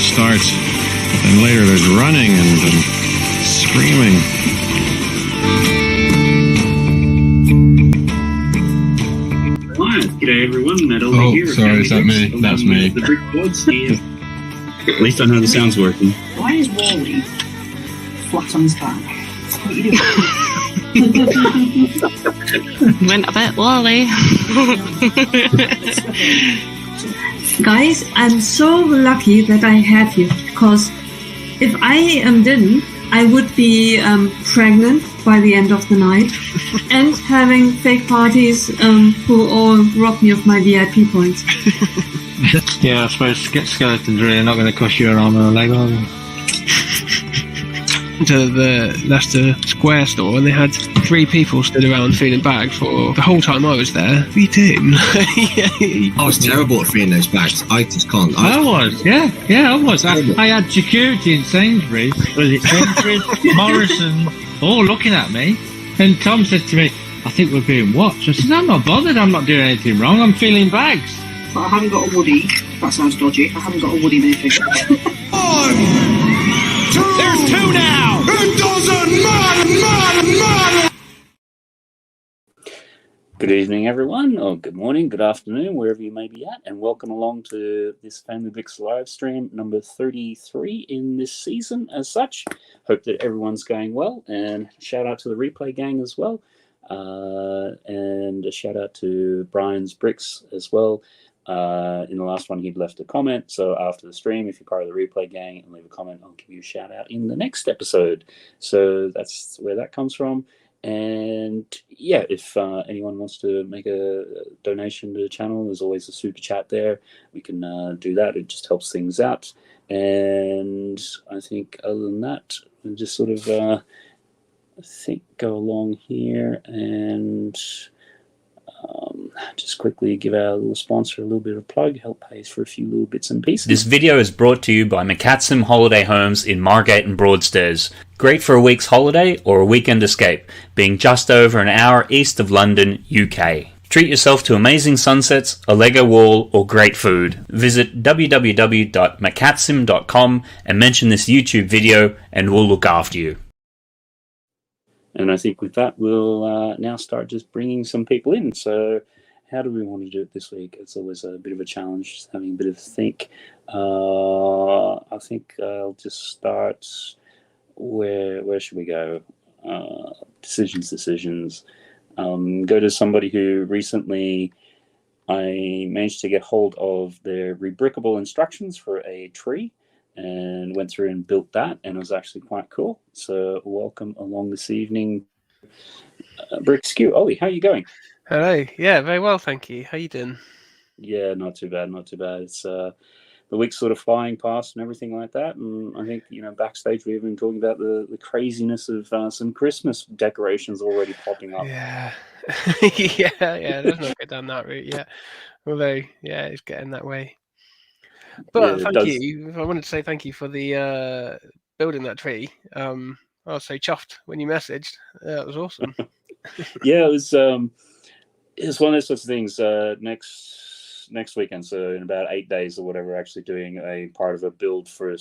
starts. And later there's running and screaming. G'day everyone, Matt over here. Sorry, is that me? That's me. The Brickheadz here. At least I know the sound's working. Why is Wally flat on his back? What are you doing? Went a bit Wally. Guys, I'm so lucky that I have you, because if I didn't, I would be pregnant by the end of the night and having fake parties who all rob me of my VIP points. Yeah, I suppose skeletons really not going to cost you an arm and a leg, are they? To the Leicester Square store, and they had 3 people stood around feeling bags for the whole time I was there. What are you doing? I was terrible at feeling those bags. I just can't. I was. I was. I had security in Sainsbury's. Was it Sainsbury's? Morrison, all looking at me. And Tom said to me, I think we're being watched. I said, I'm not bothered. I'm not doing anything wrong. I'm feeling bags. But I haven't got a Woody. That sounds dodgy. I haven't got a Woody minifigure. There's 2 now! It doesn't matter! Good evening, everyone, or good morning, good afternoon, wherever you may be at, and welcome along to this Family Bricks live stream number 33 in this season as such. Hope that everyone's going well, and shout out to the replay gang as well, and a shout out to Brian's Bricks as well. In the last one, he'd left a comment, so after the stream, if you're part of the replay gang and leave a comment, I'll give you a shout out in the next episode. So that's where that comes from. And yeah, if anyone wants to make a donation to the channel, there's always a super chat there. We can do that. It just helps things out. And I think other than that, we'll just sort of go along here and just quickly give our little sponsor a little bit of a plug, help pays for a few little bits and pieces. This video is brought to you by McCatsim Holiday Homes in Margate and Broadstairs. Great for a week's holiday or a weekend escape, being just over an hour east of London, UK. Treat yourself to amazing sunsets, a Lego wall, or great food. Visit www.mccatsim.com and mention this YouTube video and we'll look after you. And I think with that, we'll now start just bringing some people in. So how do we want to do it this week? It's always a bit of a challenge, just having a bit of a think. I think I'll just start, where should we go? Decisions. Go to somebody who recently I managed to get hold of their rebrickable instructions for a tree, and went through and built that, and it was actually quite cool. So welcome along this evening, Brick Skew. Ollie, how are you going? Hello. Yeah, very well, thank you. How you doing? Yeah, not too bad. It's the week's sort of flying past and everything like that, and I think, backstage we've been talking about the craziness of some Christmas decorations already popping up. Yeah. yeah, let's not go down that route yet. Although, yeah, it's getting that way. But Yeah, thank you. I wanted to say thank you for the building that tree. I was so chuffed when you messaged. That was awesome. Yeah, it was one of those sorts of things. Next weekend, so in about 8 days or whatever, actually doing a part of a build for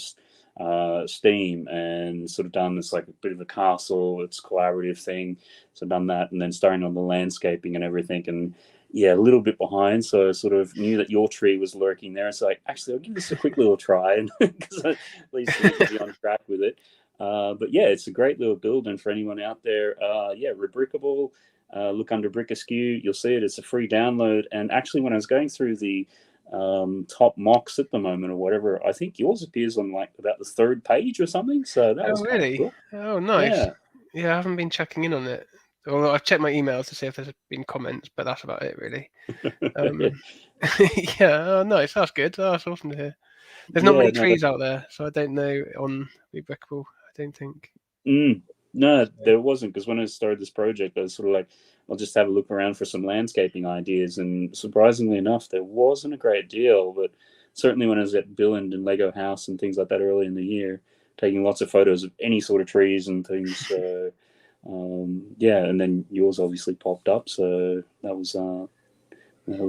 Steam, and sort of done this like a bit of a castle. It's a collaborative thing, so done that, and then starting on the landscaping and everything, and yeah, a little bit behind, so I sort of knew that your tree was lurking there. So actually, I'll give this a quick little try, because at least we can be on track with it. But yeah, it's a great little build, and for anyone out there, rebrickable. Look under Brick Askew, you'll see it. It's a free download. And actually, when I was going through the top mocks at the moment or whatever, I think yours appears on like about the 3rd page or something. So that was really cool. Oh, nice. Yeah, I haven't been checking in on it. Well, I've checked my emails to see if there's been comments, but that's about it, really. Yeah, nice. That's good. That's awesome to hear. There's not many trees out there, so I don't know on rebrickable, I don't think. No, there wasn't, because when I started this project, I was sort of like, I'll just have a look around for some landscaping ideas, and surprisingly enough, there wasn't a great deal, but certainly when I was at Billund and Lego House and things like that early in the year, taking lots of photos of any sort of trees and things, and then yours obviously popped up, so that was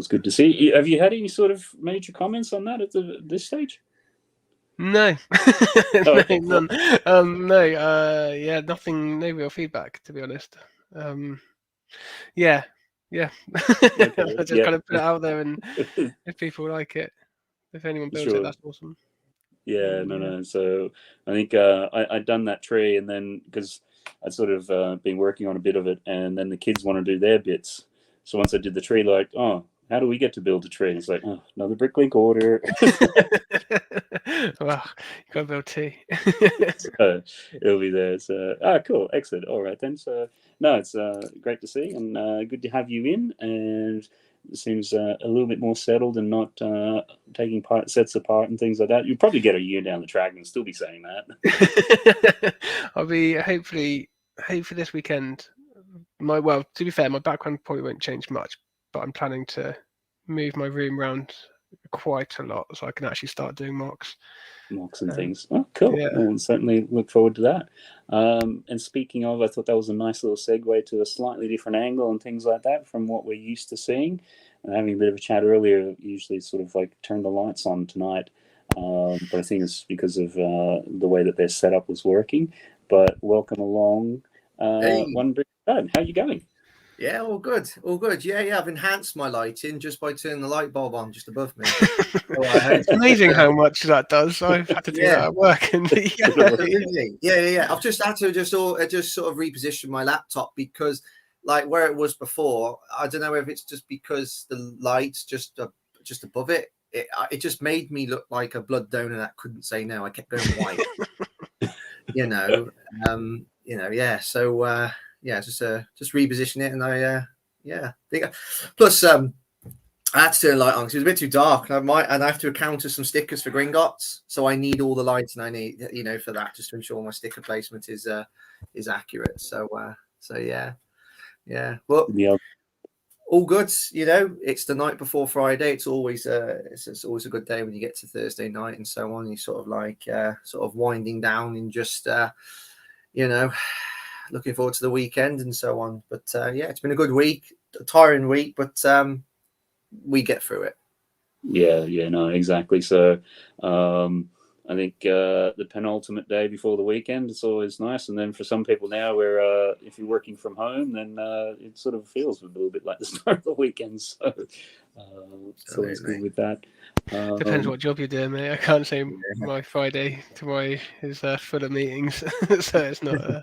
good to see. Have you had any sort of major comments on that at this stage? No, Oh, okay. none. Yeah, nothing. No real feedback, to be honest. Yeah. Okay, I just yeah. kind of put it out there, and if people like it, if anyone builds it, Sure. that's awesome. Yeah, no. So I think I'd done that tree, and then because I'd sort of been working on a bit of it, and then the kids want to do their bits. So once I did the tree, like, oh, how do we get to build a tree? And it's like, oh, another bricklink order. Well, you got to build tea. So it'll be there. So cool, excellent. All right then. So no, it's great to see, and good to have you in, and it seems a little bit more settled and not taking sets apart and things like that. You'll probably get a year down the track and still be saying that. I'll be hopefully this weekend. To be fair, my background probably won't change much, but I'm planning to move my room around quite a lot so I can actually start doing mocks and things. Oh, cool. Yeah. We'll certainly look forward to that. And speaking of, I thought that was a nice little segue to a slightly different angle and things like that from what we're used to seeing. And having a bit of a chat earlier, usually sort of like turn the lights on tonight. But I think it's because of the way that their setup was working. But welcome along, One Brick Dad. How are you going? Yeah, all good. Yeah, I've enhanced my lighting just by turning the light bulb on just above me. It's amazing how much that does. I've had to do that at work. And yeah. I've just had to just sort of reposition my laptop because, like, where it was before, I don't know if it's just because the light's just above it. It just made me look like a blood donor that couldn't say no. I kept going white. So. Just reposition it, and I think. Plus, I had to turn the light on because it was a bit too dark, and I have to encounter some stickers for Gringotts, so I need all the lights, and I need for that just to ensure my sticker placement is accurate. So yeah. Well, all good. It's the night before Friday. It's always it's always a good day when you get to Thursday night and so on. You sort of like sort of winding down and just looking forward to the weekend and so on. But it's been a good week, a tiring week, but we get through it. Yeah, no, exactly. So I think the penultimate day before the weekend is always nice. And then for some people now, where if you're working from home, then it sort of feels a little bit like the start of the weekend. So it's always good with that. Depends what job you're doing, mate. I can't say my Friday is full of meetings, so it's not.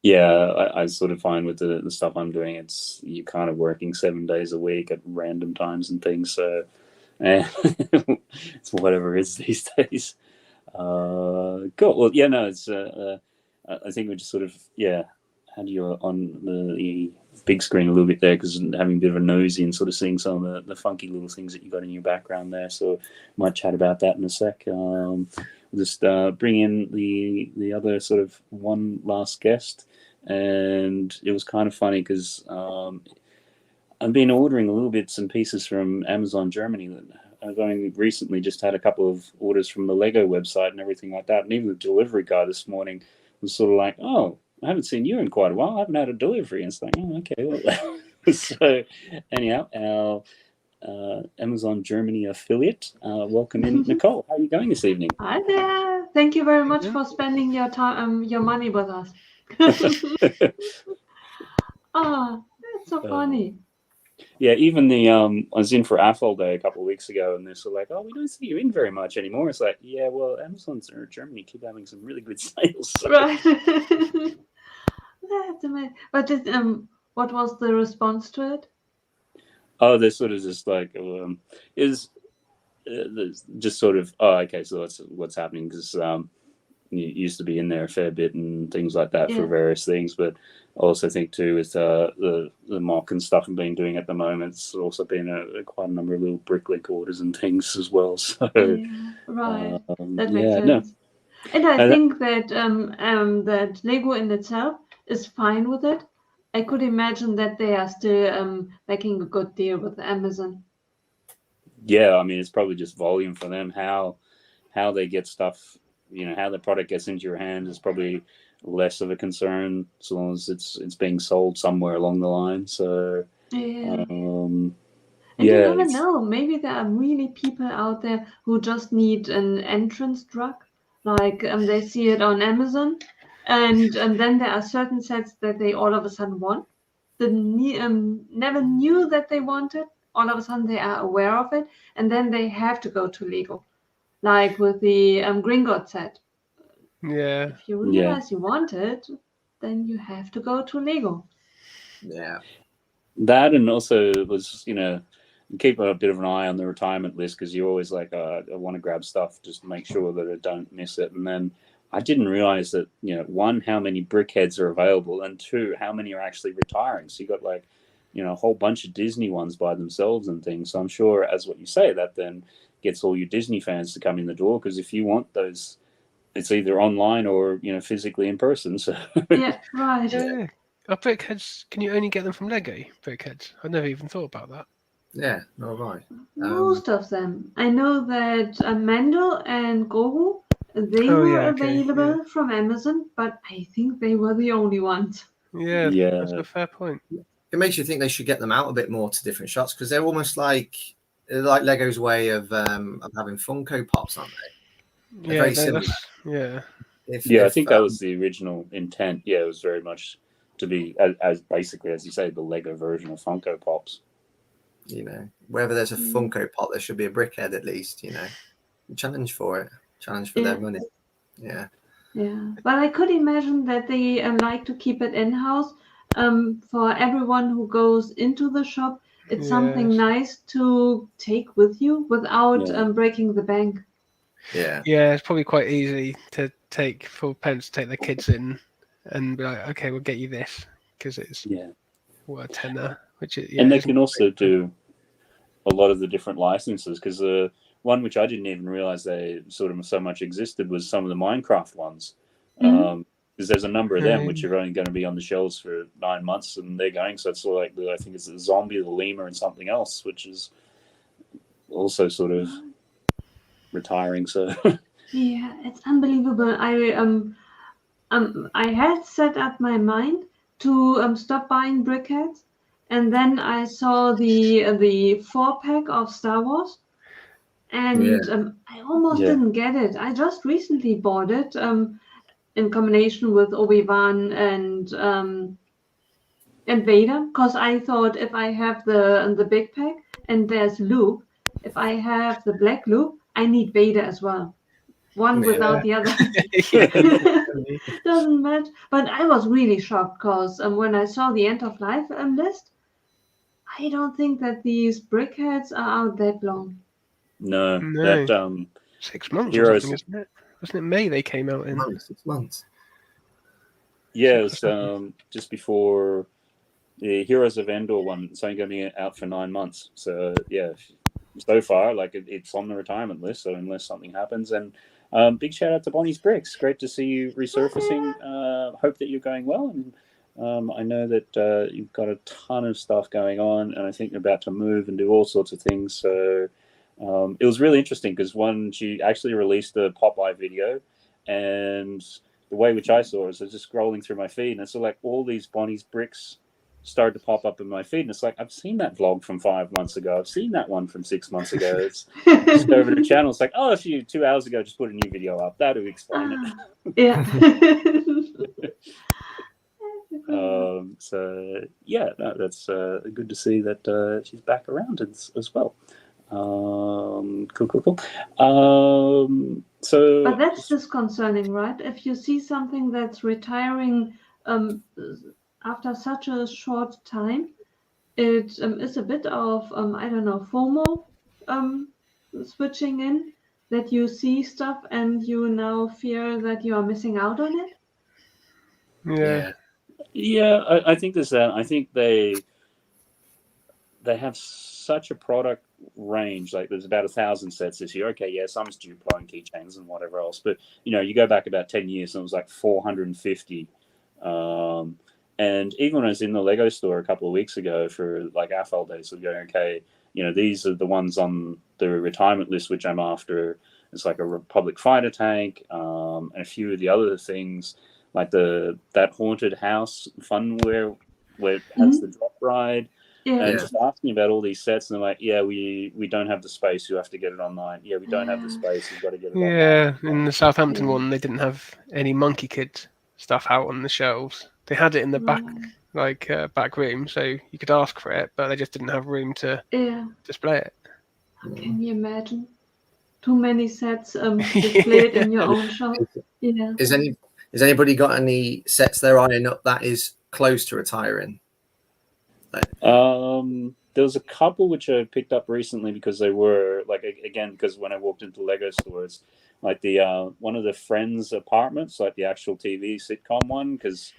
Yeah, I sort of find with the stuff I'm doing, it's you're kind of working 7 days a week at random times and things. So it's whatever it is these days. Cool. Well, yeah, no, it's. I think we just sort of had you on the big screen a little bit there because having a bit of a nosy and sort of seeing some of the funky little things that you got in your background there. So might chat about that in a sec. We'll just bring in the other sort of one last guest, and it was kind of funny because I've been ordering a little bits and pieces from Amazon Germany. I've only recently just had a couple of orders from the Lego website and everything like that, and even the delivery guy this morning was sort of like, "Oh, I haven't seen you in quite a while. I haven't had a delivery." And it's like, oh, okay. Well, so anyhow, our Amazon Germany affiliate, welcome in, Nicole. How are you going this evening? Hi there. Thank you very much for spending your time, your money with us. That's so funny. Yeah, even I was in for AFOL Day a couple of weeks ago, and they're sort of like, "Oh, we don't see you in very much anymore." It's like, yeah, well, Amazon Germany keep having some really good sales. So. Right. That's amazing. But what was the response to it? Oh, they're sort of just like, just sort of, oh, okay, so that's what's happening because you used to be in there a fair bit and things like that for various things, but I also think too with the mock and stuff I've been doing at the moment, it's also been quite a number of little bricklink orders and things as well. So right, that makes sense. No. And I think that that Lego in itself is fine with it. I could imagine that they are still making a good deal with Amazon. Yeah, I mean it's probably just volume for them. How they get stuff, how the product gets into your hand is probably less of a concern so long as it's being sold somewhere along the line. So And you never it's- know. Maybe there are really people out there who just need an entrance drug. Like they see it on Amazon, and then there are certain sets that they all of a sudden want. Never knew that they wanted. All of a sudden they are aware of it, and then they have to go to Lego. Like with the Gringotts set. Yeah. If you realize you want it, then you have to go to Lego. Yeah. That, and also was, keep a bit of an eye on the retirement list, because you're always like, I want to grab stuff just to make sure that I don't miss it. And then I didn't realize that, one, how many Brickheads are available, and two, how many are actually retiring. So you got like, a whole bunch of Disney ones by themselves and things. So I'm sure, as what you say, that then gets all your Disney fans to come in the door, because if you want those, it's either online or, physically in person. So Yeah, right. Yeah. Are Brickheads, can you only get them from Lego Brickheads? I never even thought about that. Yeah, no, right. Most of them. I know that Mando and Grogu, they were available from Amazon, but I think they were the only ones. Yeah, that's a fair point. It makes you think they should get them out a bit more to different shops, because they're almost like Lego's way of having Funko Pops, aren't they? They're very similar. Yeah. I think that was the original intent. Yeah, it was very much to be as basically, as you say, the Lego version of Funko Pops. Wherever there's a Funko Pop, there should be a Brickhead at least. Challenge for it, challenge for their money. Yeah. Yeah, but I could imagine that they like to keep it in-house. For everyone who goes into the shop, it's something nice to take with you without breaking the bank. Yeah. Yeah, it's probably quite easy to take for parents to take their kids in and be like, okay, we'll get you this because it's a tenner. And they can also do a lot of the different licenses, because the one which I didn't even realize they sort of so much existed was some of the Minecraft ones. Because there's a number of them which are only going to be on the shelves for 9 months, and they're going. So it's sort of like I think it's the zombie, the lemur, and something else, which is also sort of retiring. So yeah, it's unbelievable. I had set up my mind to stop buying Brickheads, and then I saw the 4-pack of Star Wars, and I almost didn't get it. I just recently bought it in combination with Obi-Wan and Vader, because I thought if I have the big pack and there's Luke, if I have the black Luke, I need Vader as well. One without the other doesn't match. But I was really shocked, because when I saw the end of life list, I don't think that these Brickheads are out that long. No. That 6 months Heroes, or something, isn't it? Wasn't it May they came out in? 6 months. Yeah, it was just before the Heroes of Endor one. It's only going to be out for 9 months. So yeah, so far it's on the retirement list. So unless something happens, and big shout out to Bonnie's Bricks. Great to see you resurfacing. Hope that you're going well, and I know that you've got a ton of stuff going on, and I think you're about to move and do all sorts of things. So it was really interesting, because she actually released a pop-by video, and the way which I saw it is I was just scrolling through my feed, and it's like all these Bonnie's Bricks started to pop up in my feed, and it's like, I've seen that vlog from 5 months ago. I've seen that one from 6 months ago. It's just over the channel. It's like, oh, if you 2 hours ago just put a new video up, that would explain it. Yeah. So yeah, that's good to see that she's back around as well. Cool. So, but that's disconcerting, right? If you see something that's retiring after such a short time, it is a bit of I don't know, FOMO switching in, that you see stuff and you now fear that you are missing out on it. Yeah. I think there's that. I think they have such a product range. Like there's about 1,000 sets this year. Okay, yeah, some's Duplo and keychains and whatever else. But you go back about 10 years and it was like 450. And even when I was in the Lego store a couple of weeks ago for like AFL days, we're going, okay, these are the ones on the retirement list which I'm after. It's like a Republic fighter tank, and a few of the other things, like that haunted house funware where it has the drop ride. And just asking about all these sets, and they're like, yeah, we don't have the space, you have to get it online. Yeah, we don't have the space, you've got to get it online. Yeah, in the Southampton one, they didn't have any Monkey Kid stuff out on the shelves. They had it in the back, back room, so you could ask for it, but they just didn't have room to display it. Can you imagine? Too many sets displayed in your own shop. Yeah. Has anybody got any sets they're eyeing up that is close to retiring? There was a couple which I picked up recently because they were because when I walked into Lego stores, like the one of the Friends apartments, like the actual TV sitcom one, because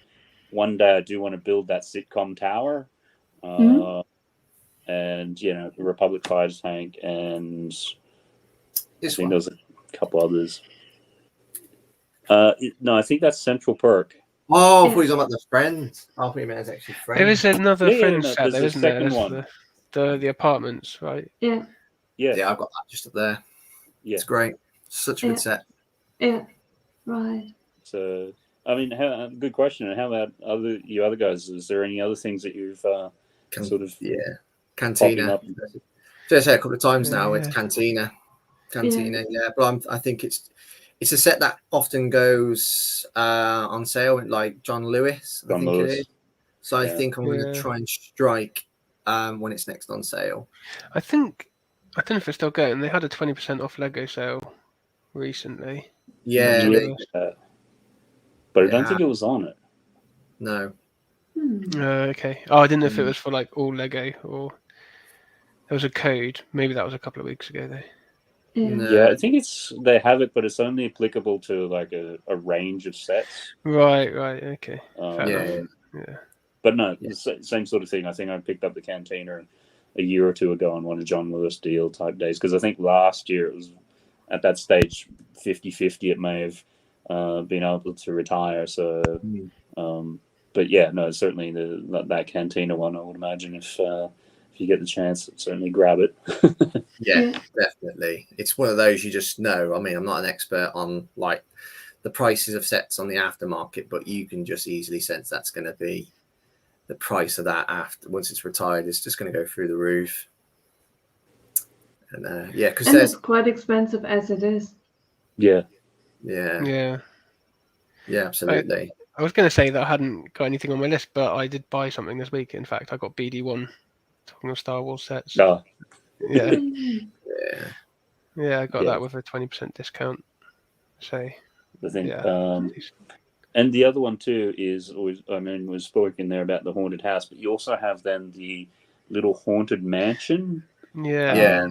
one day I do want to build that sitcom tower, and the Republic Fire Tank, and I think there was a couple others. No, I think that's Central Perk. Oh, I thought he was about the Friends. I thought he meant actually Friends. There is another Friends set, there isn't there? One. The apartments, right? Yeah. Yeah, I've got that just up there. Yeah. It's great. Such a good set. Yeah. Right. So, I mean, good question. And how about you other guys? Is there any other things that you've Cantina. Just said a couple of times now. It's Cantina. But I think it's a set that often goes on sale, like John Lewis. I think it is. So I think I'm going to try and strike when it's next on sale. I don't know if it's still going. They had a 20% off Lego sale recently. Yeah. But I don't think it was on it. No. Okay. Oh, I didn't know if it was for like all Lego or there was a code. Maybe that was a couple of weeks ago though. Yeah, I think they have it, but it's only applicable to like a range of sets. Right, okay. Yeah. But no, same sort of thing. I think I picked up the Cantina a year or two ago on one of John Lewis deal type days, because I think last year it was at that stage 50-50. It may have been able to retire. So, but yeah, no, certainly that Cantina one. I would imagine if you get the chance, certainly grab it. Yeah, definitely. It's one of those you just know. I mean, I'm not an expert on like the prices of sets on the aftermarket, but you can just easily sense that's going to be the price of that after once it's retired. It's just going to go through the roof. And because it's quite expensive as it is. Yeah, absolutely. I was going to say that I hadn't got anything on my list, but I did buy something this week. In fact, I got BD1. Talking of Star Wars sets. Oh. Yeah, I got that with a 20% discount. So I think, and the other one too is always. I mean, we're spoken there about the haunted house, but you also have then the little haunted mansion. Yeah.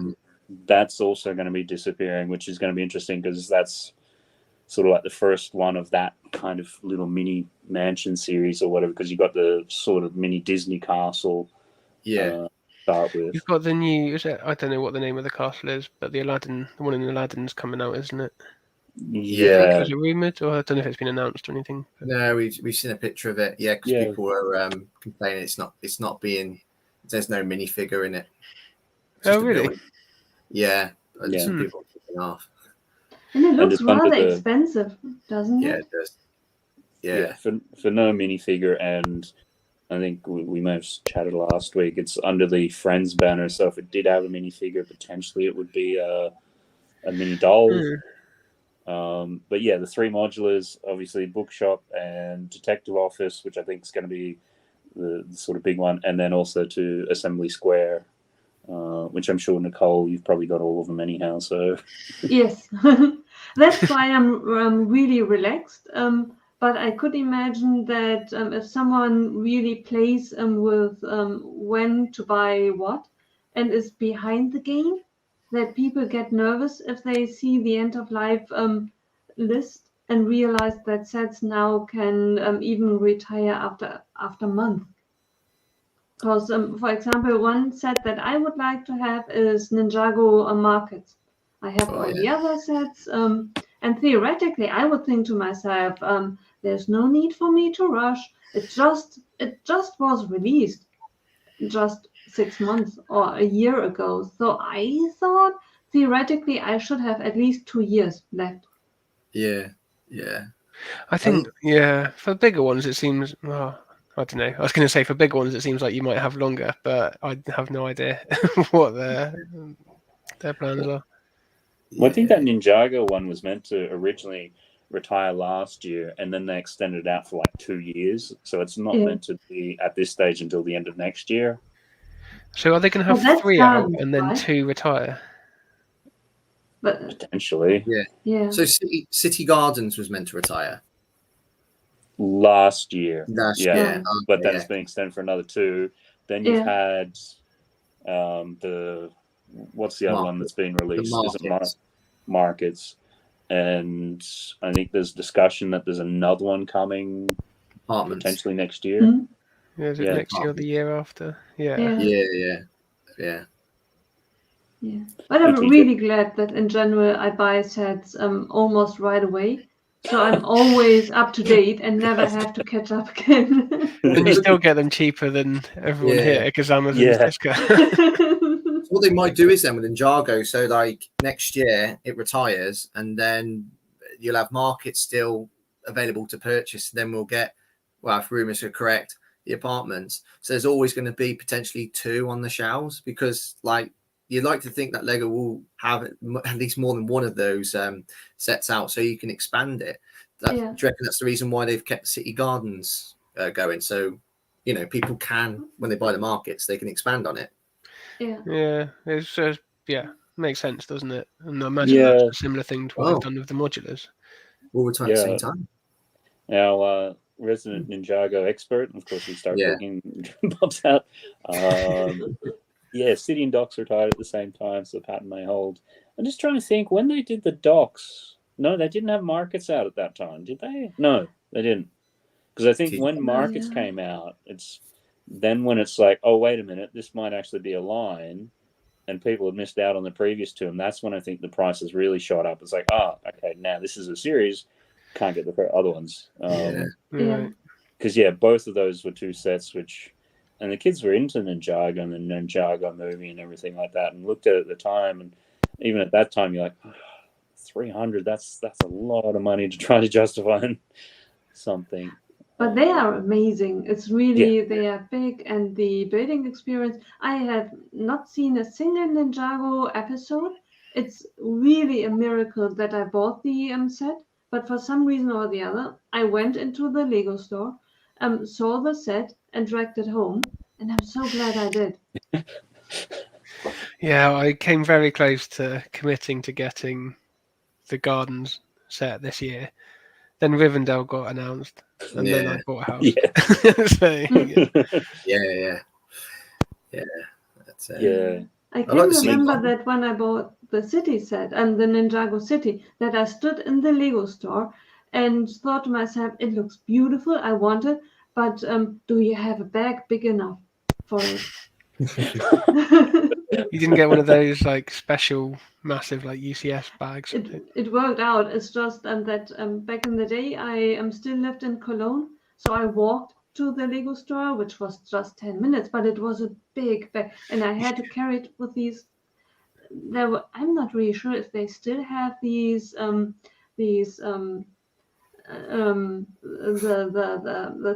That's also going to be disappearing, which is going to be interesting because that's sort of like the first one of that kind of little mini mansion series or whatever. Because you got the sort of mini Disney castle. Start with. You've got the new. I don't know what the name of the castle is, but the one in Aladdin's coming out, isn't it? Yeah. Is it rumored, or I don't know if it's been announced or anything? But... No, we've seen a picture of it. Yeah, because people were complaining it's not being. There's no minifigure in it. Oh really? Yeah. Some people are kicking off. And it looks rather expensive, doesn't it? Yeah, it does. Yeah. For no minifigure, and I think we may have chatted last week. It's under the Friends banner, so if it did have a minifigure, potentially it would be a mini doll. But yeah, the 3 modulars, obviously bookshop and detective office, which I think is going to be the sort of big one, and then also to Assembly Square, which I'm sure, Nicole, you've probably got all of them anyhow. So yes, that's why I'm really relaxed. But I could imagine that if someone really plays with when to buy what and is behind the game, that people get nervous if they see the end of life list and realize that sets now can even retire after months. Because, for example, one set that I would like to have is Ninjago Markets. I have all the other sets, and theoretically, I would think to myself, there's no need for me to rush. It just was released just 6 months or a year ago. So I thought theoretically I should have at least 2 years left. Yeah. I think for the bigger ones it seems. Well, I don't know. I was going to say for big ones, it seems like you might have longer, but I have no idea what their plans are. Well, I think that Ninjago one was meant to originally retire last year, and then they extended it out for like 2 years. So it's not meant to be at this stage until the end of next year. So are they going to have 3 out and then 2 retire? But potentially, yeah. So City Gardens was meant to retire last year. Yeah. But then it's been extended for another 2. Then you've had what's the other one that's being released? Is it Markets? And I think there's discussion that there's another one coming potentially next year. Mm-hmm. Yeah, is it next year or the year after? Yeah. But I'm really glad that in general I buy sets almost right away. So I'm always up to date and never have to catch up again. And you still get them cheaper than everyone here because Amazon's discount. What they might do is then with Ninjago, so like next year it retires and then you'll have Markets still available to purchase. Then we'll get, well, if rumors are correct, the apartments. So there's always going to be potentially 2 on the shelves because like you'd like to think that Lego will have at least more than one of those sets out so you can expand it. Do you reckon that's the reason why they've kept City Gardens going? So, you know, people can, when they buy the Markets, they can expand on it. Yeah, it's makes sense, doesn't it? And I imagine that's a similar thing to what they've done with the modulars. All retire at the same time. Our resident Ninjago expert, of course, we start talking pops out. City and Docks retired at the same time, so the patent may hold. I'm just trying to think when they did the Docks. No, they didn't have Markets out at that time, did they? No, they didn't. Because I think when Markets came out, it's then when it's like, oh, wait a minute, this might actually be a line, and people had missed out on the previous 2, and that's when I think the prices really shot up. It's like, okay, now this is a series, can't get the other ones. Because, both of those were 2 sets, and the kids were into Ninjago and the Ninjago movie and everything like that, and looked at it at the time, and even at that time, you're like, 300, that's a lot of money to try to justify something. But they are amazing. It's really, they are big, and the building experience. I have not seen a single Ninjago episode. It's really a miracle that I bought the set, but for some reason or the other, I went into the Lego store, saw the set, and dragged it home, and I'm so glad I did. Yeah, I came very close to committing to getting the Gardens set this year. Then Rivendell got announced, and then I bought a house. I can remember that when I bought the city set and the Ninjago City, that I stood in the Lego store and thought to myself, it looks beautiful, I want it, but do you have a bag big enough for it? You didn't get one of those like special massive like UCS bags? It worked out. It's just that back in the day I still lived in Cologne, so I walked to the Lego store, which was just 10 minutes, but it was a big bag, and I had to carry it with these. I'm not really sure if they still have these the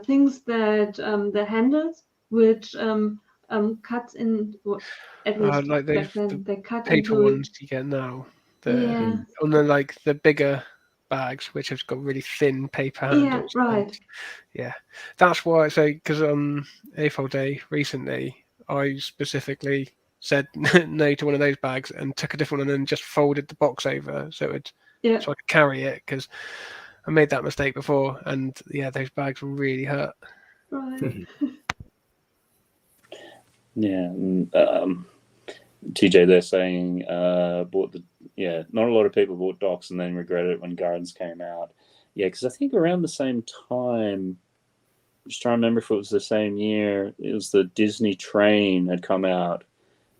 things that the handles which cuts in. At least like back then, they cut paper into ones you get now. On the like the bigger bags, which have got really thin paper handles. Yeah, right. Yeah, that's why I say, because on AFOL Day recently, I specifically said no to one of those bags and took a different one and just folded the box over so I could carry it, because I made that mistake before, and those bags will really hurt. Right. TJ, they're saying not a lot of people bought Docks and then regretted it when Gardens came out. Yeah, because I think around the same time, I'm just trying to remember if it was the same year, it was the Disney Train had come out,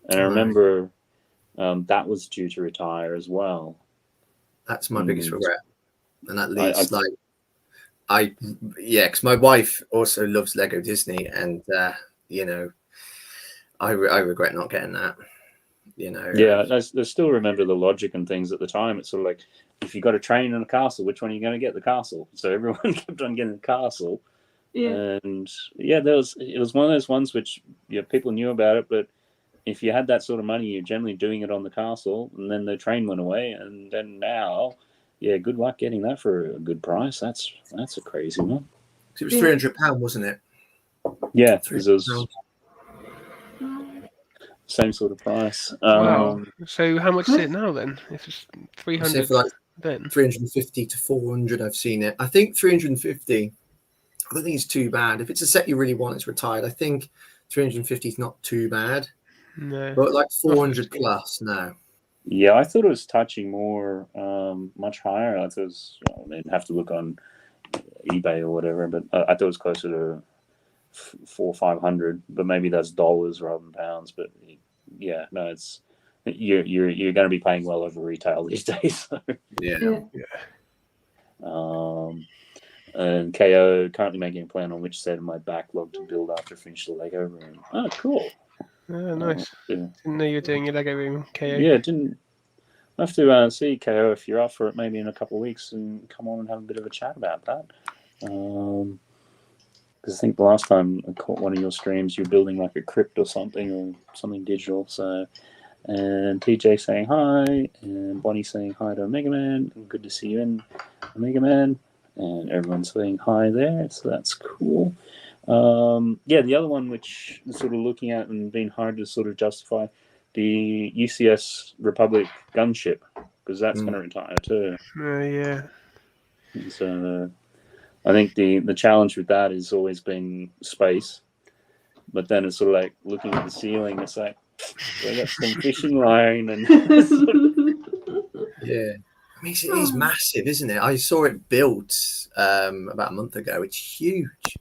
and I remember that was due to retire as well. That's my biggest regret, and that leads because my wife also loves Lego Disney, and I regret not getting that. I still remember the logic and things at the time. It's sort of like, if you got a train and a castle, which one are you going to get? The castle. So everyone kept on getting the castle, Yeah. And yeah, it was one of those ones which people knew about it, but if you had that sort of money, you're generally doing it on the castle, and then the train went away, and then now, good luck getting that for a good price. That's a crazy one. It was £300, wasn't it? Yeah, because it was same sort of price. Wow. So how much is it now then? If it's 300, for like then 350 to 400, I've seen it. I think 350. I don't think it's too bad. If it's a set you really want, it's retired. I think 350 is not too bad. No. But like 400 plus, no. Yeah, I thought it was touching more, much higher. I thought it was, they'd have to look on eBay or whatever, but I thought it was closer to 400 or 500. But maybe that's dollars rather than pounds. But yeah, no, it's you're going to be paying well over retail these days. So. Yeah. And KO currently making a plan on which set of my backlog to build after I finish the Lego room. Oh, cool. Oh, nice. Didn't know you were doing your Lego room, KO. Yeah, didn't. I have to see KO if you're up for it maybe in a couple of weeks and come on and have a bit of a chat about that. Because I think the last time I caught one of your streams, you're building like a crypt or something digital. So, and TJ saying hi, and Bonnie saying hi to Omega Man. Good to see you in Omega Man. And everyone's saying hi there, so that's cool. The other one which is sort of looking at and being hard to sort of justify, the UCS Republic gunship, because that's going to retire too. Yeah. And so I think the challenge with that has always been space, but then it's sort of like looking at the ceiling. It's like I got some fishing line and. Yeah. I mean, it is massive, isn't it? I saw it built about a month ago. It's huge.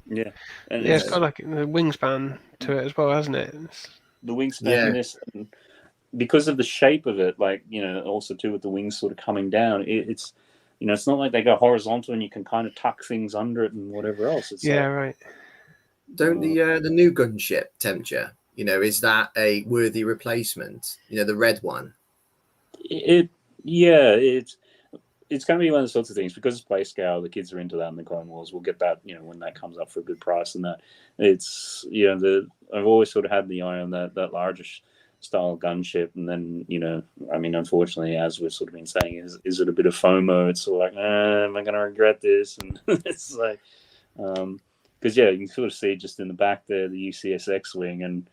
Yeah. And it's got like the wingspan to it as well, hasn't it? The wingspan in this, and because of the shape of it, like, also too with the wings sort of coming down, it's, it's not like they go horizontal and you can kind of tuck things under it and whatever else. It's right. Don't the new gunship tempt you? Is that a worthy replacement? The red one. It's going to be one of the sorts of things, because it's play scale, the kids are into that in the Clone Wars. We'll get that, when that comes up for a good price, and that it's, I've always sort of had the eye on that larger style gunship, and then, I mean, unfortunately, as we've sort of been saying, is it a bit of FOMO? It's sort of like, am I going to regret this? And it's like, because you can sort of see just in the back there, the UCS X-Wing, and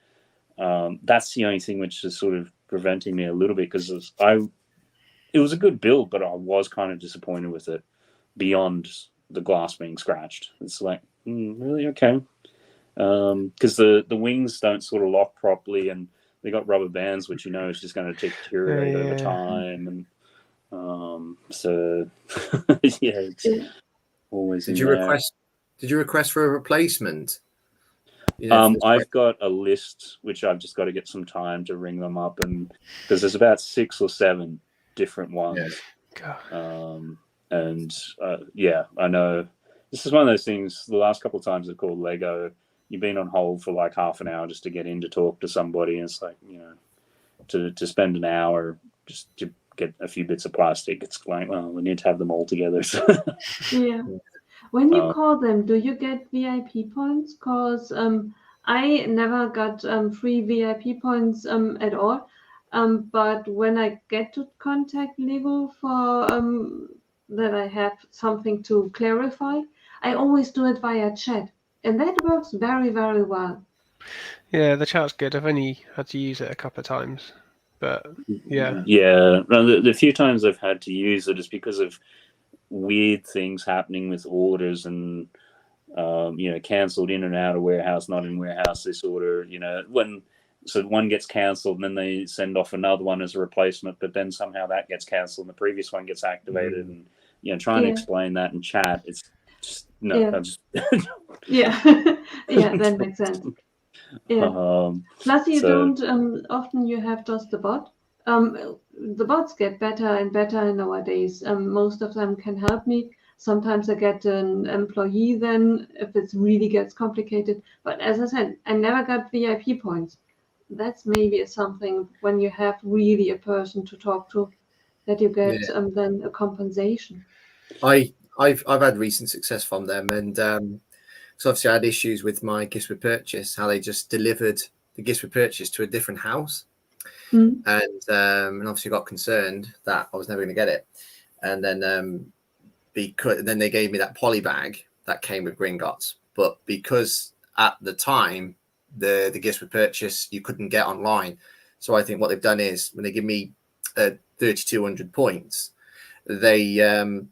that's the only thing which is sort of preventing me a little bit, because it was a good build, but I was kind of disappointed with it beyond the glass being scratched. It's like, really? Okay. Because the wings don't sort of lock properly, and they got rubber bands, which is just going to deteriorate over time. And so, it's always Did you request for a replacement? I've got a list which I've just got to get some time to ring them up, and because there's about 6 or 7 different ones. I know this is one of those things. The last couple of times I've called Lego, you've been on hold for like half an hour just to get in to talk to somebody, and it's like, to spend an hour just to get a few bits of plastic, it's like, well, we need to have them all together. Yeah. When you call them, do you get VIP points? Because I never got free VIP points at all. But when I get to contact Lego for that I have something to clarify, I always do it via chat. And that works very, very well. Yeah, the chat's good. I've only had to use it a couple of times. But yeah. Yeah. The few times I've had to use it is because of weird things happening with orders and, cancelled in and out of warehouse, not in warehouse, this order, so one gets cancelled and then they send off another one as a replacement, but then somehow that gets cancelled and the previous one gets activated, and trying to explain that in chat, it's just yeah, that makes sense. Plus you don't often you have just the bot. The bots get better and better nowadays. Most of them can help me. Sometimes I get an employee then if it really gets complicated, but as I said, I never got VIP points. That's maybe something when you have really a person to talk to, that you get then a compensation. I I've had recent success from them, and so obviously I had issues with my gifts with purchase, how they just delivered the gifts with purchase to a different house, and obviously got concerned that I was never going to get it, and then then they gave me that poly bag that came with Gringotts, but because at the time the gifts with purchase you couldn't get online, so I think what they've done is when they give me 3,200 points, they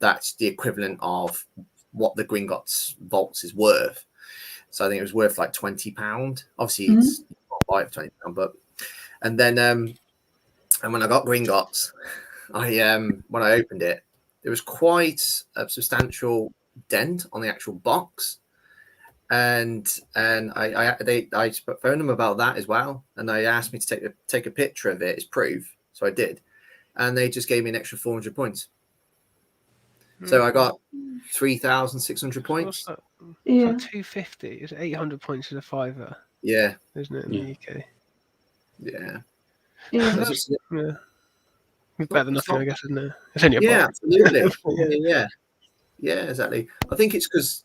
that's the equivalent of what the Gringotts vaults is worth. So I think it was worth like £20. Obviously, it's not buy it for £20, but and then and when I got Gringotts, when I opened it, there was quite a substantial dent on the actual box, and I phoned them about that as well, and they asked me to take a picture of it as proof, so I did, and they just gave me an extra 400 points. So I got 3,600 points. Yeah, 250 is 800 points is a fiver. Yeah, isn't it in the UK? Yeah, yeah. Better than nothing, I guess, isn't it? It's only a box. Absolutely. yeah, exactly. I think it's because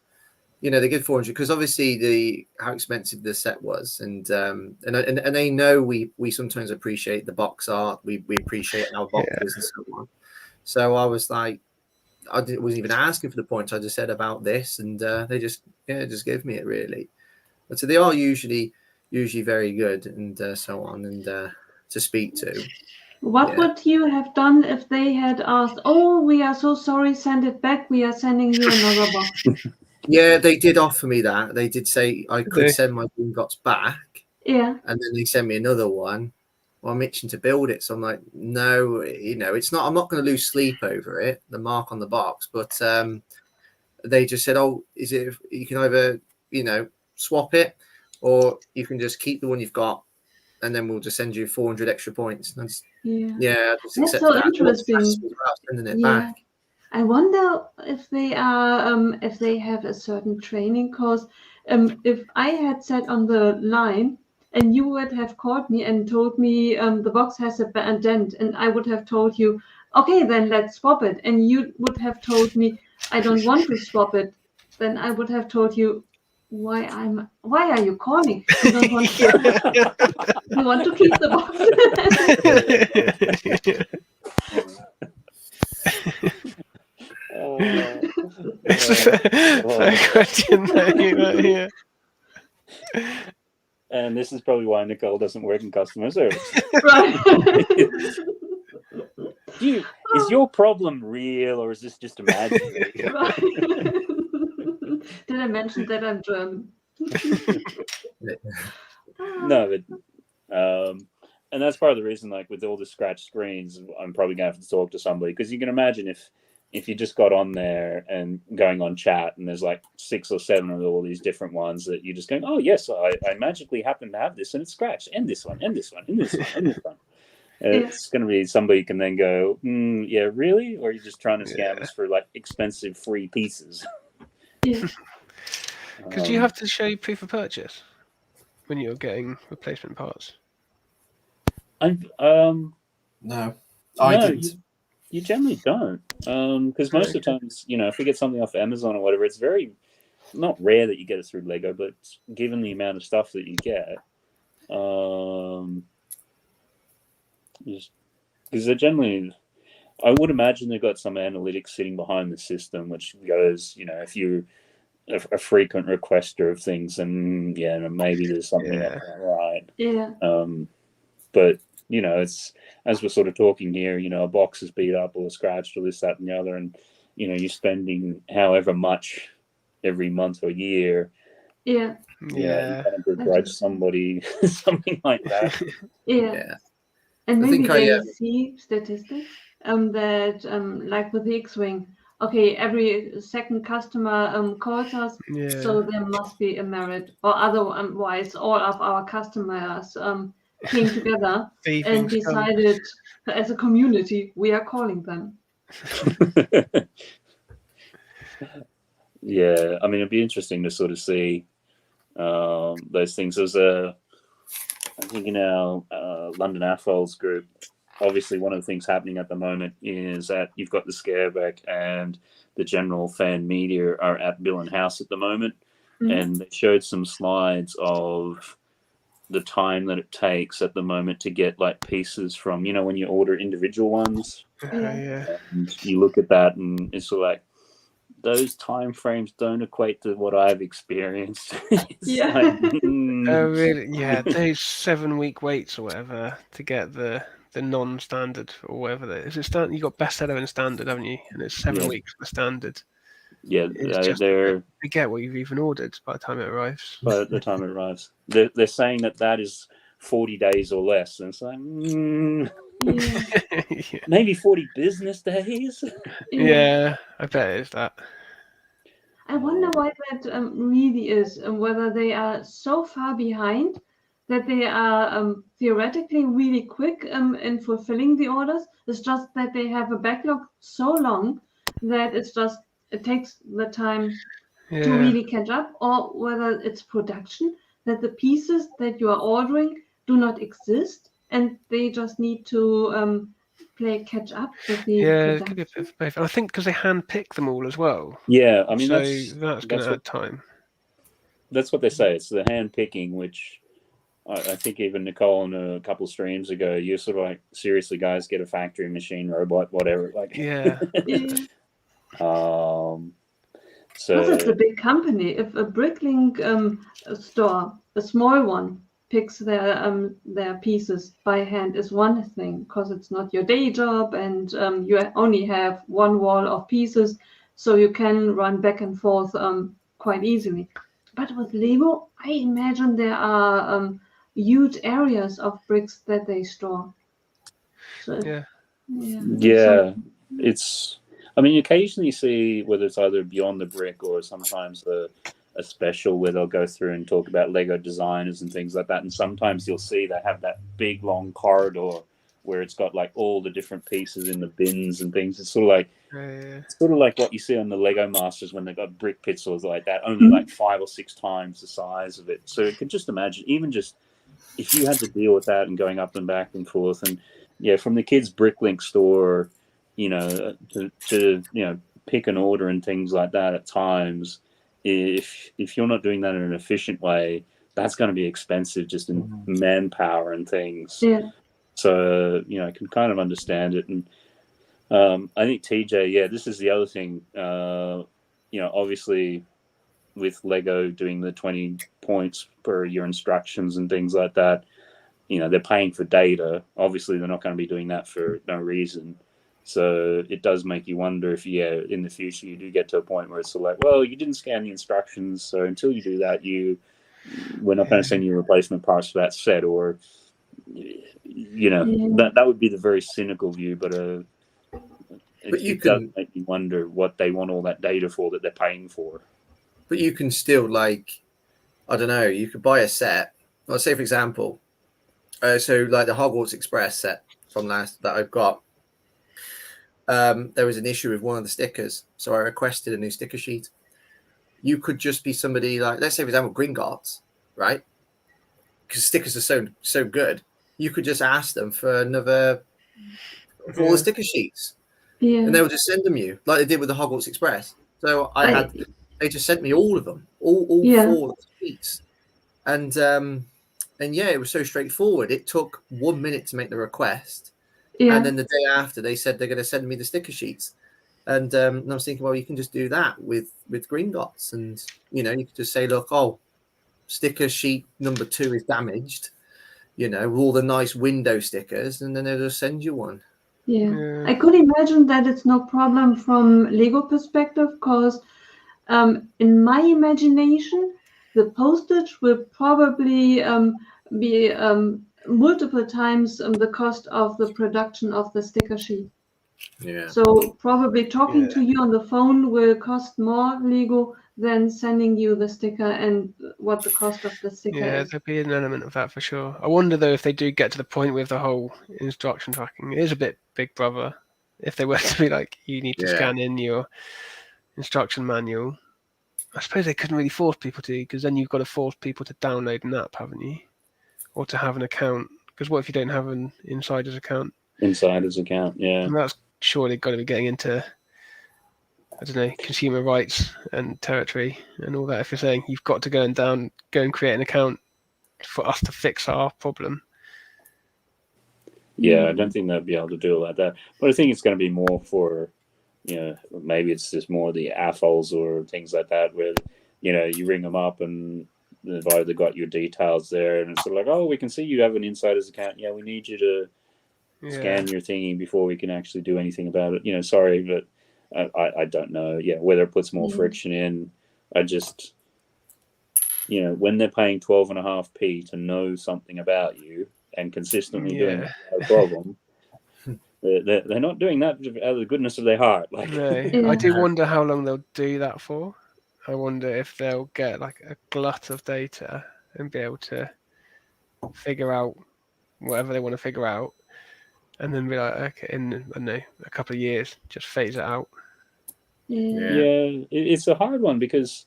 they give 400 because obviously how expensive the set was, and they know we sometimes appreciate the box art. We appreciate our boxes and so on. So I was like, I wasn't even asking for the points. I just said about this, and they just gave me it really. But so they are usually very good and so on, and to speak to. What would you have done if they had asked, "Oh, we are so sorry, send it back. We are sending you another box." Yeah, they did offer me that. They did say I could send my Gringotts back. Yeah. And then they sent me another one. Well, I'm itching to build it, so I'm like, no, it's not. I'm not going to lose sleep over it. The mark on the box, but they just said, "Oh, is it? You can either swap it, or you can just keep the one you've got, and then we'll just send you 400 extra points." And That's so interesting. Sending it back. I wonder if they are if they have a certain training, because if I had sat on the line and you would have called me and told me the box has a dent, and I would have told you, okay, then let's swap it, and you would have told me I don't want to swap it, then I would have told you, why are you calling? You don't want to, you want to keep the box. Fair question right here. And this is probably why Nicole doesn't work in customer service. Right. Is your problem real, or is this just imaginary? Did I mention that I'm German? No, but and that's part of the reason, like with all the scratch screens, I'm probably going to have to talk to somebody, because you can imagine if you just got on there and going on chat and there's like 6 or 7 of all these different ones that you're just going, oh yes, I magically happen to have this and it's scratched, and this one, and this one, and this one, and this one. It's going to be somebody can then go, yeah, really? Or are you just trying to scam us for like expensive free pieces? Yeah. Because you have to show proof of purchase when you're getting replacement parts. No, I didn't. You generally don't, because most of the times, if we get something off Amazon or whatever, it's very not rare that you get it through Lego, but given the amount of stuff that you get, because they're generally, I would imagine they've got some analytics sitting behind the system, which goes, if you're a frequent requester of things, and maybe there's something not right. Yeah. But it's, as we're sort of talking here, a box is beat up or scratched or this, that, and the other, and you're spending however much every month or year. Yeah. You kind of begrudge somebody something like that. Yeah. And maybe they see statistics that like with the X-Wing, okay, every second customer calls us, so there must be a merit, or otherwise all of our customers came together and decided as a community we are calling them. Yeah, I mean, it'd be interesting to sort of see those things. There's I think in our London AFOLs group, obviously one of the things happening at the moment is that you've got the Scareback and the general fan media are at Bill and House at the moment, and they showed some slides of the time that it takes at the moment to get like pieces from, you know, when you order individual ones, Yeah. and you look at that and it's sort of like, those time frames don't equate to what I've experienced. It's like, Oh, really? Yeah, those 7-week waits or whatever to get the non-standard or whatever that is. You got bestseller and standard, haven't you? And it's 7 weeks for the standard. Yeah, It's just they're forget what you've even ordered by the time it arrives. by the time it arrives. They're saying that is 40 days or less, and it's like, maybe 40 business days. Yeah, I bet it is that. I wonder why that really is, and whether they are so far behind that they are theoretically really quick in fulfilling the orders. It's just that they have a backlog so long that it takes the time to really catch up, or whether it's production, that the pieces that you are ordering do not exist and they just need to play catch up with the it could be a bit of both. I think because they hand pick them all as well. Yeah, I mean, that's going to add time. That's what they say. It's the hand picking, which I think even Nicole on a couple streams ago, you're sort of like, seriously, guys, get a factory machine, robot, whatever. Like, So it's a big company. If a Bricklink store, a small one, picks their pieces by hand, is one thing, because it's not your day job and you only have one wall of pieces, so you can run back and forth quite easily. But with Lego, I imagine there are huge areas of bricks that they store. So it's. I mean, you occasionally see whether it's either Beyond the Brick or sometimes a special where they'll go through and talk about Lego designers and things like that. And sometimes you'll see they have that big long corridor where it's got like all the different pieces in the bins and things. It's sort of like what you see on the Lego Masters when they've got brick pits or like that, only like 5 or 6 times the size of it. So you could just imagine, even just if you had to deal with that and going up and back and forth, and from the kids' Bricklink store, you know, to you know, pick an order and things like that at times, if you're not doing that in an efficient way, that's going to be expensive just in manpower and things. So, you know, I can kind of understand it. And I think TJ, this is the other thing, you know, obviously with Lego doing the 20 points per your instructions and things like that, you know, they're paying for data. Obviously, they're not going to be doing that for no reason. So it does make you wonder if, in the future you do get to a point where it's sort of like, well, you didn't scan the instructions, so until you do that, we're not going to send you replacement parts for that set, or, you know, that would be the very cynical view, but it does make you wonder what they want all that data for that they're paying for. But you can still, like, I don't know, you could buy a set. Let's say, for example, so like the Hogwarts Express set from last that I've got. There was an issue with one of the stickers, so I requested a new sticker sheet. You could just be somebody like, let's say, for example, Gringotts, right? Because stickers are so good, you could just ask them for all the sticker sheets, and they would just send them you like they did with the Hogwarts Express. So they just sent me all of them, all 4 sheets, and it was so straightforward. It took 1 minute to make the request. And then the day after, they said they're going to send me the sticker sheets. And I was thinking, well, you can just do that with Gringotts. And, you know, you could just say, look, sticker sheet number 2 is damaged, you know, with all the nice window stickers. And then they'll just send you one. I could imagine that it's no problem from Lego perspective, because in my imagination, the postage will probably be multiple times the cost of the production of the sticker sheet. So probably talking to you on the phone will cost more Lego than sending you the sticker and what the cost of the sticker is. There'd be an element of that for sure. I wonder though if they do get to the point with the whole instruction tracking. It is a bit Big Brother. If they were to be like, you need to scan in your instruction manual. I suppose they couldn't really force people to, because then you've got to force people to download an app, haven't you? Or to have an account, because what if you don't have an insider's account? Insider's account, yeah. And that's surely got to be getting into, I don't know, consumer rights and territory and all that. If you're saying you've got to go and create an account for us to fix our problem. Yeah, I don't think they'd be able to do it like that. But I think it's going to be more for, maybe it's just more the AFOLs or things like that where, you ring them up and they've either got your details there and it's sort of like, oh, we can see you have an insider's account. Yeah, we need you to scan your thingy before we can actually do anything about it. Sorry, but I don't know. Yeah, whether it puts more friction in. I just, when they're paying 12.5p to know something about you and consistently doing it, no problem. They're not doing that out of the goodness of their heart. No, I do wonder how long they'll do that for. I wonder if they'll get like a glut of data and be able to figure out whatever they want to figure out, and then be like, okay, in I don't know, a couple of years, just phase it out. Yeah, it's a hard one because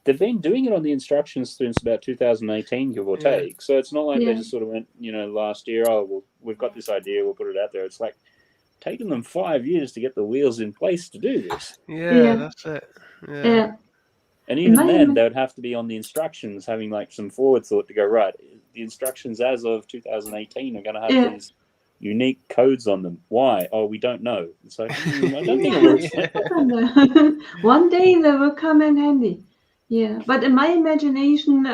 they've been doing it on the instructions since about 2018, give or take. So it's not like they just sort of went, last year, oh, well, we've got this idea, we'll put it out there. It's like taking them 5 years to get the wheels in place to do this. Yeah. That's it. Yeah. And even then, they would have to be on the instructions, having like some forward thought to go, right, the instructions as of 2018 are going to have these unique codes on them. Why? Oh, we don't know. It's like, I don't think it works like that. One day they will come in handy. Yeah, but in my imagination,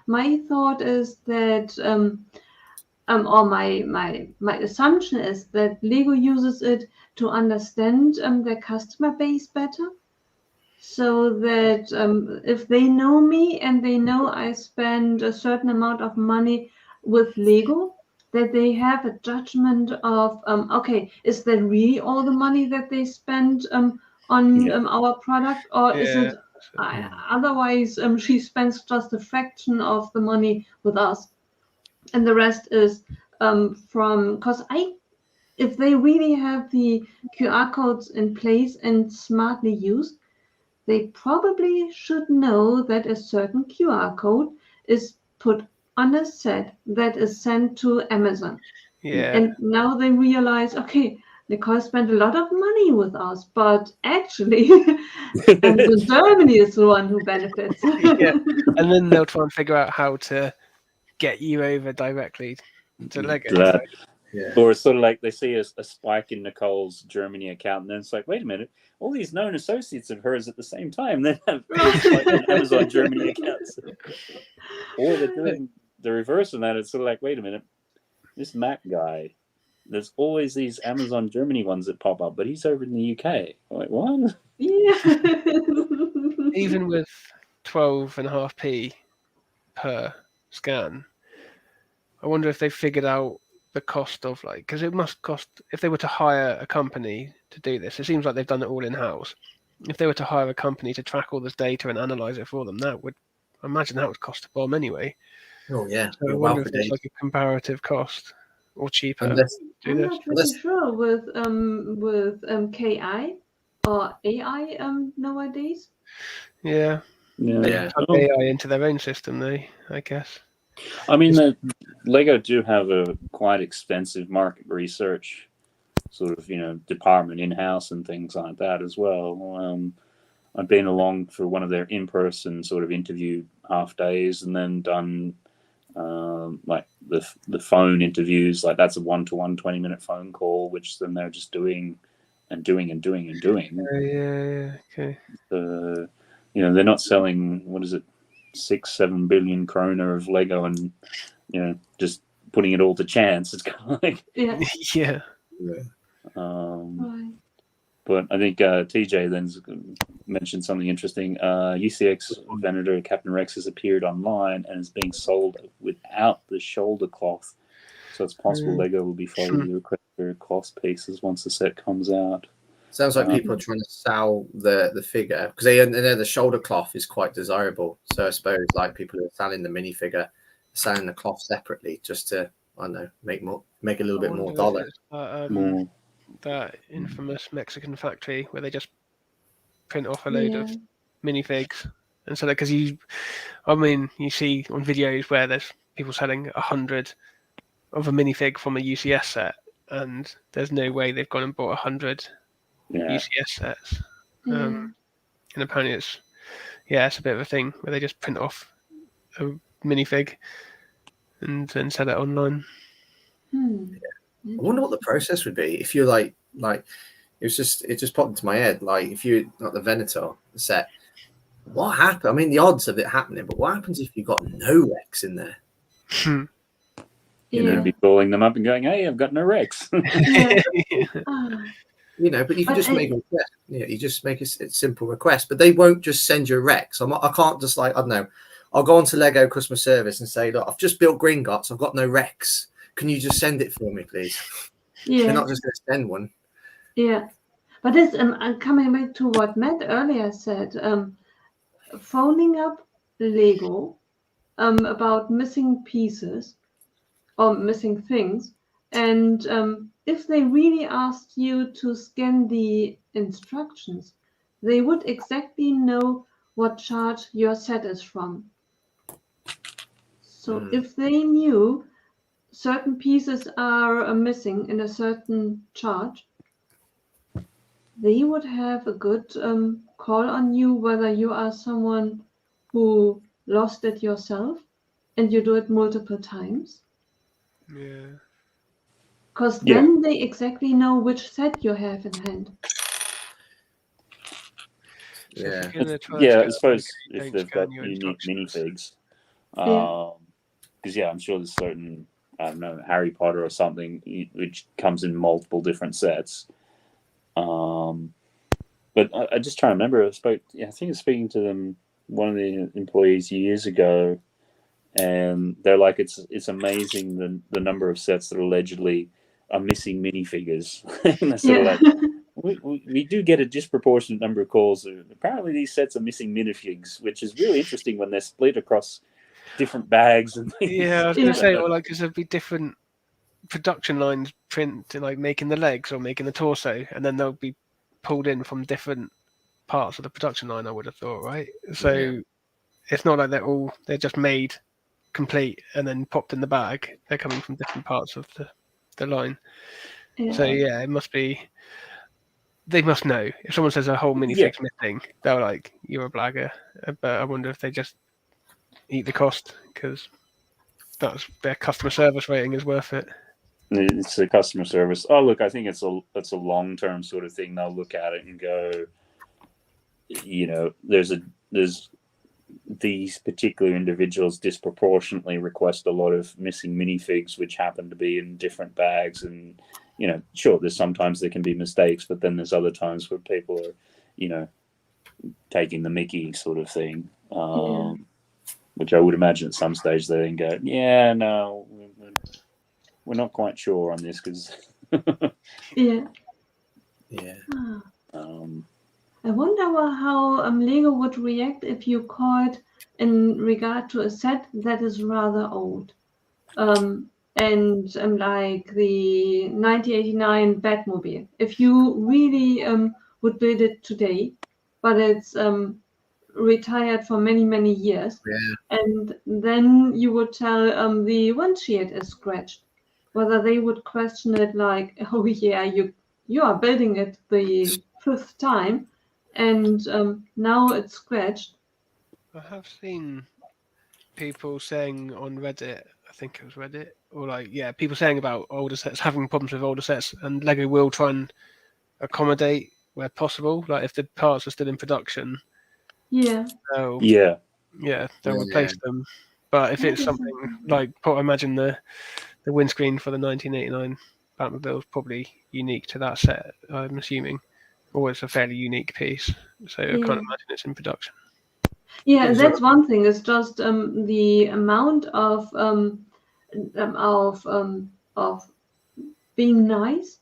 my thought is that, or my assumption is that Lego uses it to understand their customer base better, so that if they know me and they know I spend a certain amount of money with Lego, that they have a judgment of, okay, is that really all the money that they spend on our product, or is it otherwise she spends just a fraction of the money with us and the rest is because if they really have the QR codes in place and smartly used, they probably should know that a certain QR code is put on a set that is sent to Amazon. And now they realize, okay, Nicole spent a lot of money with us, but actually Germany is the one who benefits. And then they'll try and figure out how to get you over directly to Lego. Or it's sort of like they see a spike in Nicole's Germany account, and then it's like, wait a minute, all these known associates of hers at the same time, they have like an Amazon Germany accounts. Or they're doing the reverse of that. It's sort of like, wait a minute, this Mac guy, there's always these Amazon Germany ones that pop up, but he's over in the UK. I'm like, what? Yeah. Even with 12.5p per scan, I wonder if they figured out the cost of because it must cost, if they were to hire a company to do this, it seems like they've done it all in-house. If they were to hire a company to track all this data and analyze it for them, I imagine that would cost a bomb anyway. Oh yeah. So I wonder if there's like a comparative cost or cheaper. I'm not really sure with KI or AI nowadays. They plug AI into their own system, I guess. I mean, Lego do have a quite expensive market research sort of, department in-house and things like that as well. I've been along for one of their in-person sort of interview half days and then done like the phone interviews. Like that's a 1-to-1 20-minute phone call, which then they're just doing. Okay. They're not selling, what is it, 6-7 billion kroner of Lego and just putting it all to chance. It's kind of like But I think TJ then mentioned something interesting. UCX Venator Captain Rex has appeared online and is being sold without the shoulder cloth, so it's possible Lego will be following the request for cloth pieces once the set comes out. Sounds like people are trying to sell the figure because they know the shoulder cloth is quite desirable. So I suppose like people who are selling the minifigure, selling the cloth separately just to, I don't know, make a little bit more dollar. That infamous Mexican factory where they just print off a load of minifigs, and so because you see on videos where there's people selling 100 of a minifig from a UCS set, and there's no way they've gone and bought 100 UCS sets. And apparently it's a bit of a thing where they just print off a minifig and then sell it online. I wonder what the process would be if you're like it just popped into my head, like if you got the Venator set, what happened? I mean, the odds of it happening, but what happens if you got no Rex in there? You know, be calling them up and going, "Hey, I've got no Rex." But you can just make a request. You just make a simple request, but they won't just send you a Rex. I can't just I don't know. I'll go on to Lego customer service and say, "Look, I've just built Gringotts. I've got no Rex. Can you just send it for me, please?" They're not just going to send one. Yeah, but this coming back to what Matt earlier said, phoning up Lego about missing pieces or missing things, and if they really asked you to scan the instructions, they would exactly know what chart your set is from. So if they knew certain pieces are missing in a certain chart, they would have a good call on you whether you are someone who lost it yourself and you do it multiple times. Yeah. Because then they exactly know which set you have in hand. Yeah. I suppose if they've got unique minifigs. Because I'm sure there's certain, I don't know, Harry Potter or something which comes in multiple different sets. But I just try to remember. I think I was speaking to them, one of the employees years ago, and they're like, it's amazing the number of sets that allegedly are missing minifigures. And they're sort of like, we do get a disproportionate number of calls. Apparently, these sets are missing minifigs, which is really interesting when they're split across different bags and things. Yeah, I was going to say, because there'd be different production lines print, like making the legs or making the torso, and then they'll be pulled in from different parts of the production line, I would have thought, right? So it's not like they're just made complete and then popped in the bag. They're coming from different parts of the line. So it must be, they must know. If someone says a whole minifig's missing, they're like, you're a blagger. But I wonder if they just eat the cost, because that's their customer service rating is worth it. It's a customer service. Oh, look, I think it's a long-term sort of thing. They'll look at it and go, there's these particular individuals disproportionately request a lot of missing minifigs, which happen to be in different bags. And, sure, there's sometimes there can be mistakes, but then there's other times where people are, taking the mickey sort of thing. Which I would imagine at some stage they then go, no, we're not quite sure on this because. I wonder how Lego would react if you called in regard to a set that is rather old, and like the 1989 Batmobile. If you really would build it today, but it's retired for many, many years, and then you would tell the windshield is scratched, whether they would question it like, oh yeah, you are building it the 5th time and now it's scratched. I have seen people saying on Reddit, I think it was Reddit, or people saying about older sets, having problems with older sets, and Lego will try and accommodate where possible, like if the parts are still in production. They'll replace them. But if it's something like, I imagine the windscreen for the 1989 Batmobile is probably unique to that set, I'm assuming, or it's a fairly unique piece. So I can't imagine it's in production. Yeah, that's one thing. It's just the amount of being nice,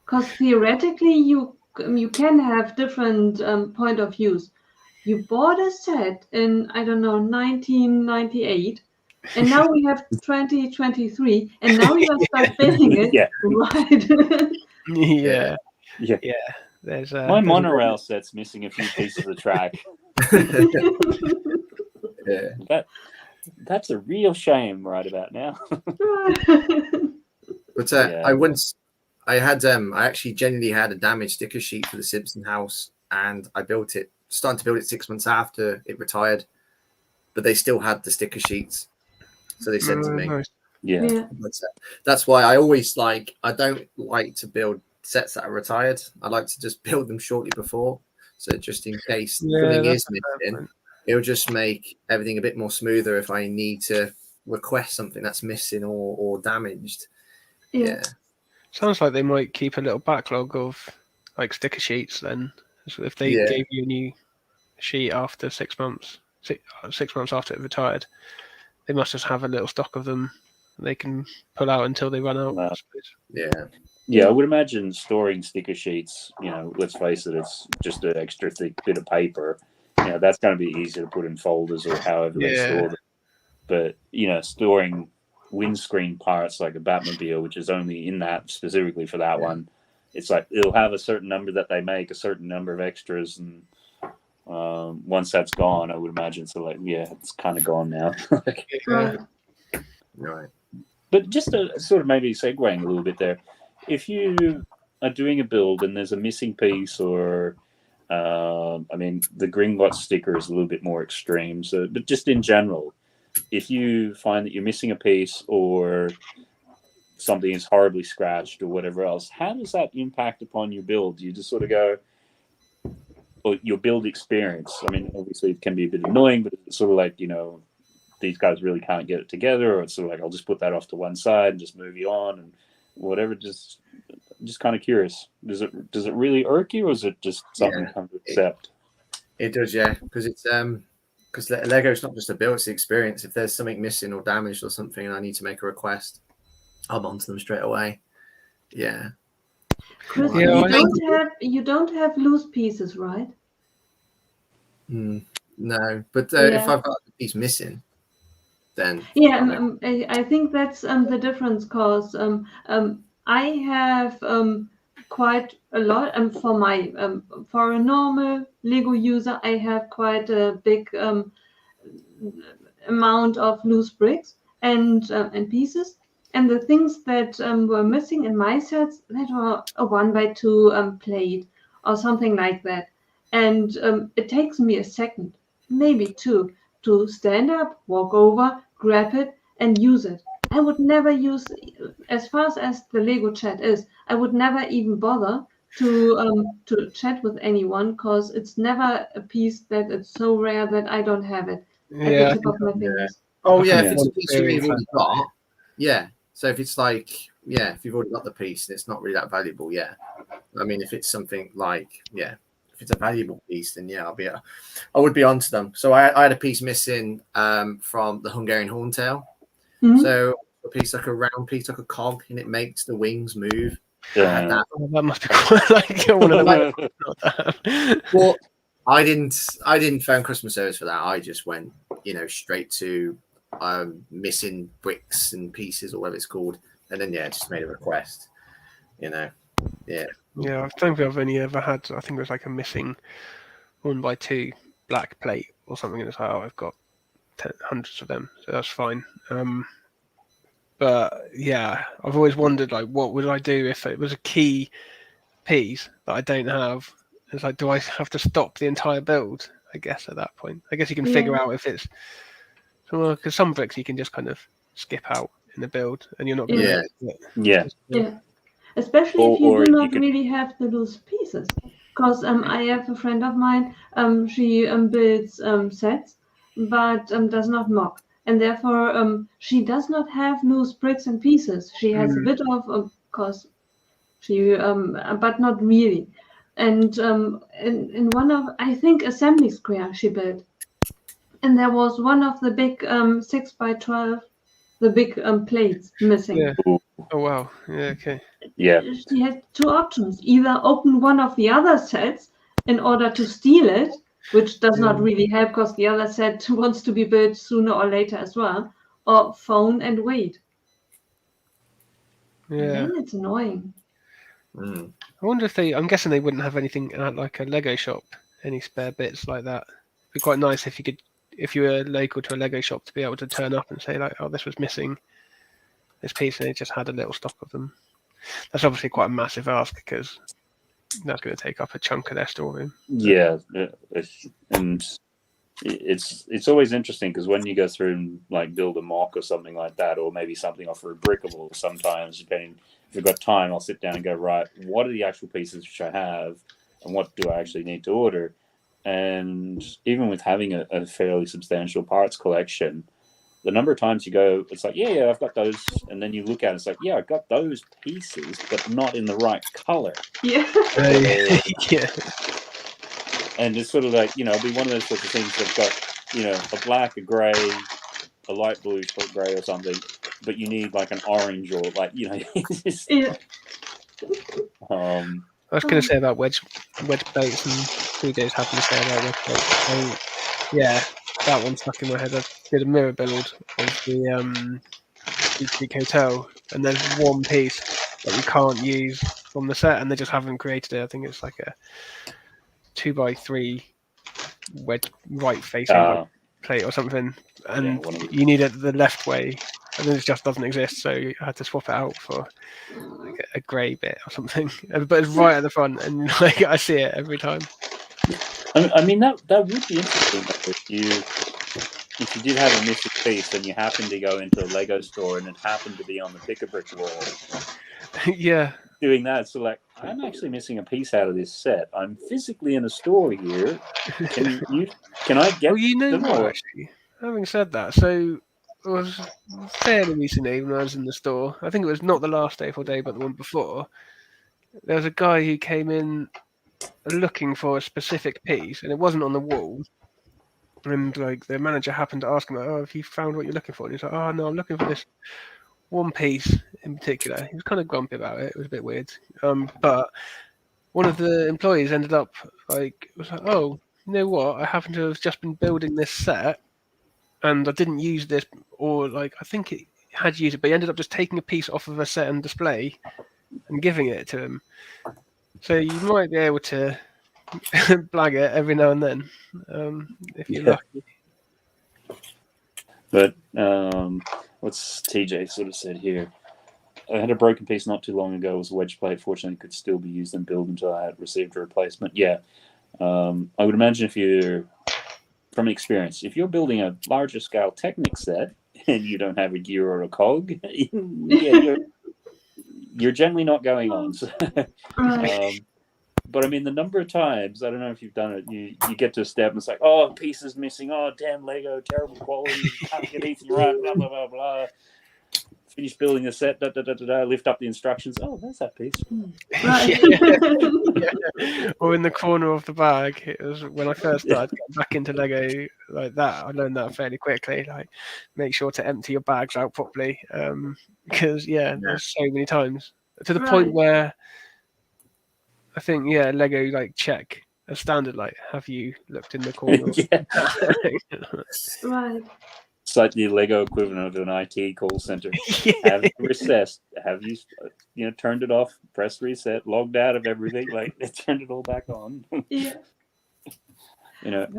because theoretically you can have different point of views. You bought a set in, 1998, and now we have 2023, and now you are start building it, right? There's my monorail set's missing a few pieces of track. That's a real shame right about now. But I once I actually genuinely had a damaged sticker sheet for the Simpson house, and I started to build it 6 months after it retired, but they still had the sticker sheets, so they sent to me. Nice. Yeah. That's why I always I don't like to build sets that are retired. I like to just build them shortly before, so just in case something is missing, it'll just make everything a bit more smoother if I need to request something that's missing or damaged. Yeah. Sounds like they might keep a little backlog of like sticker sheets then. So if they gave you a new sheet after 6 months, 6 months after it retired, they must just have a little stock of them they can pull out until they run out. I suppose. Yeah, I would imagine storing sticker sheets, let's face it, it's just an extra thick bit of paper. That's going to be easy to put in folders or however they store them. But, storing windscreen parts like a Batmobile, which is only in that specifically for that one, it's like it'll have a certain number that they make, a certain number of extras, and once that's gone, I would imagine it's kind of gone now. Right. But just to sort of maybe segueing a little bit there, if you are doing a build and there's a missing piece, or the Gringotts sticker is a little bit more extreme, but just in general, if you find that you're missing a piece or something is horribly scratched or whatever else, how does that impact upon your build? Do you just sort of go, or your build experience? Obviously it can be a bit annoying, but it's sort of like, these guys really can't get it together, or it's sort of like, I'll just put that off to one side and just move you on and whatever. Just kind of curious. Does it really irk you, or is it just something you come to accept? It does, yeah, because it's because Lego's not just a build, it's the experience. If there's something missing or damaged or something, and I need to make a request, I'm onto them straight away. Yeah. Chris, you don't have loose pieces, right? No, but if I've got a piece missing, then I think that's the difference, because I have quite a lot. For my for a normal Lego user, I have quite a big amount of loose bricks and pieces. And the things that were missing in my sets, that were a 1x2 plate or something like that. And it takes me a second, maybe two, to stand up, walk over, grab it, and use it. I would never use, as fast as the Lego chat is, I would never even bother to chat with anyone, because it's never a piece that it's so rare that I don't have it at the tip of my fingers. Oh yeah, if it's a piece you've already got, So if it's like, if you've already got the piece and it's not really that valuable, if it's something like, if it's a valuable piece, then I would be onto them. So I had a piece missing from the Hungarian Horntail. Mm-hmm. So a piece, like a round piece, like a cog, and it makes the wings move. That must be quite like one of them. Well, I didn't phone customer service for that. I just went, straight to missing bricks and pieces, or whatever it's called, and then just made a request. I don't think I've only ever had, I think it was like a missing 1x2 black plate or something, and it's like, I've got hundreds of them, so that's fine. But I've always wondered, like, what would I do if it was a key piece that I don't have? It's like, do I have to stop the entire build? I guess at that point, I guess you can figure out if it's, because some bricks you can just kind of skip out in the build, and you're not going to especially if you do not really have the loose pieces. Because I have a friend of mine, she builds sets, but does not mock, and therefore she does not have loose bricks and pieces. She has a bit of course, she but not really. And in one of, I think, assembly square she built, and there was one of the big 6x12, the big plates missing. Yeah. Oh wow. Yeah. Okay. Yeah. She had two options: either open one of the other sets in order to steal it, which does not really help because the other set wants to be built sooner or later as well, or phone and wait. Yeah. And then it's annoying. I wonder if I'm guessing they wouldn't have anything at like a Lego shop, any spare bits like that. It'd be quite nice if you were local to a Lego shop, to be able to turn up and say, like, oh, this was missing this piece, and they just had a little stock of them. that's obviously quite a massive ask because that's going to take up a chunk of their storeroom. Yeah, and it's always interesting because when you go through and like build a mock or something like that, or maybe something off a brickable, sometimes depending if you've got time, I'll sit down and go, right, what are the actual pieces which I have, and what do I actually need to order? And even with having a fairly substantial parts collection, the number of times you go, it's like, yeah, I've got those, and then you look at it, it's like, yeah, I got those pieces, but not in the right color. Yeah. Yeah. And it's sort of like, it'll be one of those sorts of things that's got, a black, a gray, a light bluish or gray or something, but you need like an orange or like, just, Yeah. I was going to say about wedge plates, and 2 days happened to say about wedge plates. So, yeah, that one stuck in my head. I did a mirror build of the boutique hotel, and there's one piece that you can't use from the set, and they just haven't created it. I think it's like a 2x3 wedge right facing plate or something, and you need it the left way, and then it just doesn't exist, so I had to swap it out for like a grey bit or something. But it's right at the front, and like I see it every time. I mean that would be interesting if you did have a missing piece and you happened to go into a Lego store and it happened to be on the pick-a-brick wall. Yeah. Doing that, so like, I'm actually missing a piece out of this set. I'm physically in a store here. Can I get them? What, actually, having said that, so it was fairly recently when I was in the store. I think it was not the last A4 day, but the one before. There was a guy who came in looking for a specific piece, and it wasn't on the wall. And like the manager happened to ask him, like, "Oh, have you found what you're looking for?" And he's like, "Oh no, I'm looking for this one piece in particular." He was kind of grumpy about it. It was a bit weird. But one of the employees ended up was like, "Oh, you know what? I happen to have just been building this set, and I didn't use this, or like I think it had used it, but he ended up just taking a piece off of a set and display and giving it to him." So you might be able to blag it every now and then if you're lucky. But what's TJ sort of said here? I had a broken piece not too long ago. It was a wedge plate. Fortunately, it could still be used and built until I had received a replacement. Yeah. I would imagine from experience, if you're building a larger scale Technic set and you don't have a gear or a cog, you're generally not going on. So, but I mean, the number of times, I don't know if you've done it, you get to a step and it's like, oh, a piece is missing. Oh, damn, Lego, terrible quality. Can't get anything right, blah, blah, blah, blah. Finish building a set, lift up the instructions. Oh, there's that piece. Yeah. Or in the corner of the bag. It was when I first started getting back into Lego like that. I learned that fairly quickly. Like, make sure to empty your bags out properly. Because there's so many times to the point where I think Lego like check a standard like, have you looked in the corner? Right. It's like the Lego equivalent of an IT call center. Have you recessed? Have you turned it off, pressed reset, logged out of everything, like turned it all back on? Yeah.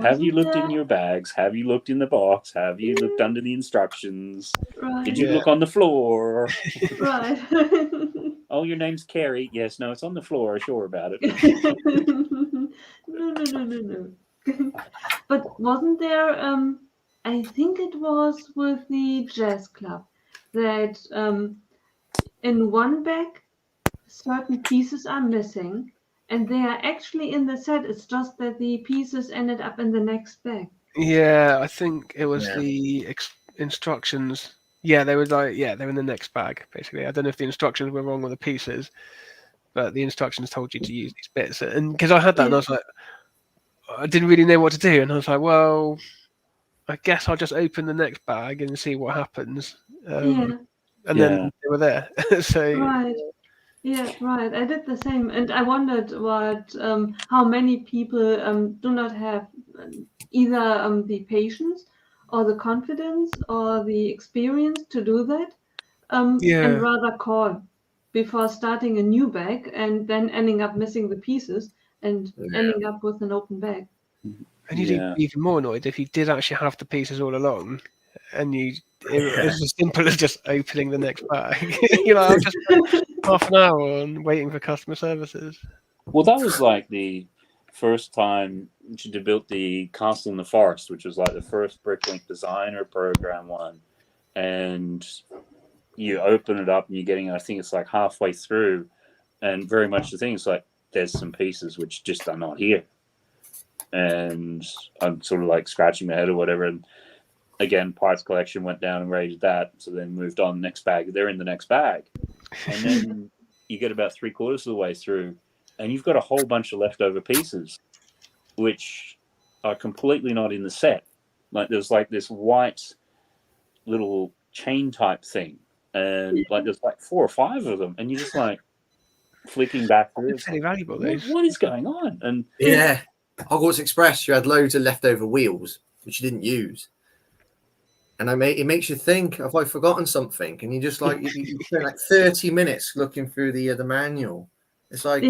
Have you looked in your bags? Have you looked in the box? Have you looked under the instructions? Right. Did you look on the floor? Right. Oh, your name's Carrie. Yes, no, it's on the floor. Sure about it. No. But wasn't there? I think it was with the jazz club that in one bag certain pieces are missing, and they are actually in the set. It's just that the pieces ended up in the next bag. Yeah, I think it was the instructions. Yeah, they were they're in the next bag, basically. I don't know if the instructions were wrong or the pieces, but the instructions told you to use these bits. And because I had that, and I was like, I didn't really know what to do. And I was like, well, I guess I'll just open the next bag and see what happens. And then they were there. So right. Yeah, right. I did the same, and I wondered how many people do not have either the patience or the confidence or the experience to do that, and rather call before starting a new bag and then ending up missing the pieces and ending up with an open bag. And you'd be even more annoyed if you did actually have the pieces all along, and it was as simple as just opening the next bag. half an hour on waiting for customer services. Well, that was like the first time she built the Castle in the Forest, which was like the first Bricklink designer program one. And you open it up and you're getting, I think it's like halfway through, and very much the thing is like there's some pieces which just are not here. And I'm sort of like scratching my head or whatever. And again, parts collection went down and rated that. So then moved on. Next bag, they're in the next bag. And then you get about 3/4 of the way through, and you've got a whole bunch of leftover pieces, which are completely not in the set. Like there's like this white little chain type thing, and like there's like 4 or 5 of them, and you're just like flicking back through. It's really valuable. What is going on? And yeah, Hogwarts Express, you had loads of leftover wheels which you didn't use. And it makes you think, have I forgotten something? And you just like you spend like 30 minutes looking through the manual. It's like,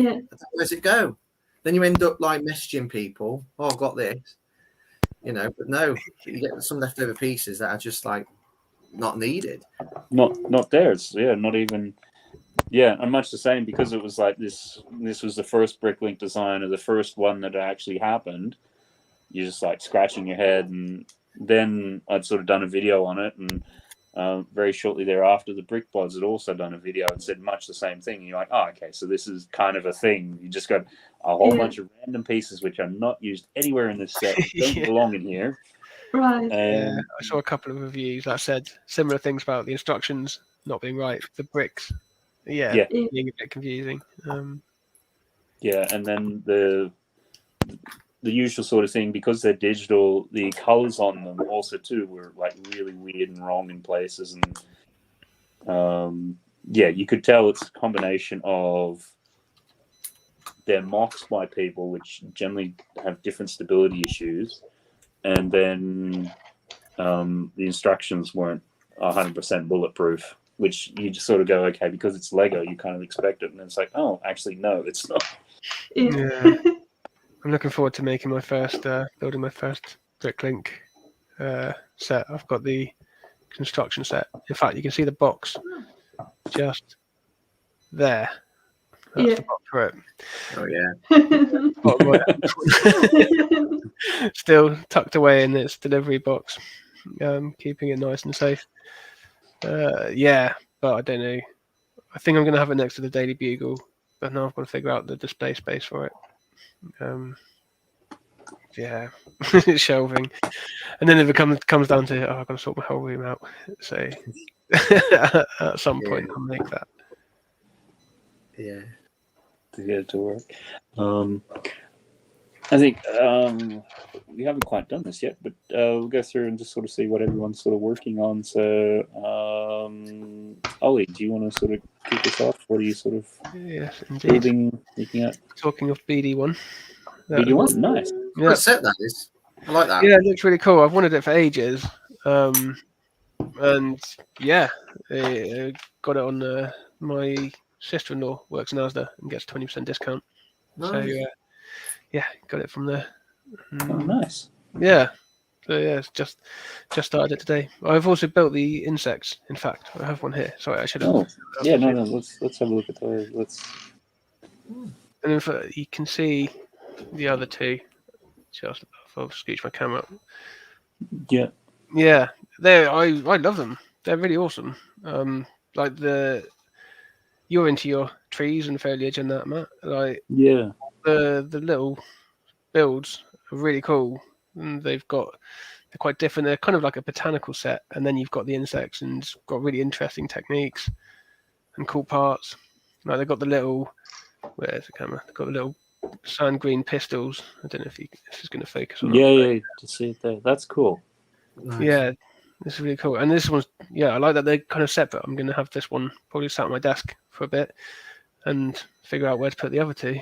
where's it go? Then you end up like messaging people. Oh, I've got this, But no, you get some leftover pieces that are just like not needed. Not theirs. Yeah, not even. Yeah, and much the same because it was like this. This was the first Bricklink design, or the first one that actually happened. You're just like scratching your head, and then I'd sort of done a video on it, and very shortly thereafter, the Brick Pods had also done a video and said much the same thing. And you're like, oh, okay, so this is kind of a thing. You just got a whole bunch of random pieces which are not used anywhere in this set, don't belong in here. Right. I saw a couple of reviews that said similar things about the instructions not being right, the bricks, being a bit confusing. Yeah, and then the usual sort of thing, because they're digital, the colors on them also too were like really weird and wrong in places, and you could tell it's a combination of they're mocks by people which generally have different stability issues, and then the instructions weren't 100% bulletproof, which you just sort of go, okay, because it's Lego, you kind of expect it, and it's like, oh, actually, no, it's not. Yeah. I'm looking forward to making my first, building my first Bricklink set. I've got the construction set. In fact, you can see the box just there. That's the box for it. Oh, yeah. Still tucked away in its delivery box, keeping it nice and safe. But I don't know. I think I'm going to have it next to the Daily Bugle, but now I've got to figure out the display space for it. Shelving, and then if it comes down to I've got to sort my whole room out, so at some point I'll make that to get it to work. I think we haven't quite done this yet, but we'll go through and just sort of see what everyone's sort of working on. So Ollie, do you want to sort of kick us off? What are you sort of building, looking at? Talking of BD1. BD1, nice. Yeah, what set that is. I like that. Yeah, it looks really cool. I've wanted it for ages, and I got it on my sister-in-law works in Asda and gets 20% discount. Nice. So got it from there. Oh, nice. Yeah. So it's just started it today. I've also built the insects. In fact, I have one here. Sorry, I should have. Oh, yeah, no. Let's have a look at those. And then you can see the other two. Just I'll scooch my camera up. Yeah. Yeah, I love them. They're really awesome. Like you're into your trees and foliage and that, Matt. Like the little builds are really cool. And they're quite different. They're kind of like a botanical set, and then you've got the insects and it's got really interesting techniques and cool parts. Like they've got the little where's the camera? They've got the little sand green pistols. I don't know if this is going to focus on. Yeah, to see it there. That's cool. Nice. Yeah, this is really cool. And this one's I like that they're kind of separate. I'm going to have this one probably sat on my desk for a bit and figure out where to put the other two.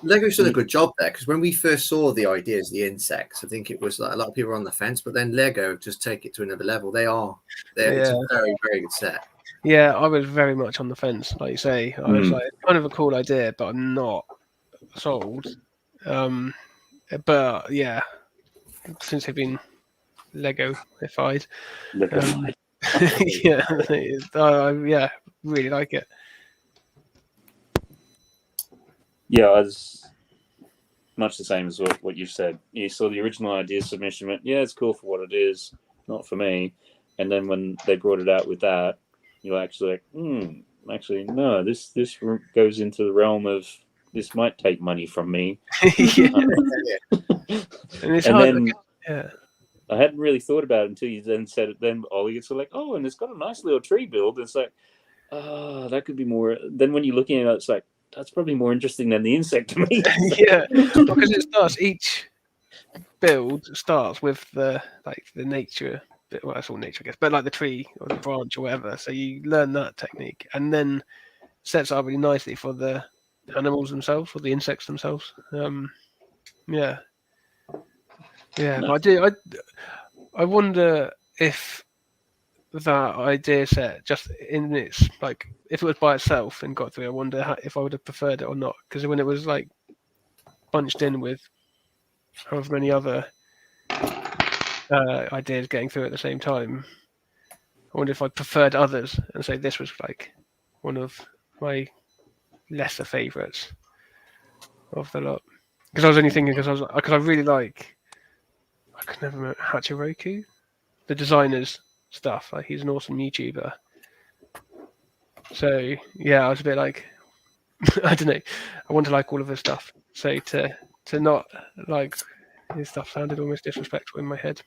Lego's done a good job there, because when we first saw the ideas, the insects, I think it was like a lot of people were on the fence, but then Lego just take it to another level. It's a very, very good set. Yeah, I was very much on the fence, like you say. I was like, it's kind of a cool idea, but I'm not sold. But yeah, since they've been Lego-ified, I really like it. Yeah, I was much the same as what you've said. You saw the original idea submission, went, yeah, it's cool for what it is, not for me. And then when they brought it out with that, you're actually like, actually, no, this goes into the realm of this might take money from me. And it's And hard. then Yeah. I hadn't really thought about it until you then said it. Then Ollie gets like, oh, and it's got a nice little tree build. It's like, oh, that could be more. Then when you're looking at it, it's like, that's probably more interesting than the insect to me. Yeah, because it starts, each build starts with the nature bit. Well, it's all nature, I guess, but like the tree or the branch or whatever. So you learn that technique, and then sets up really nicely for the animals themselves or the insects themselves. Yeah. But I wonder if that idea set, just in its like, if it was by itself and got through, I wonder if I would have preferred it or not. Because when it was like bunched in with however many other ideas getting through at the same time, I wonder if I preferred others and say this was like one of my lesser favourites of the lot. Because I was only thinking because I really like, I could never remember Hachiroku, the designer's stuff. Like, he's an awesome YouTuber. So yeah, I was a bit like, I don't know. I want to like all of his stuff. So to not like his stuff sounded almost disrespectful in my head.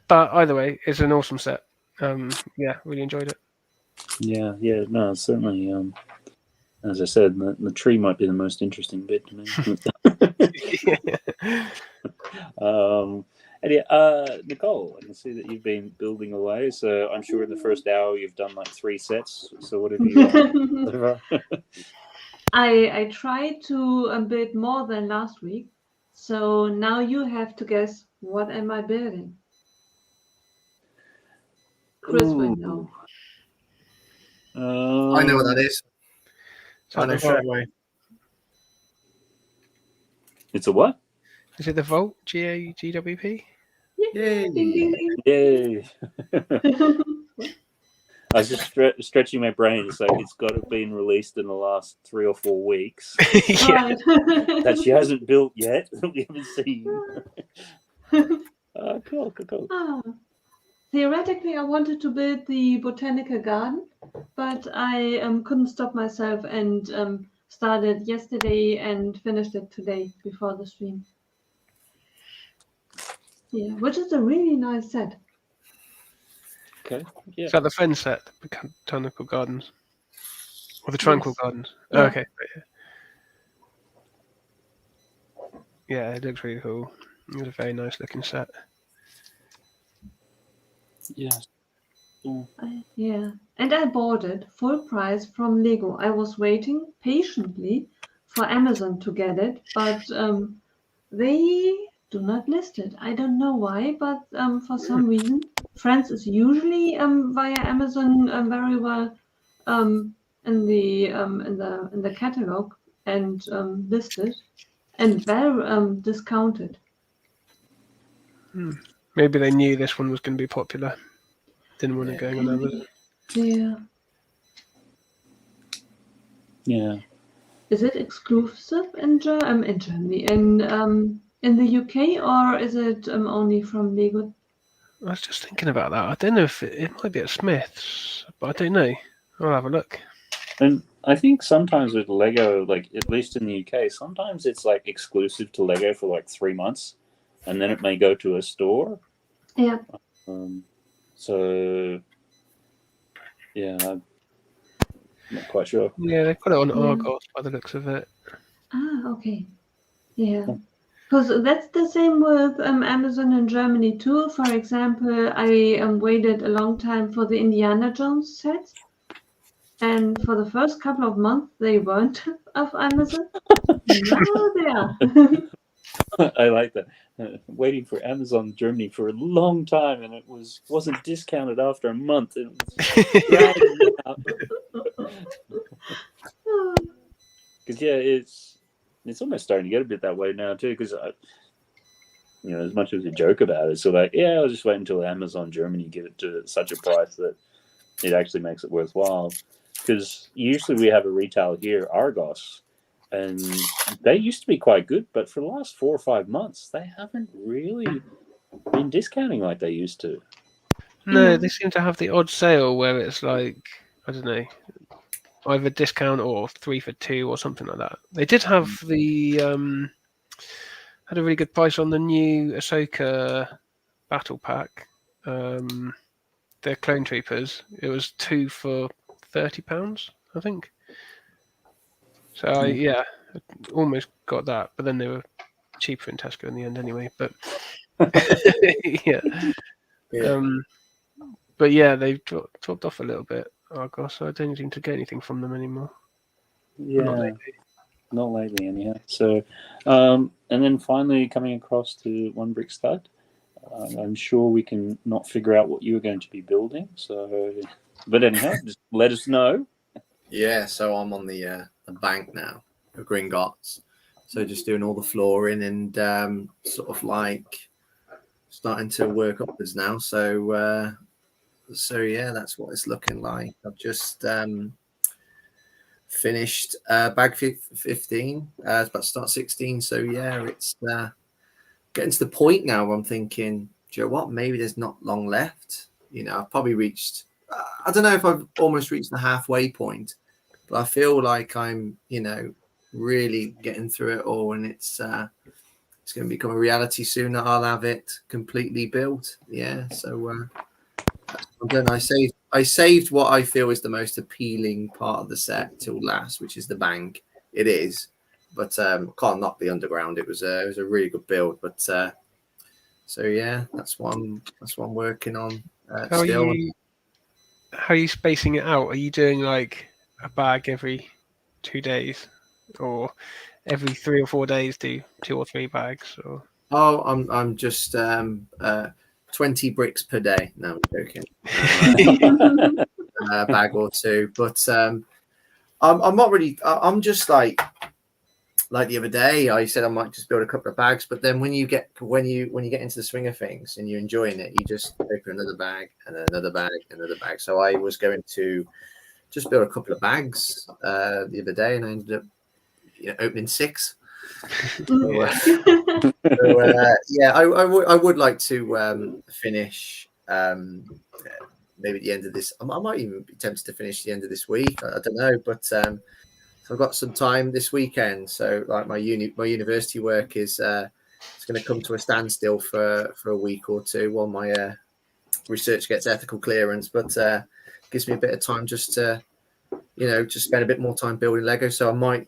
But either way, it's an awesome set. Yeah, really enjoyed it. Yeah, no, certainly. As I said, the tree might be the most interesting bit to me. Nicole, I can see that you've been building away. So I'm sure in the first hour you've done like 3 sets. So what have you? I tried to build more than last week. So now you have to guess, what am I building? Chris will know. I know what that is. I know straight away. It's a what? Is it the Vault? GWP? Yay! Yay! I was just stretching my brain. It's like it's got to have been released in the last 3 or 4 weeks. Yeah. That she hasn't built yet. We haven't seen. Cool. Theoretically, I wanted to build the botanical garden, but I couldn't stop myself and started yesterday and finished it today before the stream. Yeah, which is a really nice set. Okay. Yeah. Is that the Fen set, the Botanical Gardens? Or the Tranquil Gardens? Yeah. Oh, okay. Yeah, it looks really cool. It was a very nice looking set. Yeah. Yeah, and I bought it full price from Lego. I was waiting patiently for Amazon to get it, but they do not list it. I don't know why, but for some reason, France is usually via Amazon very well in the catalog and listed and well discounted. Maybe they knew this one was going to be popular. Didn't want it going on Amazon. Yeah. Is it exclusive in Germany, in the UK, or is it only from Lego? I was just thinking about that. I don't know if it might be at Smith's, but I don't know. I'll have a look. And I think sometimes with Lego, like at least in the UK, sometimes it's like exclusive to Lego for like 3 months, and then it may go to a store. Yeah. So, yeah, I'm not quite sure. Yeah, they put it on Argos by the looks of it. Ah, okay. Yeah. Because that's the same with Amazon in Germany too. For example, I waited a long time for the Indiana Jones sets. And for the first couple of months, they weren't of Amazon. Now they are. I like that. Waiting for Amazon Germany for a long time, and it wasn't discounted after a month. It was dragging me out. Because it's almost starting to get a bit that way now too. Because as much as we joke about it, so like, I'll just wait until Amazon Germany get it to such a price that it actually makes it worthwhile. because usually we have a retailer here, Argos, and they used to be quite good, but for the last 4 or 5 months, they haven't really been discounting like they used to. No, they seem to have the odd sale where it's like, I don't know, either discount or 3 for 2 or something like that. They did have had a really good price on the new Ahsoka battle pack. Their clone troopers. It was 2 for £30, I think. So I almost got that, but then they were cheaper in Tesco in the end anyway. But but yeah, they've dropped off a little bit. Argos, so I don't seem to get anything from them anymore. Yeah, not lately anyhow. So, and then finally coming across to One Brick Stud. I'm sure we can not figure out what you're going to be building. So, but anyhow, just let us know. Yeah, so I'm on the bank now, the Gringotts. So just doing all the flooring and sort of like starting to work upwards now. So yeah, that's what it's looking like. I've just finished bag 15. It's about to start 16. So yeah, it's getting to the point now where I'm thinking, do you know what? Maybe there's not long left. You know, I've probably reached, I don't know if I've almost reached the halfway point, but I feel like I'm, you know, really getting through it all, and it's going to become a reality soon that I'll have it completely built. Yeah. So I'm done. I saved what I feel is the most appealing part of the set till last, which is the bank. It is. But can't knock the underground. It was a really good build. But so yeah, that's what I'm working on. How are you spacing it out? Are you doing like a bag every 2 days, or every 3 or 4 days do 2 or 3 bags? Or I'm just 20 bricks per day. No, I'm joking. A bag or 2, but I'm not really. I'm just like the other day, I said I might just build a couple of bags, but then when you get into the swing of things and you're enjoying it, you just open another bag and then another bag and another bag. So I was going to just build a couple of bags the other day, and I ended up opening 6. Yeah, I would like to finish maybe at the end of this. I might even be tempted to finish the end of this week. I don't know, but I've got some time this weekend, so like my university work is it's going to come to a standstill for a week or 2 while my research gets ethical clearance. But gives me a bit of time just to just spend a bit more time building Lego. So I might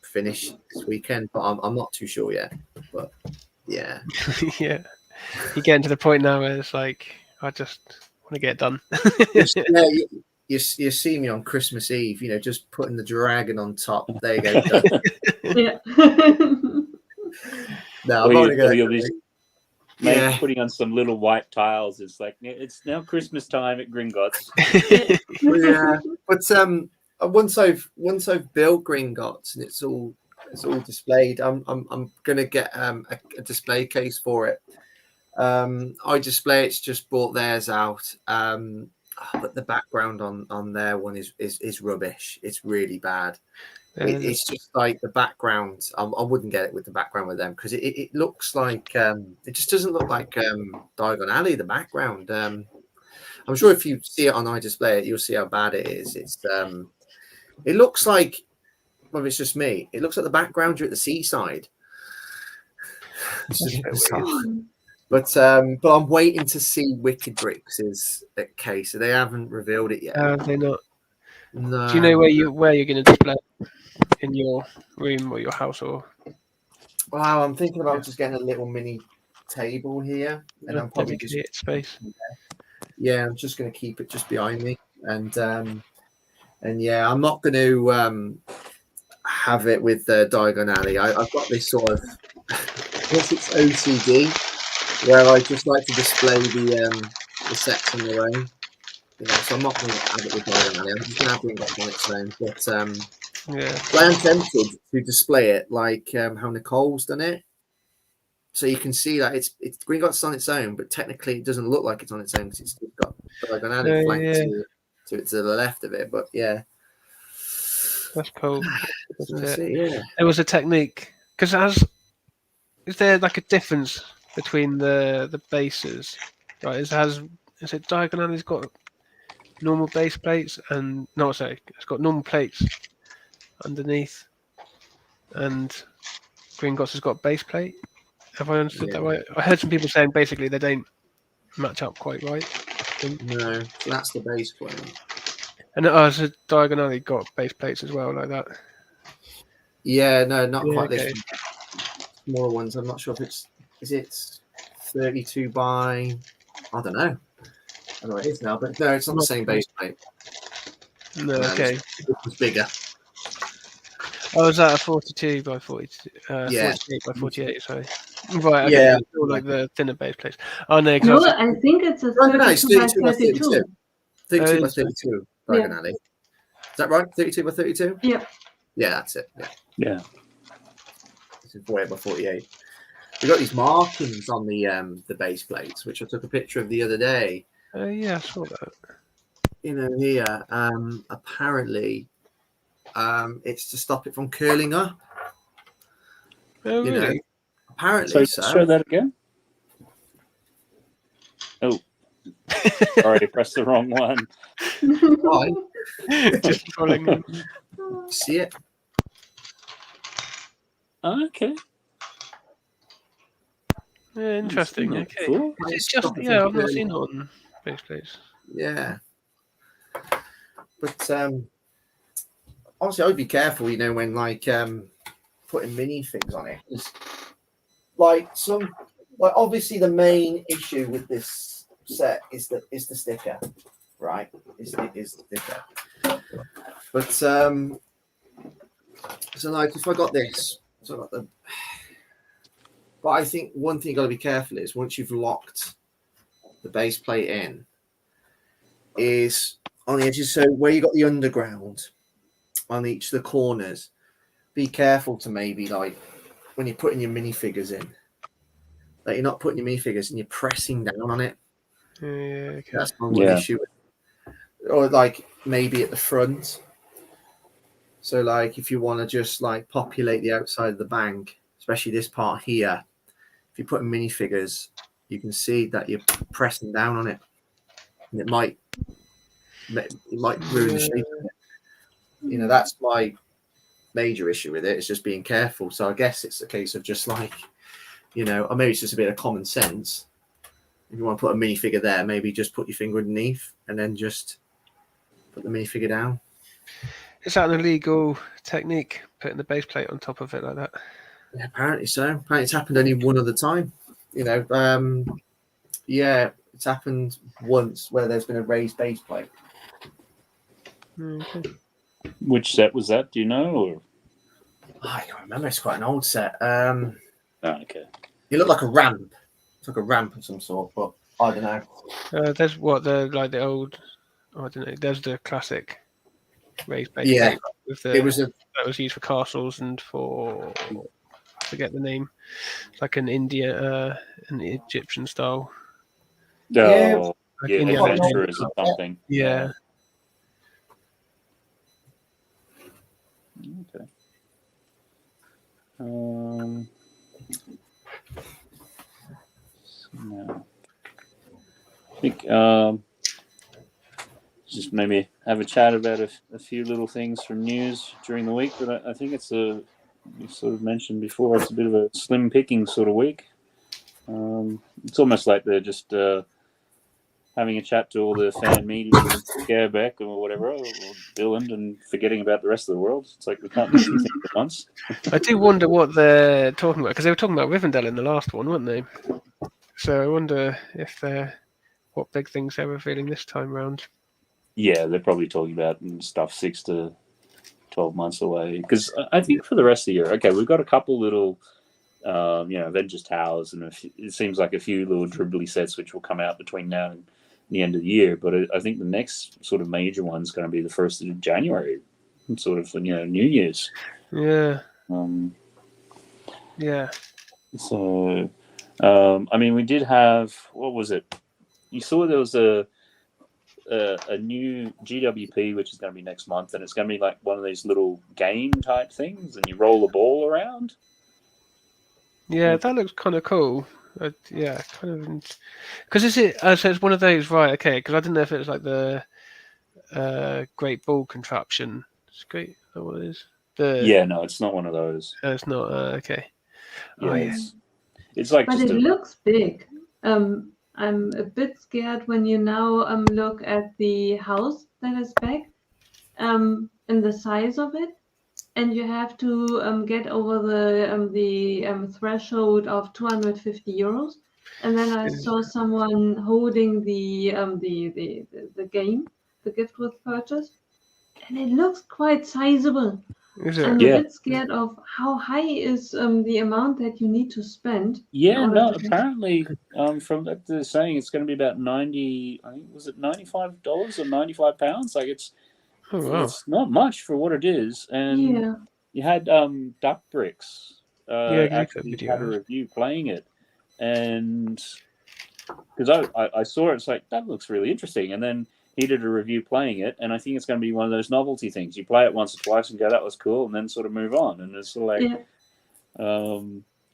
finish this weekend, but I'm not too sure yet. But yeah, yeah, you're getting to the point now where it's like I just want to get it done. Yeah. You see me on Christmas Eve, just putting the dragon on top. There you go. Yeah. No, I'm only you'll be putting on some little white tiles. It's like it's now Christmas time at Gringotts. Yeah, but once I've built Gringotts and it's all displayed, I'm gonna get a display case for it. iDisplay, it's just bought theirs out. But the background on their one is rubbish. It's really bad. It's just like the background. I wouldn't get it with the background with them because it looks like it just doesn't look like Diagon Alley. The background. I'm sure if you see it on iDisplay, you'll see how bad it is. It looks like, well, it's just me. It looks like the background you're at the seaside. It's just weird. But I'm waiting to see Wicked Bricks' case. So they haven't revealed it yet. Have they not? No. Do you know where you're going to display it? In your room or your house? Or wow, I'm thinking about just getting a little mini table here, and I'm probably just space. Yeah, I'm just going to keep it just behind me, and yeah, I'm not going to have it with Diagon Alley. I've got this sort of, I guess it's OCD, where I just like to display the sets on their own. So I'm not going to have it with Diagon Alley. I'm just going to have it on its own. But I am tempted to display it like how Nicole's done it. So you can see that it's Gringotts on its own, but technically it doesn't look like it's on its own because it's got Diagon Alley flanked to the left of it. But yeah, That's cool. That's it, yeah. There was a technique because is there like a difference between the bases? Right, is it Diagonally's got normal base plates and no, sorry, it's got normal plates underneath, and Gringotts has got base plate. Have I understood that right? I heard some people saying basically they don't match up quite right. No, so that's the base plate. And so Diagonally got base plates as well, like that. Yeah, no, not Yeah, quite okay. this one. Smaller ones. I'm not sure if it's 32 by, I don't know. I don't know what it is now, but no, it's not the same base plate. No, okay. It's bigger. Oh, is that a 42 by 42? Yeah. 48 by 48, sorry. Right, okay. Yeah. It's all like the thinner base plates. Oh, no, No, because I think it's a No, it's 32 by 32 by 32. 32. 32 by it's 32 Diagonally. Is that right? 32 by 32? Yeah. Yeah, that's it. Yeah. Yeah. This is 48 by 48. We got these markings on the base plates, which I took a picture of the other day. yeah, I saw that. You know, here, apparently, it's to stop it from curling up. Oh, You know, really? apparently, So show that again. Oh, sorry, pressed the wrong one. Right. Just following. See it? Okay. Yeah, interesting. Not Okay. before. It's just I've not seen it on base plates. Yeah. But obviously, I would be careful, you know, when like putting minifigs on it. Like obviously the main issue with this set is the sticker, right? Is the sticker. But so like if I got this, so I got the. But I think one thing you got to be careful is once you've locked the base plate in, is on the edges. So where you got the underground on each of the corners, be careful to maybe like when you're putting your minifigures in, that you're not putting your minifigures and you're pressing down on it. Yeah, okay. That's my one issue. Or like maybe at the front. So like if you want to just like populate the outside of the bank, especially this part here, if you put in minifigures, you can see that you're pressing down on it, and it might ruin the shape of it. You know, that's my major issue with it. It's just being careful. So I guess it's a case of just like, you know, or maybe it's just a bit of common sense. If you want to put a minifigure there, maybe just put your finger underneath and then just put the minifigure down. Is that an illegal technique, putting the base plate on top of it like that? Yeah, apparently so. Apparently it's happened only one other time. You know, yeah, it's happened once where there's been a raised base plate. Okay. Which set was that? Do you know? Or? Oh, I can't remember. It's quite an old set. Okay. It looked like a ramp. It's like a ramp of some sort, but I don't know. There's the old. I don't know. There's the classic raised base Yeah, plate with that was used for castles and for I forget the name. It's like an an Egyptian style. Oh, Like yeah, Indiana adventurers or something. Yeah. Okay. No. I think just maybe have a chat about a few little things from news during the week. But I think you sort of mentioned before, it's a bit of a slim picking sort of week. It's almost like they're just having a chat to all the fan media, Scareback or whatever, or Dylan, and forgetting about the rest of the world. It's like we can't do things at once. I do wonder what they're talking about, because they were talking about Rivendell in the last one, weren't they? So I wonder if what big things they're revealing this time round. Yeah, they're probably talking about stuff 6 to 12 months away. Because I think for the rest of the year, okay, we've got a couple little, Avengers Towers, and it seems like a few little dribbly sets which will come out between now and the end of the year. But I think the next sort of major one's going to be the 1st of January, sort of, New Year's. Yeah. Yeah. So, we did have, what was it? You saw there was a new GWP, which is going to be next month, and it's going to be like one of these little game type things, and you roll a ball around. Yeah, that looks kind of cool. Yeah, kind of. Because is it? So it's one of those, right? Okay, because I didn't know if it was like the Great Ball contraption. It's great. Is that what it is? Yeah, no, it's not one of those. It's not. Okay. Yeah, Oh, yeah. It's like But just it looks big. I'm a bit scared when you now look at the house that is back, and the size of it, and you have to get over the threshold of 250 euros. And then I saw someone holding the game, the gift with purchase, and it looks quite sizable. Is it? I'm Yeah. a bit scared of how high is the amount that you need to spend. Yeah, in order no. to get- Apparently, from what they're saying, it's going to be about 90. I think was it $95 or £95? Like it's not much for what it is. And Yeah. you had Duck Bricks actually had a review playing it, and because I saw it, it's like that looks really interesting, and then he did a review playing it, and I think it's going to be one of those novelty things. You play it once or twice and go, "That was cool," and then sort of move on, and it's sort of like,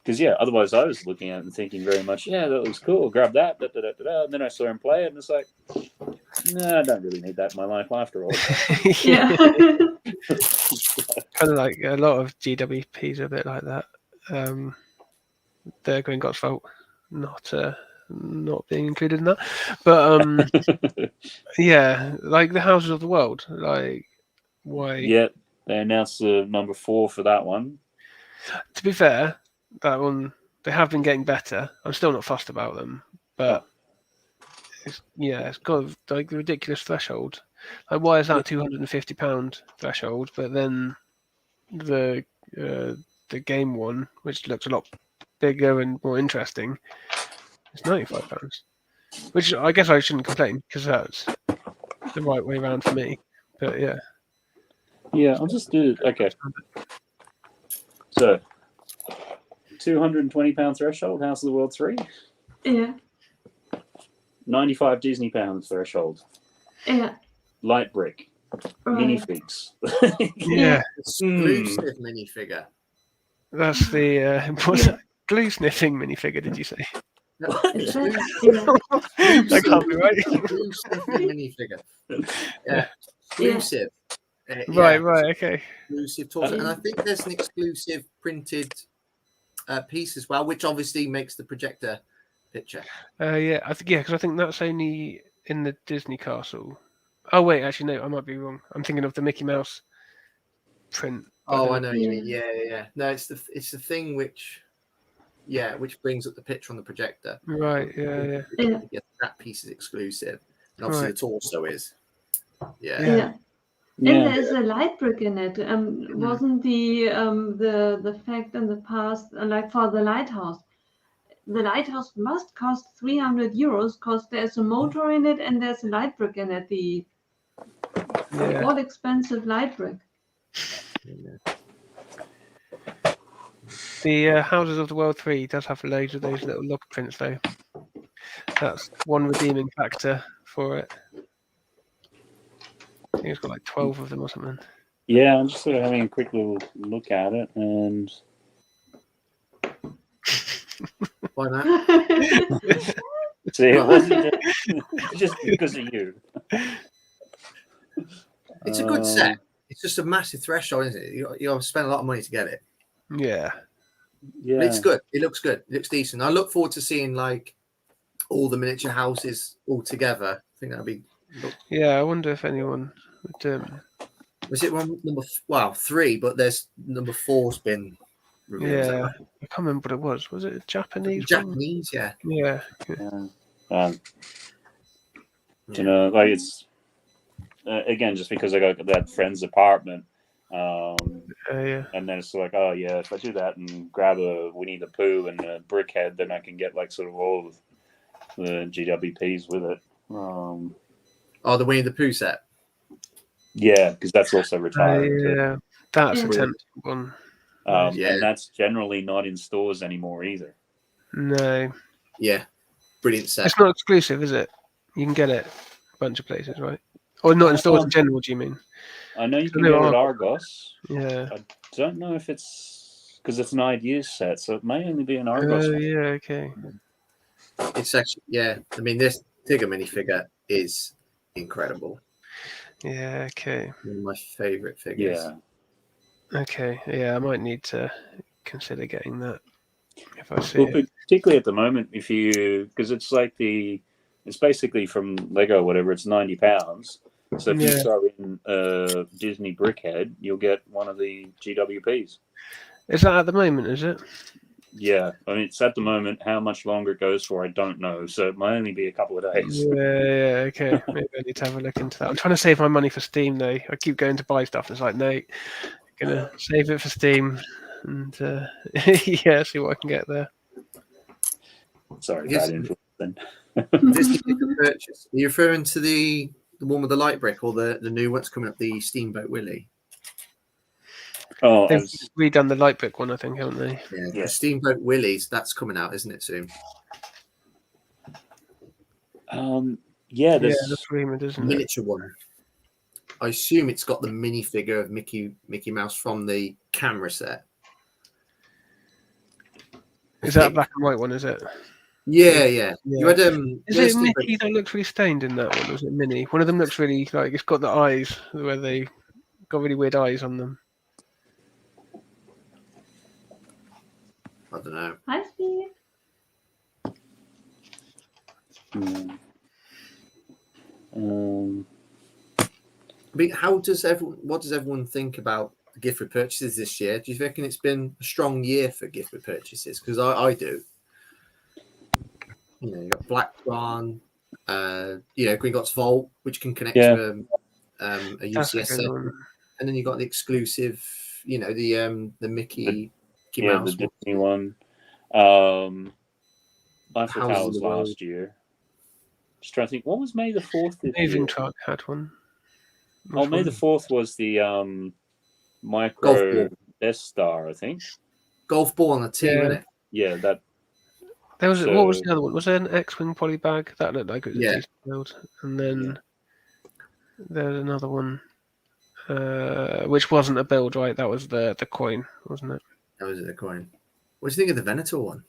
because otherwise I was looking at it and thinking very much, yeah, that looks cool. Grab that, and then I saw him play it, and it's like, no, I don't really need that in my life after all. Yeah. Kind of like a lot of GWPs are a bit like that. The Gringotts Vault, not being included in that, but yeah, like the Houses of the World, like why? Yeah, they announced the number 4 for that one. To be fair, that one they have been getting better. I'm still not fussed about them, but it's got like the ridiculous threshold. Like, why is that £250 threshold? But then the game one, which looks a lot bigger and more interesting, is £95. Which I guess I shouldn't complain because that's the right way around for me. But yeah. Yeah, I'll just do it. Okay. So, £220 threshold, House of the World 3. Yeah. 95 Disney pounds threshold. Yeah. Light brick. Right. Minifigs. Yeah. Exclusive minifigure. That's the what's that? Glue sniffing minifigure, did you say? That can't be right. Glue sniffing minifigure. Yeah. Exclusive. Right, okay. Exclusive torso. And I think there's an exclusive printed piece as well, which obviously makes the projector picture. Yeah, because I think that's only in the Disney castle. Oh wait, actually no, I might be wrong. I'm thinking of the Mickey Mouse print. Oh, I know what you mean. Yeah. No, it's the thing which brings up the picture on the projector. Right. Yeah. That piece is exclusive, and obviously the torso is. Yeah. And there's a light brick in it. Wasn't the fact in the past, like for the lighthouse must cost 300 euros because there's a motor in it and there's a light brick in it. The all expensive light brick. The Houses of the World 3 does have loads of those little log prints though. That's one redeeming factor for it. I think it's got like 12 of them or something. Yeah, I'm just sort of having a quick little look at it, and why not? See, it wasn't just because of you. It's a good set. It's just a massive threshold, isn't it? You got to spend a lot of money to get it. Yeah. But it's good. It looks good. It looks decent. I look forward to seeing like all the miniature houses all together. I think that'd be. Yeah, I wonder if anyone would. Was it one number 3? But there's number 4's been. Revealed, yeah, I can't remember what it was. Was it Japanese? Japanese, yeah. You know, like it's again just because I got that friend's apartment. And then it's like, oh yeah, if I do that and grab a Winnie the Pooh and a Brickhead, then I can get like sort of all of the GWPs with it. The Winnie the Pooh set. Yeah, because that's also retired. Yeah, that's a tempting one. And that's generally not in stores anymore either. No. Yeah, brilliant set. It's not exclusive, is it? You can get it bunch of places, right? Or not in stores in general, do you mean? I know you I can know get it at Argos. Argos. Yeah. I don't know if it's because it's an ideas set, so it may only be an Argos. Oh, yeah, okay. It's actually, yeah. I mean, this Tigger minifigure is incredible. Yeah, okay. One of my favourite figures. Yeah. Okay, yeah, I might need to consider getting that if I see Well, it. particularly at the moment, if you because it's like it's basically from Lego or whatever. It's £90. So if you throw in Disney Brickhead, you'll get one of the GWPs. Is that at the moment? Is it? Yeah, I mean it's at the moment. How much longer it goes for, I don't know. So it might only be a couple of days. Yeah, okay. Maybe I need to have a look into that. I'm trying to save my money for Steam though. I keep going to buy stuff. It's like, no, I'm gonna save it for Steam and yeah, see what I can get there. Sorry, bad influence then. Disney purchase. Are you referring to the one with the light brick or the new one's coming up, the Steamboat Willie? Oh, they've redone the light brick one, I think, haven't they? Yeah. The Steamboat Willies, that's coming out, isn't it, soon? Yeah, that's rumored, isn't it? Miniature one. I assume it's got the minifigure of Mickey Mouse from the camera set. Is that a black and white one? Is it? Yeah. You had Is it Mickey that looks really stained in that one? Or is it Minnie? One of them looks really like it's got the eyes where they got really weird eyes on them. I don't know. Hi, Steve. I mean, what does everyone think about gift with purchases this year? Do you reckon it's been a strong year for gift with purchases? Because I do. You got Black Swan, Gringotts Vault, which can connect to a UCS set, and then you got the exclusive, the Mickey Mouse, the Disney one. Eiffel Towers last year. Just trying to think, what was May the 4th? Moving Truck had one. May the 4th was the micro Death Star, I think. Golf ball on a team, isn't it? Yeah, that. There was what was the other one? Was there an X-wing poly bag that looked like it was a decent build? And then there's another one, which wasn't a build, right? That was the coin, wasn't it? That was the coin. What do you think of the Venator one?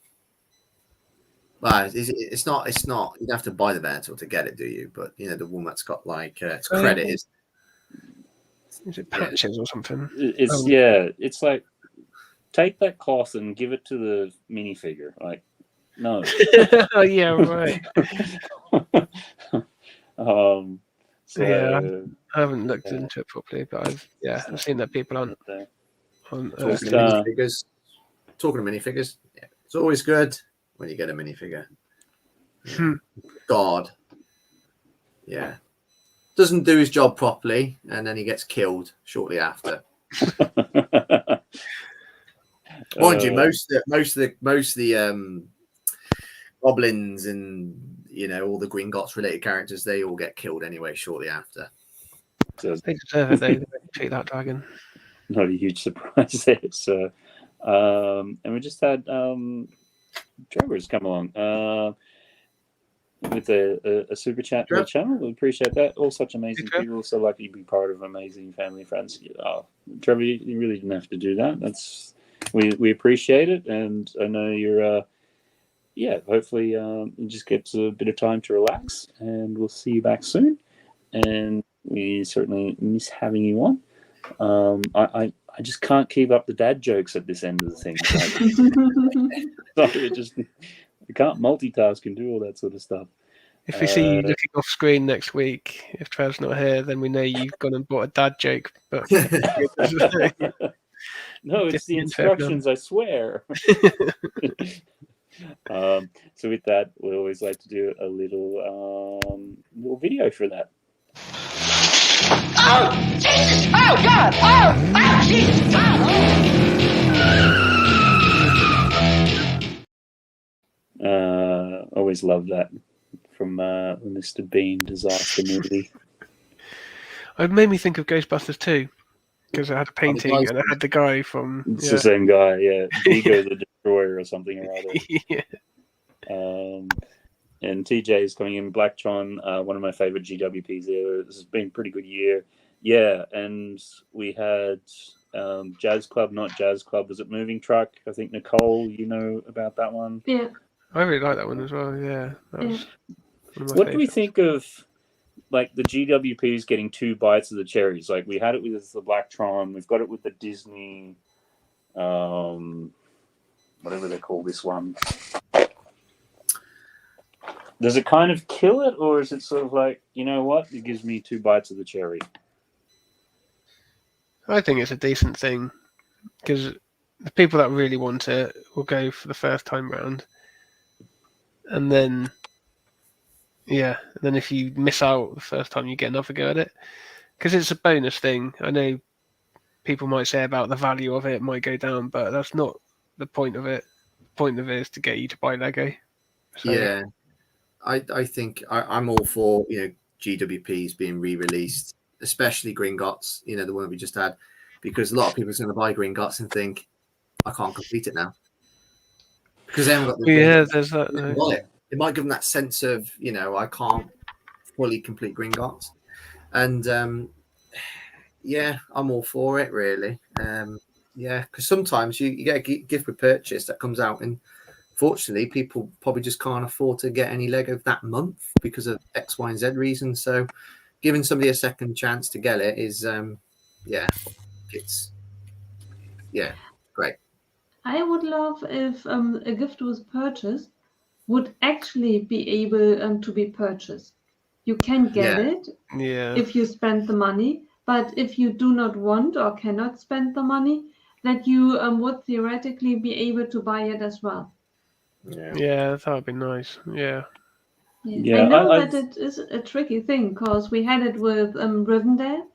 Well, it's not. You don't have to buy the Venator to get it, do you? But the one that's got like its credit is. Is it patches or something? It's It's like take that cloth and give it to the minifigure. Like, no. Oh yeah, right. I haven't looked into it properly, but I've seen that people on minifigures. Talking of minifigures, it's always good when you get a minifigure. God, doesn't do his job properly, and then he gets killed shortly after. Mind you, most of the goblins and all the Gringotts related characters, they all get killed anyway shortly after. They deserve it. They treat that dragon. Not a huge surprise there. So, and we just had Trevor's come along with a super chat for the channel. We appreciate that. All such amazing people. So lucky to be part of amazing family friends. Trevor, you really didn't have to do that. We appreciate it, and I know you're. Hopefully you just get a bit of time to relax, and we'll see you back soon. And we certainly miss having you on. I just can't keep up the dad jokes at this end of the thing. Sorry, I can't multitask and do all that sort of stuff. If we see you looking off screen next week, if Trev's not here, then we know you've gone and bought a dad joke. But no, it's the instructions, I swear. So with that, we always like to do a little video for that. Oh, Jesus! Oh, God! Oh, Jesus! Always love that from the Mr. Bean disaster movie. It made me think of Ghostbusters 2 because it had a painting and it had the guy from. It's the same guy, Vigo the Destroyer or something or other. And TJ is coming in. Blacktron, one of my favorite GWPs there. This has been a pretty good year. Yeah, and we had Jazz Club, not Jazz Club. Was it Moving Truck? I think Nicole, you know about that one. Yeah. I really like that one as well. Yeah. That was one of my What do we favourites. think of like the GWPs getting 2 bites of the cherries? Like we had it with the Blacktron. We've got it with the Disney, whatever they call this one. Does it kind of kill it, or is it sort of like, you know what? It gives me 2 bites of the cherry. I think it's a decent thing because the people that really want it will go for the first time round, and then if you miss out the first time, you get another go at it because it's a bonus thing. I know people might say about the value of it might go down, but that's not the point of it. The point of it is to get you to buy Lego. So, Yeah, I think I'm all for GWPs being re-released, especially Gringotts, the one that we just had, because a lot of people are going to buy Gringotts and think I can't complete it now because they haven't got the there's that. It might give them that sense of I can't fully complete Gringotts, and I'm all for it really. Because sometimes you get a gift with purchase that comes out, and fortunately, people probably just can't afford to get any Lego that month because of X, Y, and Z reasons. So, giving somebody a second chance to get it is, great. I would love if a gift with purchase would actually be able to be purchased. You can get it if you spend the money, but if you do not want or cannot spend the money, that you would theoretically be able to buy it as well. Yeah, that would be nice. Yeah. I know that it is a tricky thing because we had it with Rivendell,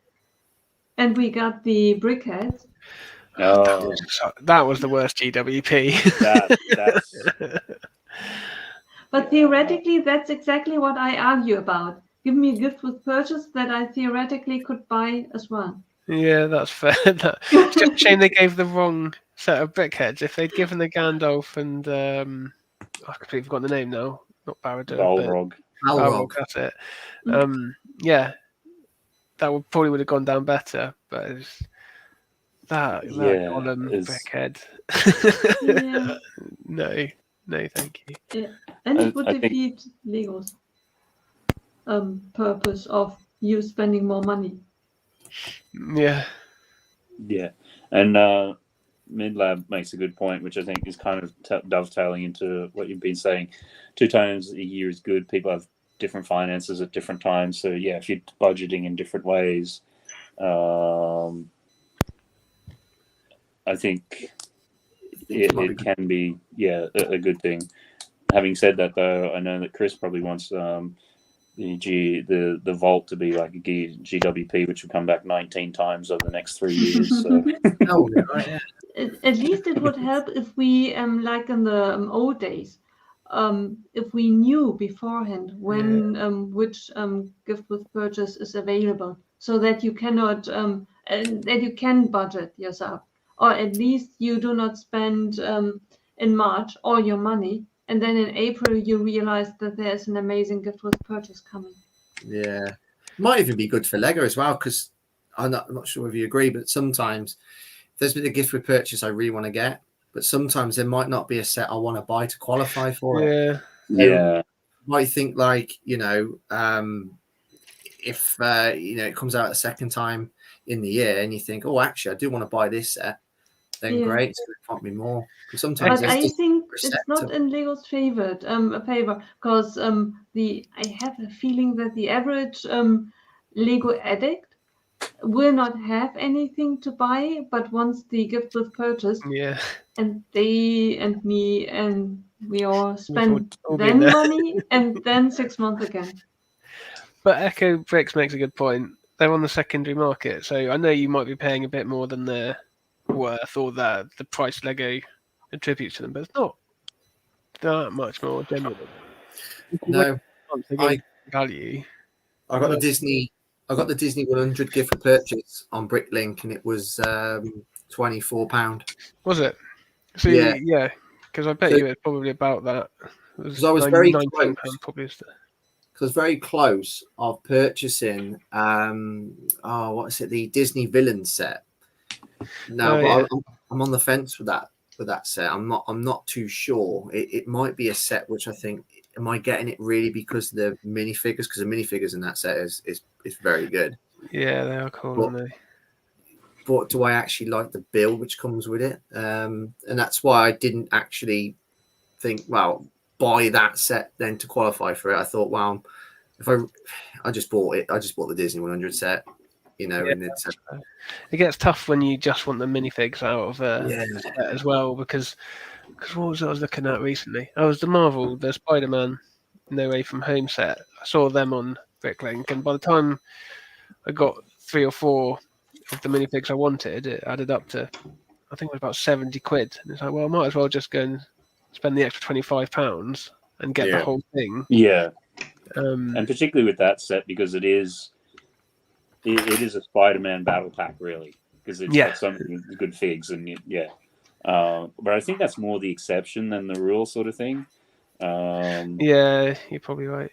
and we got the Brickheadz. Oh, that was the worst GWP. But theoretically, that's exactly what I argue about. Give me a gift with purchase that I theoretically could buy as well. Yeah, that's fair. It's just a shame they gave the wrong set of Brickheadz. If they'd given the Gandalf and I've completely forgotten the name now. Not Barad-dûr. Balrog. That's it. That would have gone down better. But it's that Gollum Brickhead. No, thank you. Yeah. And it would defeat Lego's purpose of you spending more money. Yeah. And Midlab makes a good point, which I think is kind of dovetailing into what you've been saying. 2 times a year is good. People have different finances at different times. So, if you're budgeting in different ways, I think it can be, a good thing. Having said that, though, I know that Chris probably wants the vault to be like a GWP, which will come back 19 times over the next 3 years. So. At least it would help if we, like in the old days, if we knew beforehand when which gift with purchase is available, so that you cannot that you can budget yourself, or at least you do not spend in March all your money. And then in April, you realize that there's an amazing gift with purchase coming. Yeah. Might even be good for Lego as well, because I'm not sure if you agree, but sometimes there's been a gift with purchase I really want to get, but sometimes there might not be a set I want to buy to qualify for it. Yeah. Might think like, if, it comes out a second time in the year and you think, oh, actually, I do want to buy this set, then great, it's going to prompt me more. Sometimes but I think it's not in Lego's favor, because I have a feeling that the average Lego addict will not have anything to buy, but once the gift with purchase, and they and me and we all spend then money and then 6 months again. But Echo Bricks makes a good point. They're on the secondary market, so I know you might be paying a bit more than they're worth, or the price Lego attributes to them, but it's not that much more generally. No, value. I got the Disney 100 gift for purchase on Bricklink, and it was £24. Was it? So yeah, because I bet you it's probably about that Because I was very £19 close. probably. Is the... Because very close of purchasing what is it, the Disney villain set. No, I'm on the fence with that set. I'm not too sure. It might be a set which I think, am I getting it really because of the minifigures? Because the minifigures in that set is very good. Yeah, they are cool, aren't they? But do I actually like the build which comes with it? And that's why I didn't actually think, well, buy that set then to qualify for it. I thought, well, if I just bought it, I just bought the Disney 100 set, you know, and it's it gets tough when you just want the minifigs out of the set as well, because what was I was looking at recently? I was the Spider-Man No Way From Home set. I saw them on Bricklink, and by the time I got 3 or 4 of the minifigs I wanted, it added up to, I think it was about £70. And it's like, well, I might as well just go and spend the extra £25 and get the whole thing. Yeah. And particularly with that set, because it is a Spider-Man battle pack, really, because it's got so many good figs, and but I think that's more the exception than the rule, sort of thing. Yeah, you're probably right.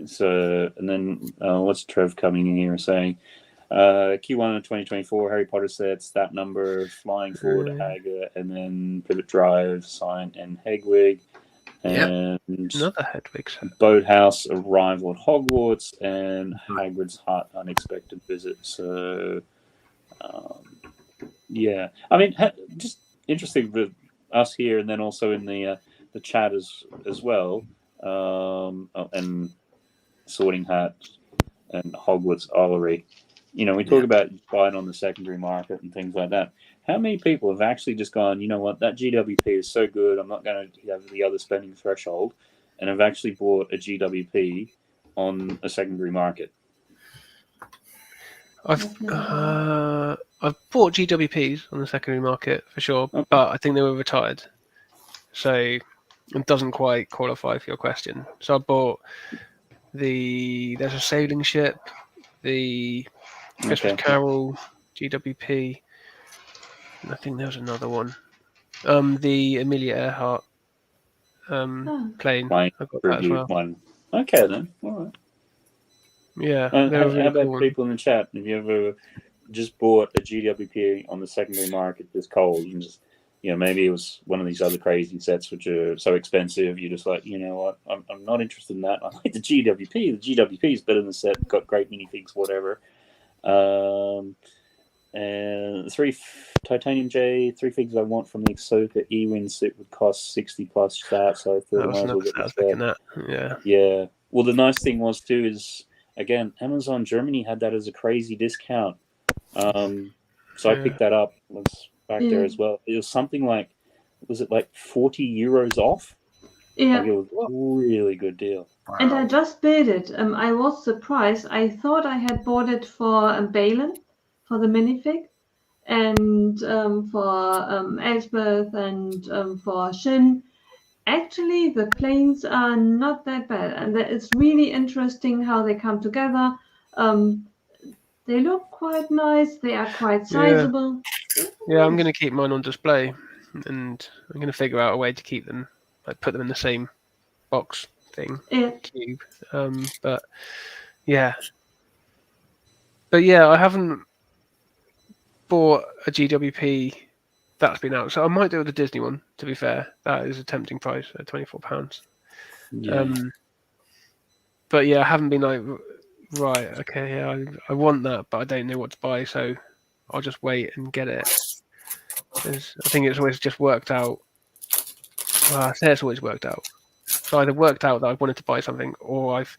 So, and then what's Trev coming in here saying? Q1 of 2024 Harry Potter sets, that number, Flying Forward, Hager, and then Pivot Drive, Sign, and Hegwig. And another Hedwig set. Boathouse, Arrival at Hogwarts, and Hagrid's Hut, Unexpected Visit. So, I mean, just interesting with us here, and then also in the chat as well, and Sorting Hat and Hogwarts Orrery. You know, we talk about buying on the secondary market and things like that. How many people have actually just gone, you know what, that GWP is so good, I'm not going to have the other spending threshold, and have actually bought a GWP on a secondary market? I've bought GWPs on the secondary market for sure, but I think they were retired, so it doesn't quite qualify for your question. So I bought there's a sailing ship, the Christmas Carol GWP, and I think there was another one. The Amelia Earhart plane. I got that as well. One. Okay then. All right. Yeah. How about people in the chat? Have you ever just bought a GWP on the secondary market just cold and just, you know, maybe it was one of these other crazy sets which are so expensive, you're just like, you know what, I'm not interested in that. I like the GWP. The GWP is better than the set, got great minifigs, whatever. And 3 Titanium J, 3 figs I want from the Ahsoka Ewin set would cost 60+ that, so I thought I might as well get the set. Yeah. Well, the nice thing was too is, again, Amazon Germany had that as a crazy discount. So I picked that up. It was back there as well. It was something like, was it like €40 off? Yeah. Like, it was a really good deal. And I just bid it. I was surprised. I thought I had bought it for Balin, for the minifig, and for Elspeth, and for Shin. Actually, the planes are not that bad, and it's really interesting how they come together. They look quite nice. They are quite sizable. Yeah, I'm going to keep mine on display, and I'm going to figure out a way to keep them, like put them in the same box thing, cube. But yeah, I haven't bought a GWP that's been out, so I might do the Disney one. To be fair, that is a tempting price at £24. Yeah. But yeah, I haven't been like, right, okay, yeah, I want that, but I don't know what to buy, so I'll just wait and get it. I think it's always just worked out. Well, I say it's always worked out. So either worked out that I wanted to buy something, or I've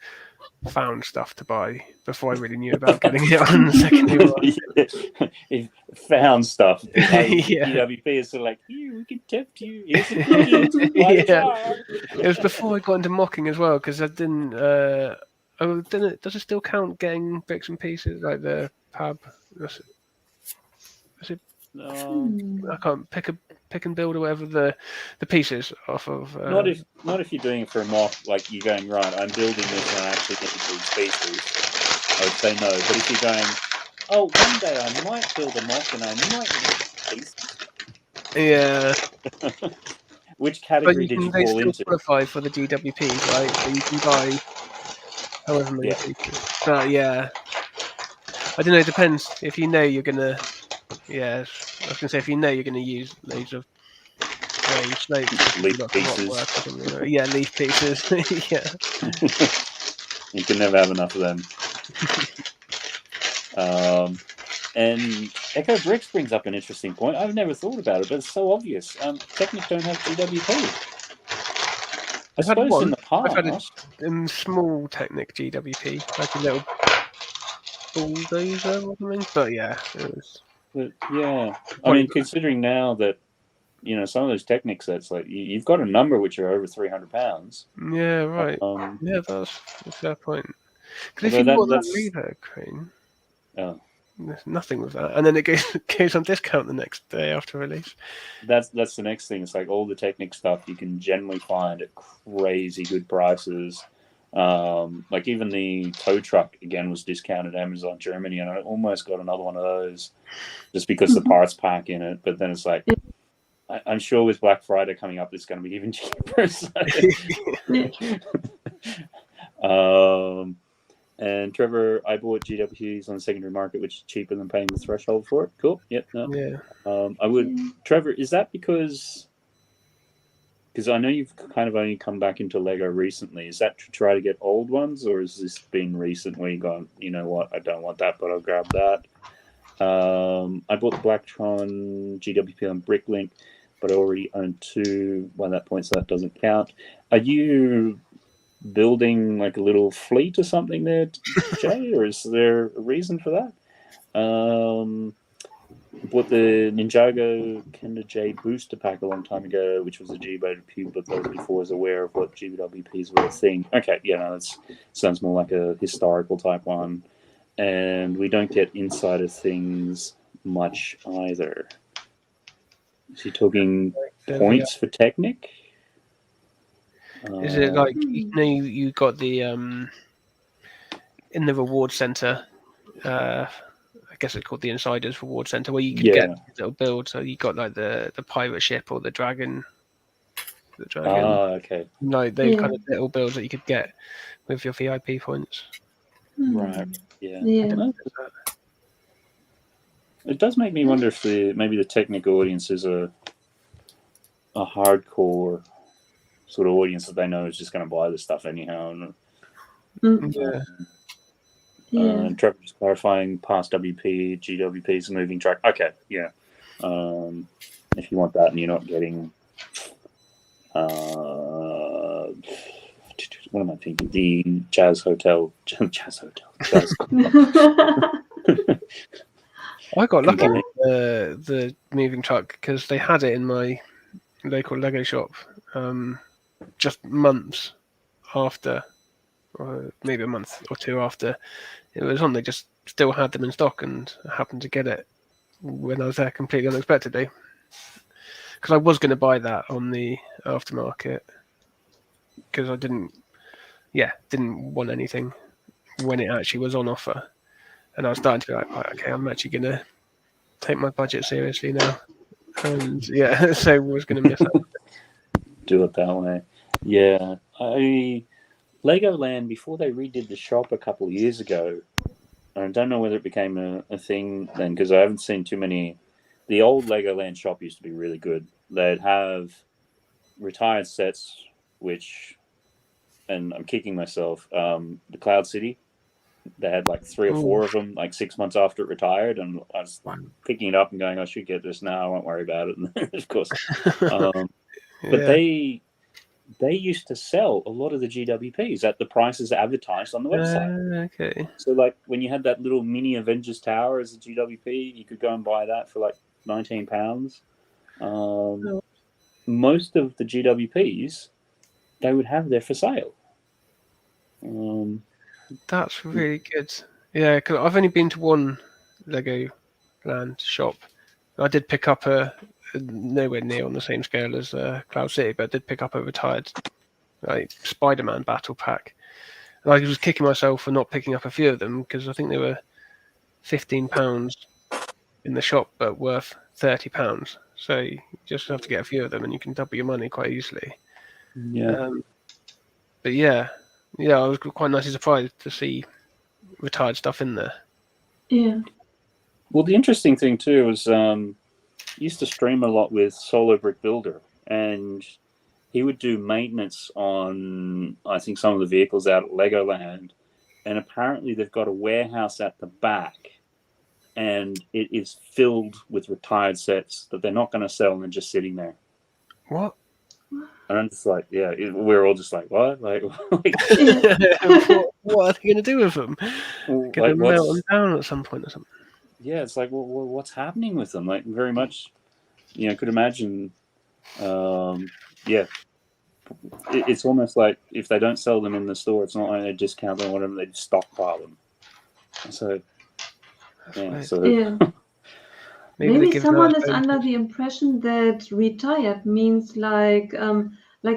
found stuff to buy before I really knew about getting it on the secondary one. He found stuff. GWP is sort of like, here, we can tempt you. Here's a cookie. It was before I got into mocking as well, because I didn't. Does it still count getting bits and pieces like the pub? Is it? I can't pick and build or whatever the pieces off of. Not if you're doing it for a mock, like you're going, right, I'm building this and I actually get these pieces. I would say no. But if you're going, oh, one day I might build a mock and I might get these pieces. Yeah. Which But category you did you can, they fall still into? qualify for the GWPs, right? So you can buy however many Yeah. pieces. But yeah, I don't know. It depends if you know you're gonna. Yeah, I was gonna say if you know you're gonna use loads of range slopes, you can do Leaf lots of rock pieces. work or something. Yeah, leaf pieces. Yeah. You can never have enough of them. And Echo Bricks brings up an interesting point. I've never thought about it, but it's so obvious. Technic don't have GWP. I I've had suppose one. in the I've had past. a small Technic GWP, like a little bulldozer or something. But yeah, it was. But yeah, I Quite mean, considering now that some of those Technic sets, like you've got a number which are over 300 pounds. Yeah, right. Yeah, that's a fair point. Because if you bought that lever crane, there's nothing with that, and then it goes on discount the next day after release. That's the next thing. It's like all the Technic stuff you can generally find at crazy good prices. Like even the tow truck again was discounted at Amazon Germany, and I almost got another one of those just because the parts pack in it. But then it's like, I'm sure with Black Friday coming up, it's going to be even cheaper. And Trevor, I bought GWPs on the secondary market, which is cheaper than paying the threshold for it. Cool. Yep. No. Yeah. I would. Trevor, is that because I know you've kind of only come back into Lego recently. Is that to try to get old ones, or has this been recently gone, you know what, I don't want that, but I'll grab that? I bought the Blacktron GWP on Bricklink, but I already own 2 by that point, so that doesn't count. Are you building like a little fleet or something there, Jay, or is there a reason for that? Bought the Ninjago Kender J booster pack a long time ago, which was a GWP, but that was before I was aware of what GWPs were a thing. Okay, yeah, no, that sounds more like a historical type one. And we don't get insider things much either. Is he talking points for Technic? Is it like you got the in the reward center? I guess it's called the Insiders Reward Center, where you could get little builds. So you got like the pirate ship or the dragon. Okay. Like those kind of little builds that you could get with your VIP points. Right. Yeah. It does make me wonder if maybe the Technic audience is a hardcore sort of audience that they know is just going to buy this stuff anyhow. And Trevor's clarifying past WP, GWP is a moving track. Okay, yeah. If you want that and you're not getting what am I thinking? The Jazz Hotel. I got lucky with the moving truck because they had it in my local Lego shop just months after, or maybe a month or 2 after it was on. They just still had them in stock, and I happened to get it when I was there completely unexpectedly. Because I was going to buy that on the aftermarket because I didn't want anything when it actually was on offer. And I was starting to be like, right, okay, I'm actually going to take my budget seriously now. And yeah, so I was going to miss out. Do it that way. Yeah. Legoland, before they redid the shop a couple of years ago, I don't know whether it became a thing then, because I haven't seen too many. The old Legoland shop used to be really good. They'd have retired sets, and I'm kicking myself, the Cloud City. They had like 3 or 4 of them, like 6 months after it retired, and I was picking it up and going, I should get this now, I won't worry about it. And of course. But they used to sell a lot of the GWPs at the prices advertised on the website. Okay. So like when you had that little mini Avengers Tower as a GWP, you could go and buy that for like £19. Most of the GWPs, they would have there for sale. That's really good. Yeah, because I've only been to one Legoland shop. I did pick up nowhere near on the same scale as Cloud City, but I did pick up a retired Spider-Man battle pack. And I was kicking myself for not picking up a few of them because I think they were £15 in the shop, but worth £30. So you just have to get a few of them, and you can double your money quite easily. Yeah. But yeah, I was quite nicely surprised to see retired stuff in there. Yeah. Well, the interesting thing too was used to stream a lot with Solo Brick Builder, and he would do maintenance on, I think, some of the vehicles out at Legoland, and apparently they've got a warehouse at the back, and it is filled with retired sets that they're not going to sell and they're just sitting there. What? And I'm just like, yeah, we're all just like, what? Like what are they going to do with them? Going to melt them down at some point or something? Yeah, it's like, well, what's happening with them? Like, very much, could imagine, it's almost like if they don't sell them in the store, it's not like they discount them or whatever, they just stockpile them. So, yeah. Maybe someone is under the impression that retired means like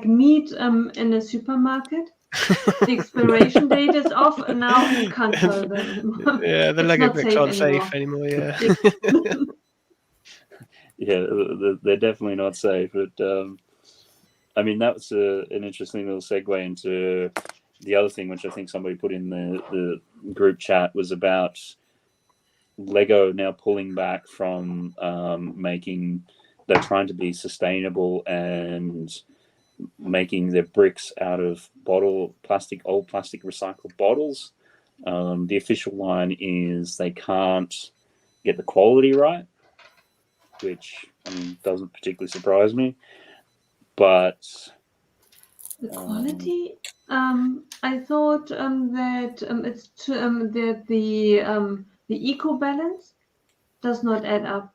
meat in a supermarket. The expiration date is off, and now you can't sell them anymore. Yeah, the Lego bricks aren't safe anymore. Yeah. Yeah, they're definitely not safe. But I mean, that was an interesting little segue into the other thing, which I think somebody put in the group chat, was about Lego now pulling back from they're trying to be sustainable and making their bricks out of old plastic recycled bottles. The official line is they can't get the quality right, which doesn't particularly surprise me. But the quality, I thought that it's that the eco balance does not add up.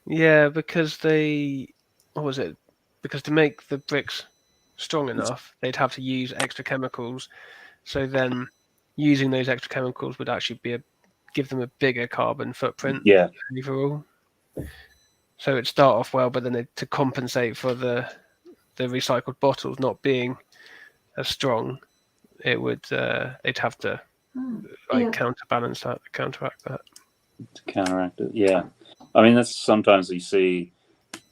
Yeah, because because to make the bricks strong enough, they'd have to use extra chemicals. So then using those extra chemicals would actually give them a bigger carbon footprint overall. So it'd start off well, but then to compensate for the recycled bottles not being as strong, it would they'd have to counteract that. To counteract it, yeah. I mean, that's sometimes you see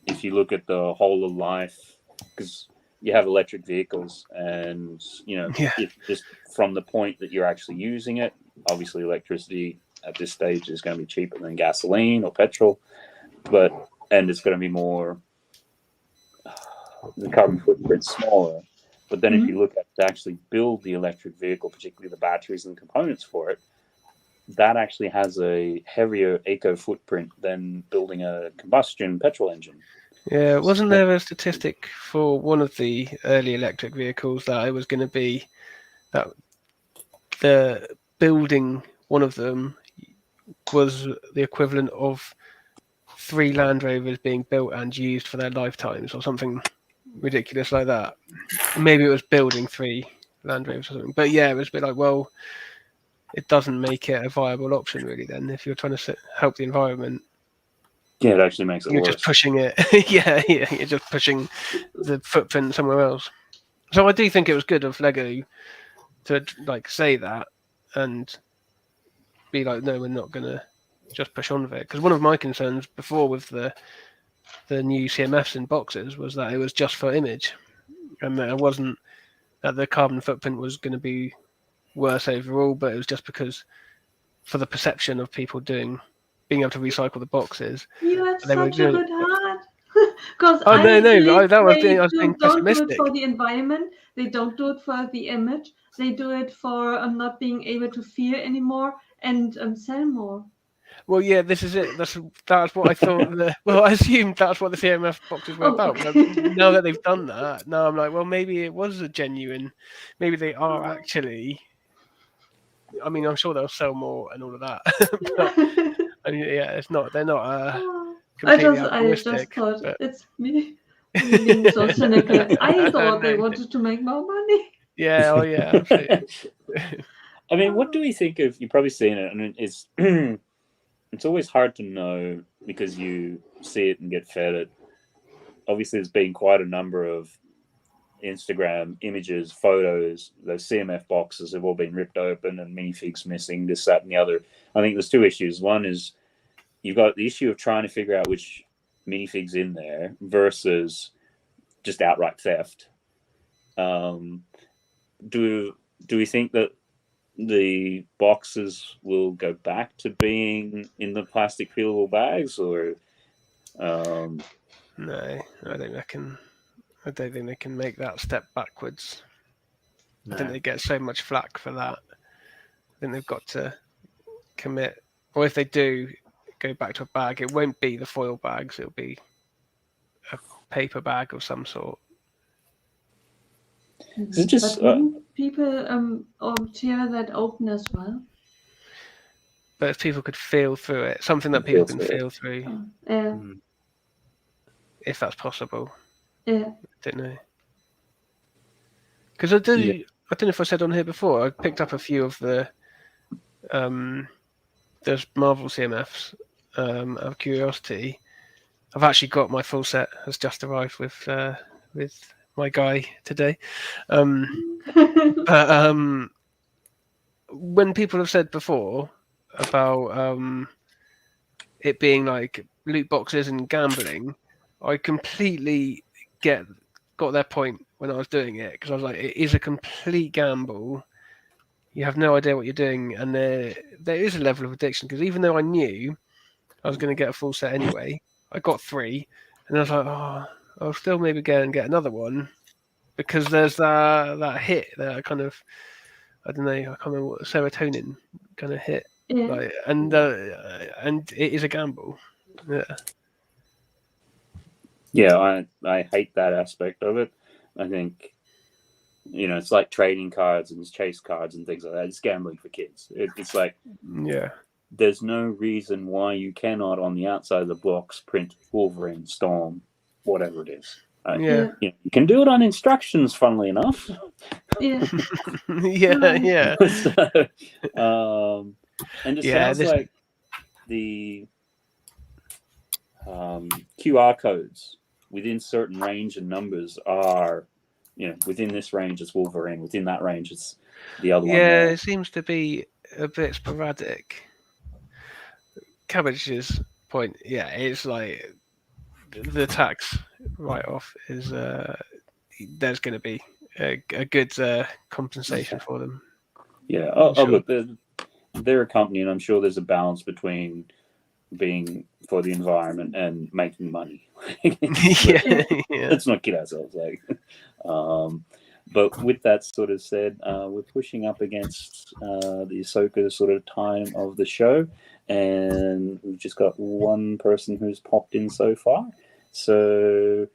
if you look at the whole of life, because you have electric vehicles, and if just from the point that you're actually using it, obviously electricity at this stage is going to be cheaper than gasoline or petrol, and it's going to be more, the carbon footprint's smaller. But then if you look at to actually build the electric vehicle, particularly the batteries and components for it, that actually has a heavier eco footprint than building a combustion petrol engine. Yeah, wasn't there a statistic for one of the early electric vehicles that it was going to be that the building one of them was the equivalent of 3 Land Rovers being built and used for their lifetimes, or something ridiculous like that. Maybe it was building 3 Land Rovers or something. But yeah, it was a bit like, well, it doesn't make it a viable option really then if you're trying to help the environment. Yeah, it actually makes it You're worse. just pushing it. yeah, you're just pushing the footprint somewhere else. So I do think it was good of Lego to say that and be like, no, we're not going to just push on with it. Because one of my concerns before with the new CMFs in boxes was that it was just for image, and that it wasn't that the carbon footprint was going to be worse overall, but it was just because for the perception of people being able to recycle the boxes. You have such a good heart. Because I was being don't pessimistic. do it for the environment. They don't do it for the image. They do it for not being able to feel anymore and sell more. Well, yeah, this is it. That's what I thought. I assumed that's what the CMF boxes were about. But now that they've done that, now I'm like, well, maybe it was a genuine. Maybe they are actually. I mean, I'm sure they'll sell more and all of that. But, it's not. They're not. I just thought it's me being so cynical. I thought they wanted to make more money. Yeah. Oh, yeah. Absolutely. I mean, what do we think of? You've probably seen it, and it's. It's always hard to know because you see it and get fed it. Obviously, there's been quite a number of Instagram images, photos. Those CMF boxes have all been ripped open and minifigs missing, this, that, and the other. I think there's 2 issues. One is you've got the issue of trying to figure out which minifigs in there versus just outright theft. Do we think that the boxes will go back to being in the plastic peelable bags, or No, I don't think they can make that step backwards. I think they get so much flack for that. I think they've got to commit, or if they do go back to a bag, it won't be the foil bags. It'll be a paper bag of some sort. Is it just people tear that open as well? But if people could feel through it, something that people can feel through, Yeah. if that's possible. Yeah. I don't know. Because I don't know if I said on here before, I picked up a few of the those Marvel CMFs out of curiosity. I've actually got my full set, has just arrived with my guy today. But when people have said before about it being like loot boxes and gambling, I completely got their point when I was doing it, because I was like, it is a complete gamble. You have no idea what you're doing, and there is a level of addiction, because even though I knew I was going to get a full set anyway, I got 3, and I was like, oh, I'll still maybe go and get another one, because there's that hit, that kind of, I don't know, I can't remember what serotonin kind of hit, like, and it is a gamble. Yeah, I hate that aspect of it. I think, it's like trading cards and chase cards and things like that. It's gambling for kids. It's like, there's no reason why you cannot, on the outside of the box, print Wolverine, Storm, whatever it is. You can do it on instructions, funnily enough. Yeah. yeah. So, and it sounds like the QR codes within certain range and numbers are, within this range it's Wolverine, within that range it's the other one. Yeah, it seems to be a bit sporadic. Cabbage's point, it's like the tax write-off is there's going to be a good compensation for them. Yeah, look, they're a company, and I'm sure there's a balance between being for the environment and making money. Let's not kid ourselves. But with that sort of said, we're pushing up against the Ahsoka sort of time of the show, and we've just got one person who's popped in so far. So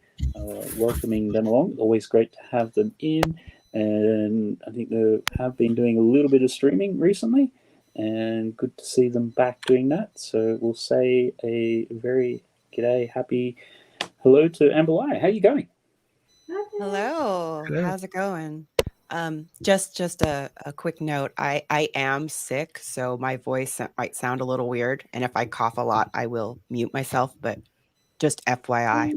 welcoming them along. Always great to have them in, and I think they have been doing a little bit of streaming recently, and good to see them back doing that. So we'll say a very g'day, happy hello to Amber Lai. How are you going? Hello. How's it going? Just a quick note. I am sick, so my voice might sound a little weird, and if I cough a lot, I will mute myself. But just FYI.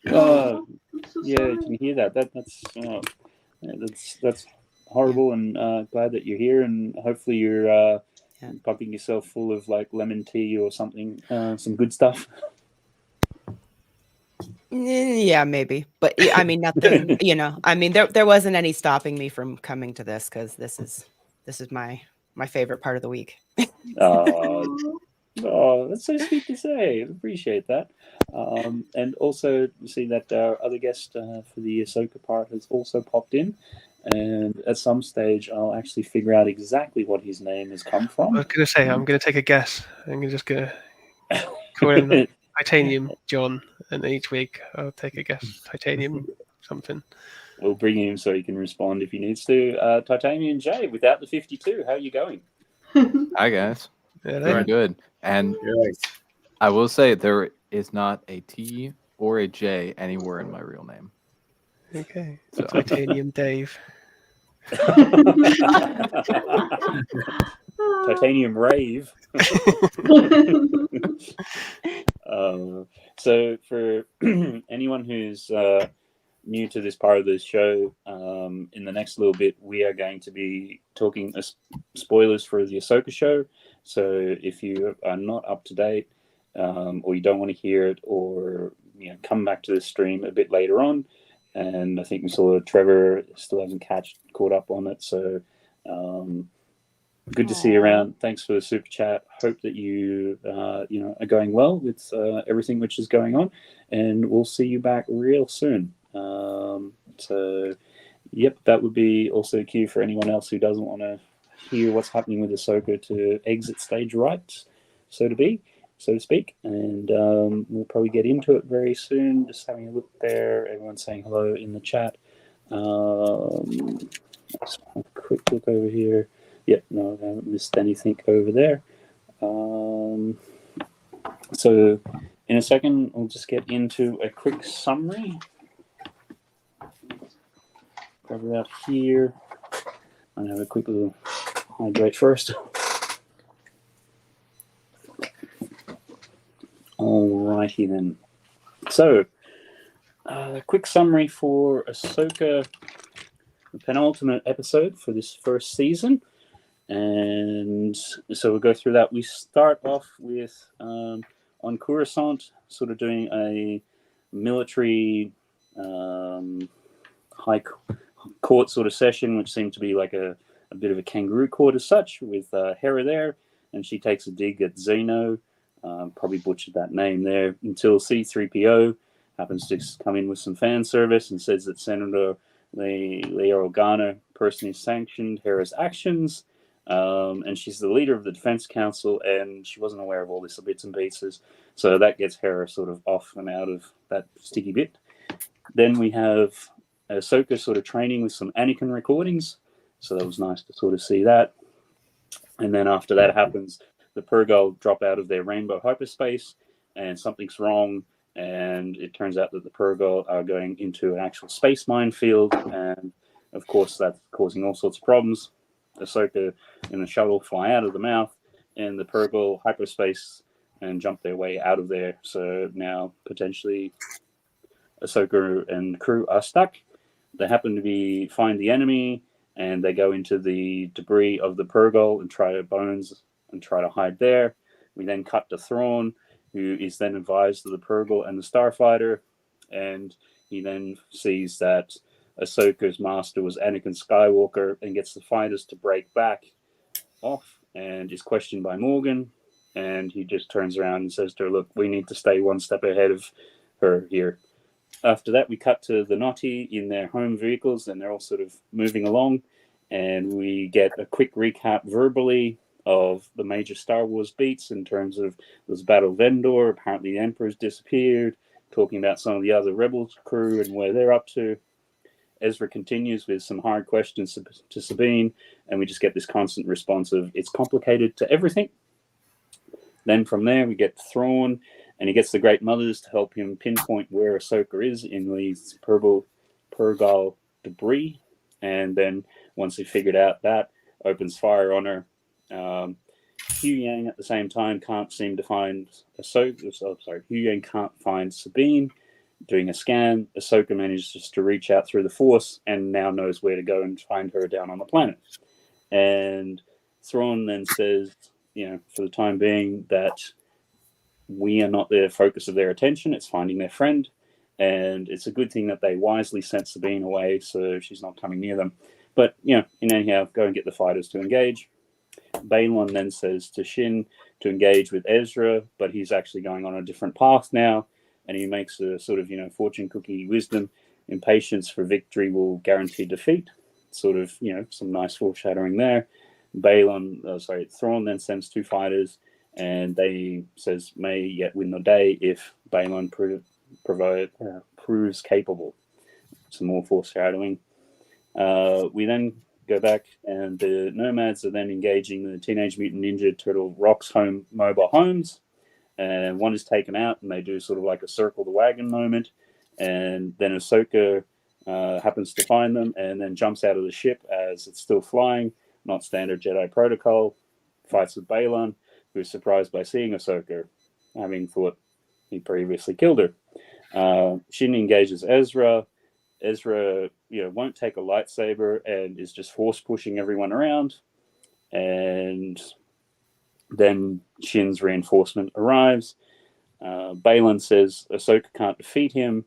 You can hear that. That's horrible, and glad that you're here, and hopefully you're popping yourself full of like lemon tea or something, some good stuff. Yeah, maybe, but I mean nothing. I mean there wasn't any stopping me from coming to this, because this is my favorite part of the week. Oh, that's so sweet to say. I appreciate that. And also see that our other guest for the Ahsoka part has also popped in. And at some stage, I'll actually figure out exactly what his name has come from. I was going to say, I'm going to take a guess. I'm just going to call him Titanium John, and each week I'll take a guess. Titanium something. We'll bring him so he can respond if he needs to. Titanium J, without the 52, how are you going? Hi, guys. Yeah, very good. And I will say there is not a T or a J anywhere in my real name. Okay, so Titanium Dave. Titanium Rave. So for anyone who's new to this part of the show, in the next little bit, we are going to be talking spoilers for the Ahsoka show. So if you are not up to date or you don't want to hear it, or come back to the stream a bit later on. And I think we saw Trevor still hasn't caught up on it. So good to see you around. Thanks for the super chat. Hope that you are going well with everything which is going on, and we'll see you back real soon. So yep, that would be also a cue for anyone else who doesn't want to hear what's happening with Ahsoka to exit stage right, so to speak. And we'll probably get into it very soon. Just having a look there. Everyone's saying hello in the chat. Let's have a quick look over here. Yep, no, I haven't missed anything over there. So in a second, we'll just get into a quick summary. Grab it out here. I'm going to have a quick little hydrate first. Alrighty then. So, quick summary for Ahsoka, the penultimate episode for this first season. And so we'll go through that. We start off with on Coruscant, sort of doing a military high court sort of session, which seemed to be like a bit of a kangaroo court as such, with Hera there, and she takes a dig at Xeno. Probably butchered that name there, until C-3PO happens to come in with some fan service and says that Senator Leia Organa personally sanctioned Hera's actions, and she's the leader of the Defense Council, and she wasn't aware of all this bits and pieces. So that gets Hera sort of off and out of that sticky bit. Then we have Ahsoka sort of training with some Anakin recordings, so that was nice to sort of see that. And then after that happens, the Purrgil drop out of their rainbow hyperspace, and something's wrong, and it turns out that the Purrgil are going into an actual space minefield, and of course that's causing all sorts of problems. Ahsoka and the shuttle fly out of the mouth, and the Purrgil hyperspace and jump their way out of there. So now potentially Ahsoka and crew are stuck. They happen to find the enemy, and they go into the debris of the Purrgil and try to hide there. We then cut to Thrawn, who is then advised of the Purrgil and the Starfighter, and he then sees that Ahsoka's master was Anakin Skywalker, and gets the fighters to break back off, and is questioned by Morgan, and he just turns around and says to her, look, we need to stay one step ahead of her here. After that, we cut to the Noti in their home vehicles, and they're all sort of moving along, and we get a quick recap verbally of the major Star Wars beats in terms of this Battle of Endor. Apparently the Emperor's disappeared, talking about some of the other Rebel crew and where they're up to. Ezra continues with some hard questions to Sabine, and we just get this constant response of, it's complicated to everything. Then from there, we get Thrawn, and he gets the Great Mothers to help him pinpoint where Ahsoka is in these Purrgil debris. And then once he figured out that, opens fire on her. Hu Yang at the same time can't seem to find Ahsoka. Hu Yang can't find Sabine. Doing a scan, Ahsoka manages to reach out through the Force and now knows where to go and find her down on the planet. And Thrawn then says, for the time being, that we are not the focus of their attention. It's finding their friend. And it's a good thing that they wisely sent Sabine away so she's not coming near them. But, anyhow, go and get the fighters to engage. Balon then says to Shin to engage with Ezra, but he's actually going on a different path now. And he makes a sort of, fortune cookie wisdom. Impatience for victory will guarantee defeat. Sort of, some nice foreshadowing there. Thrawn then sends two fighters, and they says may yet win the day if Balon proves capable. Some more foreshadowing. We then go back, and the Nomads are then engaging the Teenage Mutant Ninja Turtle Rock's mobile homes. And one is taken out, and they do sort of like a circle the wagon moment. And then Ahsoka happens to find them, and then jumps out of the ship as it's still flying. Not standard Jedi protocol. Fights with Balon, who is surprised by seeing Ahsoka, having thought he previously killed her. Shin engages Ezra. Ezra, won't take a lightsaber and is just force pushing everyone around. And then Shin's reinforcement arrives, Baylan says Ahsoka can't defeat him,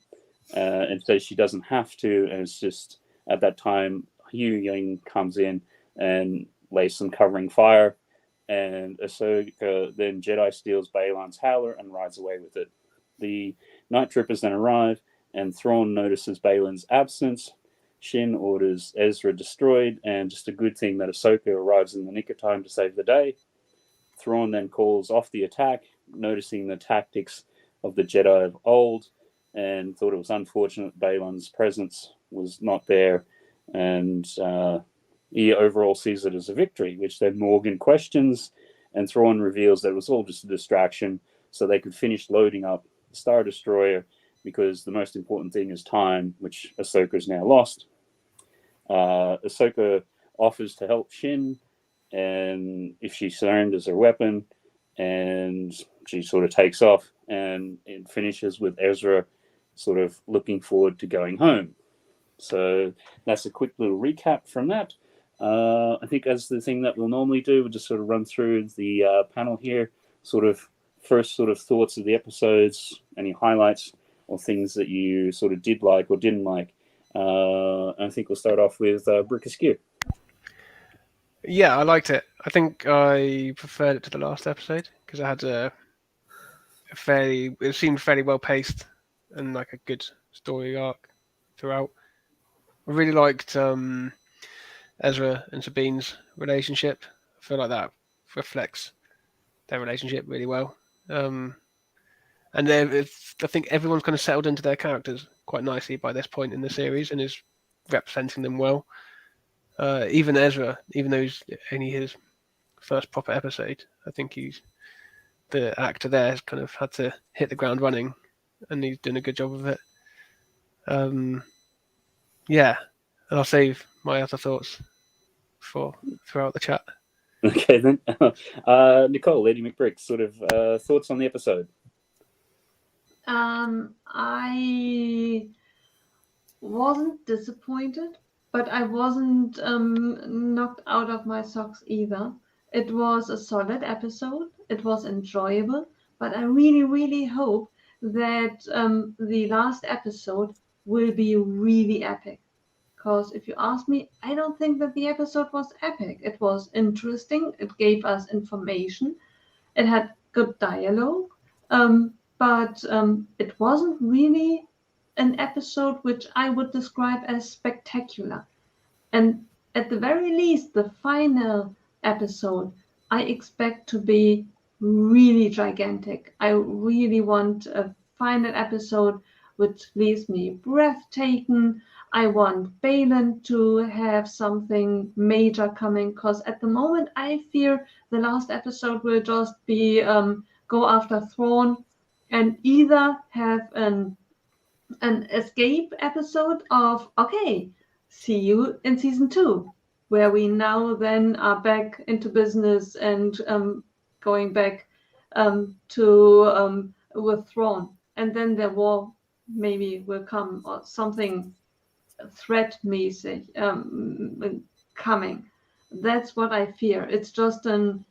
and says she doesn't have to, and it's just at that time Huyang comes in and lays some covering fire, and Ahsoka then Jedi steals Baylan's howler and rides away with it. The night troopers then arrive, and Thrawn notices Baylan's absence. Shin orders Ezra destroyed, and just a good thing that Ahsoka arrives in the nick of time to save the day. Thrawn then calls off the attack, noticing the tactics of the Jedi of old, and thought it was unfortunate Baylan's presence was not there, and he overall sees it as a victory, which then Morgan questions, and Thrawn reveals that it was all just a distraction so they could finish loading up the Star Destroyer, because the most important thing is time, which Ahsoka's now lost. Ahsoka offers to help Shin, and if she surrenders her weapon, and she sort of takes off, and it finishes with Ezra sort of looking forward to going home. So that's a quick little recap from that. I think as the thing that we'll normally do, we'll just sort of run through the panel here, sort of first sort of thoughts of the episodes, any highlights or things that you sort of did like or didn't like. I think we'll start off with Brick Askew. Yeah, I liked it. I think I preferred it to the last episode because it had it seemed fairly well paced and like a good story arc throughout. I really liked Ezra and Sabine's relationship. I feel like that reflects their relationship really well. And I think everyone's kind of settled into their characters quite nicely by this point in the series and is representing them well. Even Ezra, even though he's only his first proper episode, I think the actor there has kind of had to hit the ground running, and he's doing a good job of it. Yeah, and I'll save my other thoughts for throughout the chat. Okay then, Nicole, Lady McBrick, sort of thoughts on the episode. I wasn't disappointed, but I wasn't knocked out of my socks either. It was a solid episode. It was enjoyable, but I really, really hope that the last episode will be really epic. Because if you ask me, I don't think that the episode was epic. It was interesting. It gave us information. It had good dialogue. But it wasn't really an episode which I would describe as spectacular. And at the very least, the final episode, I expect to be really gigantic. I really want a final episode which leaves me breathtaking. I want Baylan to have something major coming, because at the moment I fear the last episode will just be go after Thrawn and either have an escape episode of, okay, see you in season 2, where we now then are back into business and going back to with Thrawn, and then the war maybe will come, or something threat music coming. That's what I fear. It's just an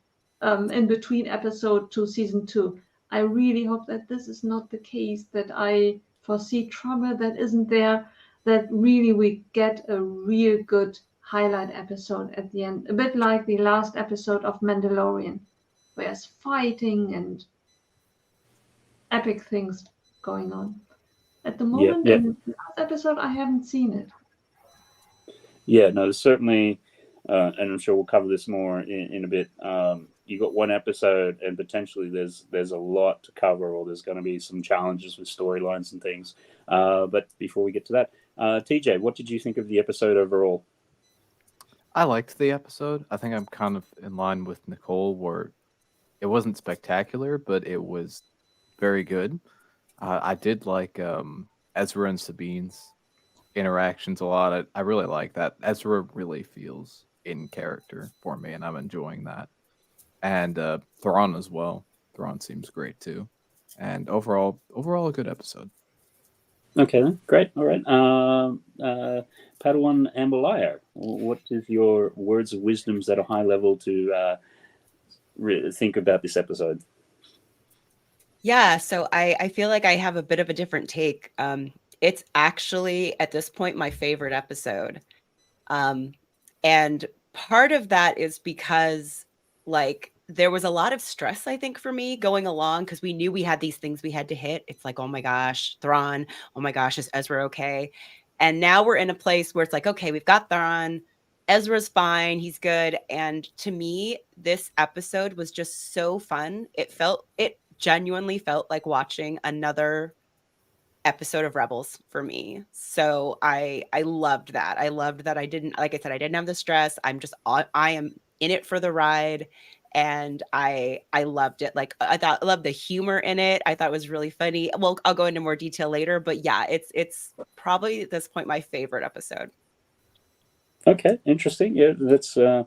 in between episode to season 2. I really hope that this is not the case, that I foresee trouble that isn't there, that really we get a real good highlight episode at the end, a bit like the last episode of Mandalorian, where there's fighting and epic things going on. At the moment, in the last episode, I haven't seen it. Yeah, no, there's certainly, and I'm sure we'll cover this more in a bit. You got one episode, and potentially there's a lot to cover, or there's going to be some challenges with storylines and things. But before we get to that, TJ, what did you think of the episode overall? I liked the episode. I think I'm kind of in line with Nicole, where it wasn't spectacular, but it was very good. I did like Ezra and Sabine's interactions a lot. I really like that. Ezra really feels in character for me, and I'm enjoying that. And Thrawn as well. Thrawn seems great too. And overall a good episode. Okay, then. Great. All right. Padawan Ambalaya, what is your words of wisdoms at a high level to think about this episode? Yeah, so I feel like I have a bit of a different take. It's actually at this point my favorite episode. And part of that is because like there was a lot of stress, I think, for me going along because we knew we had these things we had to hit. It's like, oh my gosh, Thrawn, oh my gosh, is Ezra okay? And now we're in a place where it's like, okay, we've got Thrawn, Ezra's fine, he's good. And to me, this episode was just so fun. It genuinely felt like watching another episode of Rebels for me. So I loved that. I loved that I didn't, like I said, I didn't have the stress. I am in it for the ride. And I loved it. Like I loved the humor in it. I thought it was really funny. Well, I'll go into more detail later, but yeah, it's probably at this point my favorite episode. Okay, interesting. Yeah, that's as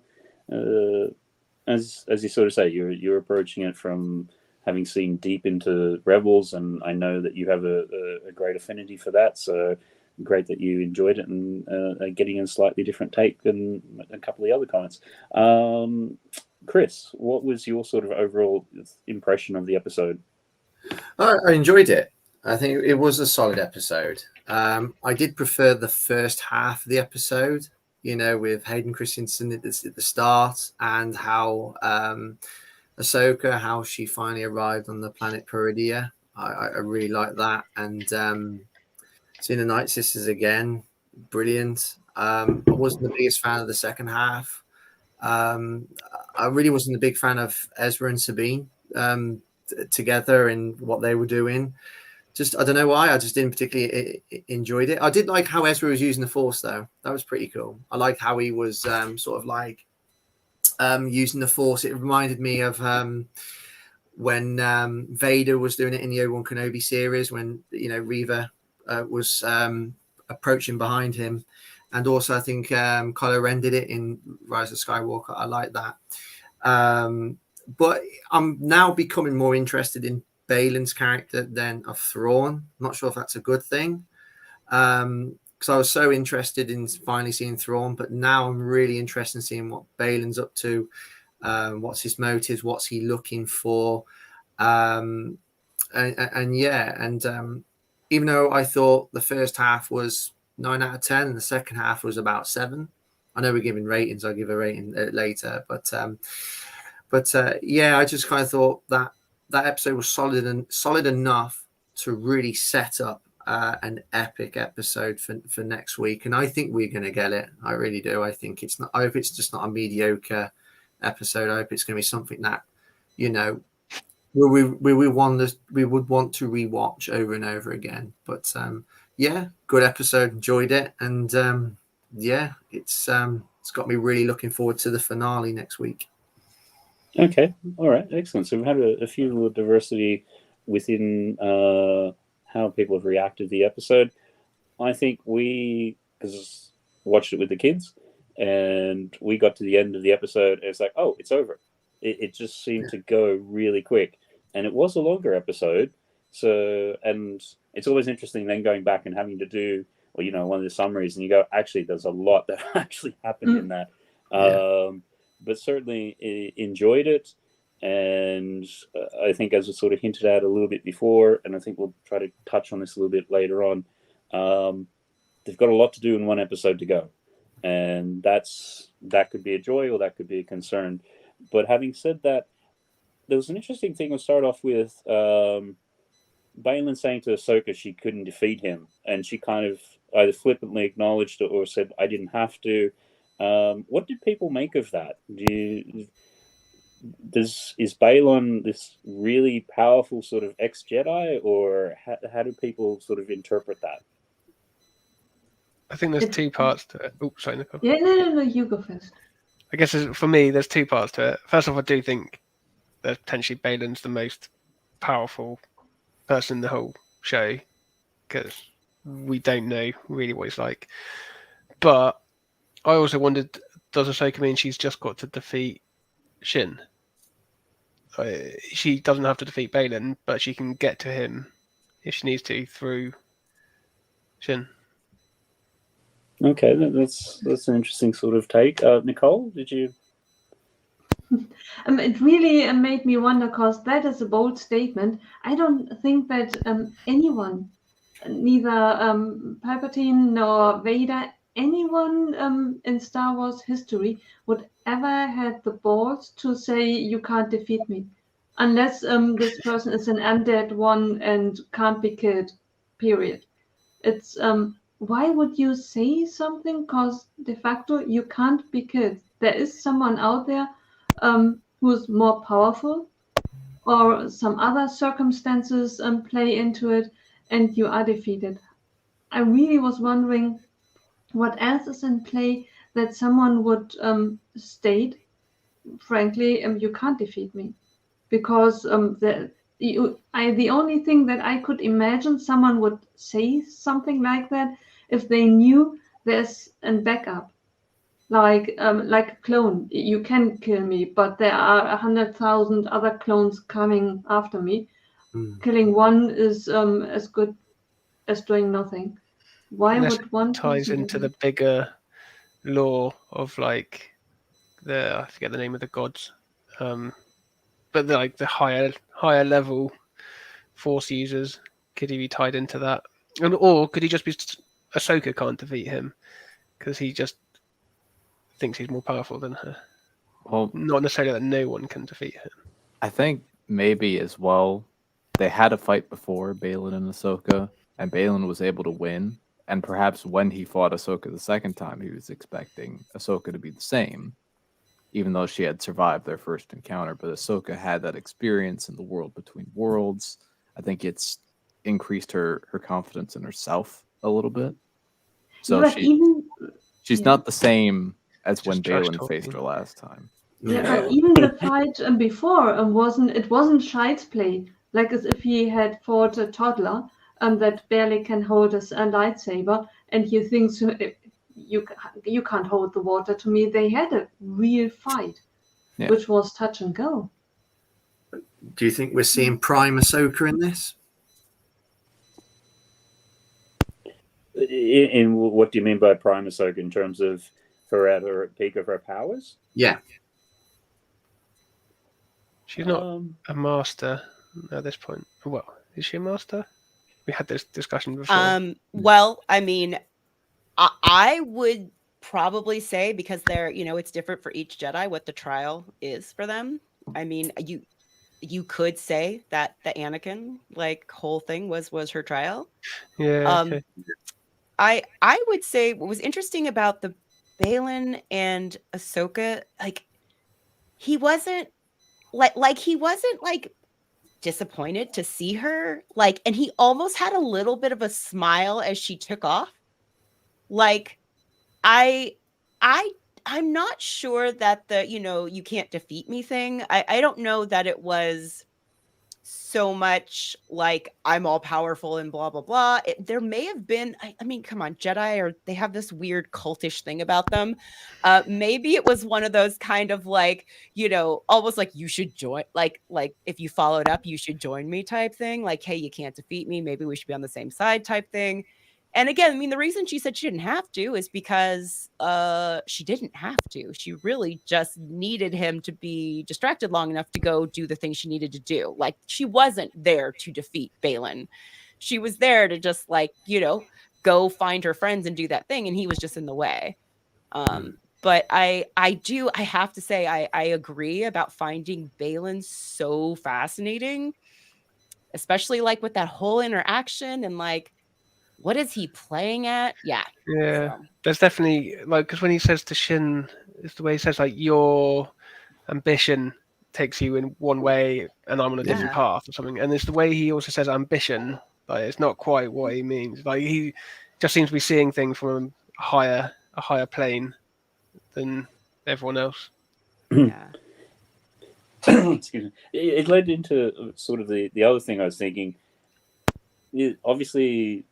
you sort of say, you're approaching it from having seen deep into Rebels, and I know that you have a great affinity for that. So great that you enjoyed it and getting a slightly different take than a couple of the other comments. Chris, what was your sort of overall impression of the episode? I enjoyed it. I think it was a solid episode. I did prefer the first half of the episode, with Hayden Christensen at the start, and how Ahsoka, how she finally arrived on the planet Peridia. I really like that. And seeing the Night Sisters again, brilliant. I wasn't the biggest fan of the second half. I really wasn't a big fan of Ezra and Sabine together and what they were doing. I don't know why. I just didn't particularly enjoyed it. I did like how Ezra was using the Force, though. That was pretty cool. I liked how he was sort of like using the Force. It reminded me of when Vader was doing it in the Obi-Wan Kenobi series, when Reva was approaching behind him. And also, I think Kylo Ren did it in Rise of Skywalker. I like that. But I'm now becoming more interested in Balin's character than of Thrawn. I'm not sure if that's a good thing. Because I was so interested in finally seeing Thrawn, but now I'm really interested in seeing what Balin's up to. What's his motives? What's he looking for? And even though I thought the first half was 9 out of 10 and the second half was about 7. I know we're giving ratings. I'll give a rating later, but I just kind of thought that episode was solid enough to really set up an epic episode for next week, and I think we're going to get it. I really do. I think it's not. I hope it's just not a mediocre episode. I hope it's going to be something that we would want to rewatch over and over again. But good episode. Enjoyed it, and it's got me really looking forward to the finale next week. Okay, all right, excellent. So we've had a few little diversity within how people have reacted to the episode. I think because watched it with the kids, and we got to the end of the episode, and it's like, oh, it's over. It just seemed to go really quick, and it was a longer episode. So, and it's always interesting then going back and having to do, one of the summaries, and you go, actually, there's a lot that actually happened in that. But certainly enjoyed it, and I think, as was sort of hinted at a little bit before, and I think we'll try to touch on this a little bit later on, they've got a lot to do in one episode to go, and that could be a joy or that could be a concern. But having said that, there was an interesting thing to start off with, Baylan saying to Ahsoka she couldn't defeat him, and she kind of either flippantly acknowledged it or said, I didn't have to. What did people make of that? Is Baylan this really powerful sort of ex-Jedi, or how do people sort of interpret that? I think there's two parts to it. Oh, sorry, Nicole. Yeah, no, you go first. I guess for me, there's two parts to it. First off, I do think that potentially Baylan's the most powerful person in the whole show, because we don't know really what he's like. But I also wondered, does Ahsoka mean she's just got to defeat Shin? She doesn't have to defeat Baylan, but she can get to him if she needs to through Shin. Okay, that's an interesting sort of take. Nicole, did you? It really made me wonder, because that is a bold statement. I don't think that anyone, neither Palpatine nor Vader, anyone in Star Wars history would ever had the balls to say you can't defeat me, unless this person is an undead one and can't be killed. Period. It's why would you say something? Because de facto you can't be killed. There is someone out there who's more powerful, or some other circumstances play into it, and you are defeated. I really was wondering what else is in play that someone would state, frankly, you can't defeat me. Because the only thing that I could imagine someone would say something like that if they knew there's a backup. Like a clone, you can kill me, but there are 100,000 other clones coming after me. Killing one is as good as doing nothing. Why Unless would one it ties person into the bigger lore of like I forget the name of the gods, but the higher level Force users? Could he be tied into that, or could he just be Ahsoka can't defeat him because he just thinks he's more powerful than her? Well, not necessarily that no one can defeat him. I think maybe as well, they had a fight before, Balin and Ahsoka, and Balin was able to win. And perhaps when he fought Ahsoka the second time, he was expecting Ahsoka to be the same, even though she had survived their first encounter. But Ahsoka had that experience in the world between worlds. I think it's increased her confidence in herself a little bit. So she's not the same as when Balin faced her last time. Yeah, but even the fight before wasn't child's play. Like as if he had fought a toddler that barely can hold a lightsaber, and he thinks you can't hold the water to me. They had a real fight, which was touch and go. Do you think we're seeing Prime Ahsoka in this? In what do you mean by Prime Ahsoka in terms of her at her peak of her powers? Yeah. She's not a master at this point. Well, is she a master? We had this discussion before. Well, I mean, I would probably say, because they're, it's different for each Jedi what the trial is for them. I mean, you could say that the Anakin whole thing was her trial. Yeah. Okay. I would say what was interesting about the Balin and Ahsoka, he wasn't disappointed to see her, and he almost had a little bit of a smile as she took off. I'm not sure that the you can't defeat me thing. I don't know that it was so much I'm all powerful and blah blah blah. There may have been. I mean, come on, Jedi they have this weird cultish thing about them. Maybe it was one of those kind of almost you should join. Like if you followed up, you should join me type thing. Hey, you can't defeat me. Maybe we should be on the same side type thing. And again, I mean, the reason she said she didn't have to is because she didn't have to. She really just needed him to be distracted long enough to go do the thing she needed to do. She wasn't there to defeat Balin. She was there to just go find her friends and do that thing. And he was just in the way. But I have to say, I agree about finding Balin so fascinating, especially with that whole interaction and what is he playing at? Yeah. So. There's definitely because when he says to Shin, it's the way he says your ambition takes you in one way and I'm on a different path or something. And it's the way he also says ambition, it's not quite what he means. He just seems to be seeing things from a higher plane than everyone else. Yeah. Excuse me. It led into sort of the other thing I was thinking. Obviously,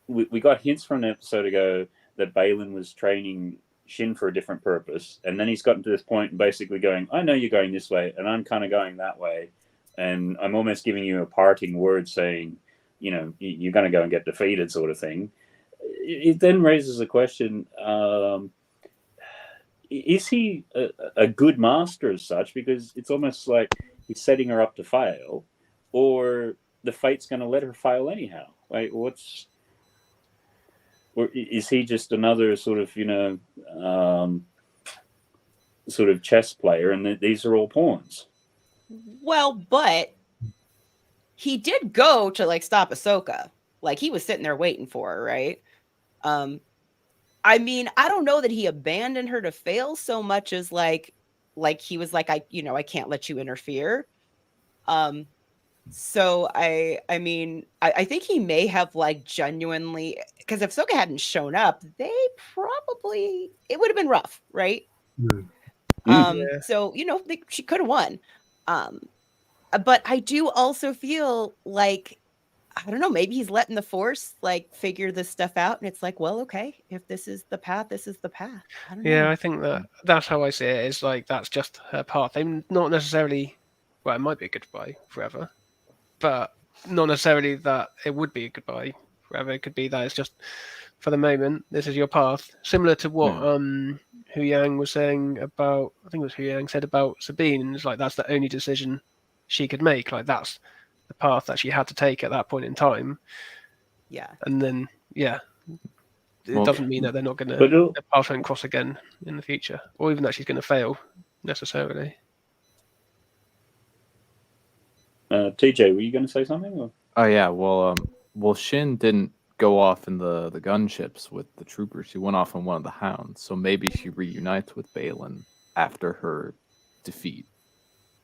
we got hints from an episode ago that Balin was training Shin for a different purpose, and then he's gotten to this point basically going, I know you're going this way, and I'm kind of going that way, and I'm almost giving you a parting word saying, you're going to go and get defeated sort of thing. It then raises a question, is he a good master as such? Because it's almost like he's setting her up to fail, or the fate's going to let her fail anyhow. Like, or is he just another sort of, sort of chess player, and these are all pawns? Well, but he did go to like stop Ahsoka. Like, he was sitting there waiting for her, right? I mean, I don't know that he abandoned her to fail so much as like he was like, I can't let you interfere. So I mean, I think he may have like genuinely, because if Ahsoka hadn't shown up, it would have been rough, right? So she could have won. But I do also feel like, I don't know, maybe he's letting the Force like figure this stuff out, and it's like, well, okay, if this is the path, this is the path. I don't know. I think that's how I see it. Is like that's just her path. They're not necessarily. Well, it might be a goodbye forever, but not necessarily that it would be a goodbye forever. It could be that it's just for the moment. This is your path, similar to what Hu Yang was saying about. I think it was Hu Yang said about Sabine. It's like that's the only decision she could make. Like that's the path that she had to take at that point in time. Yeah. And then, it doesn't mean that they're not going to, their paths won't cross again in the future, or even that she's going to fail necessarily. TJ, were you going to say something? Or? Oh yeah, well, Shin didn't go off in the gunships with the troopers. She went off on one of the hounds, so maybe she reunites with Baylan after her defeat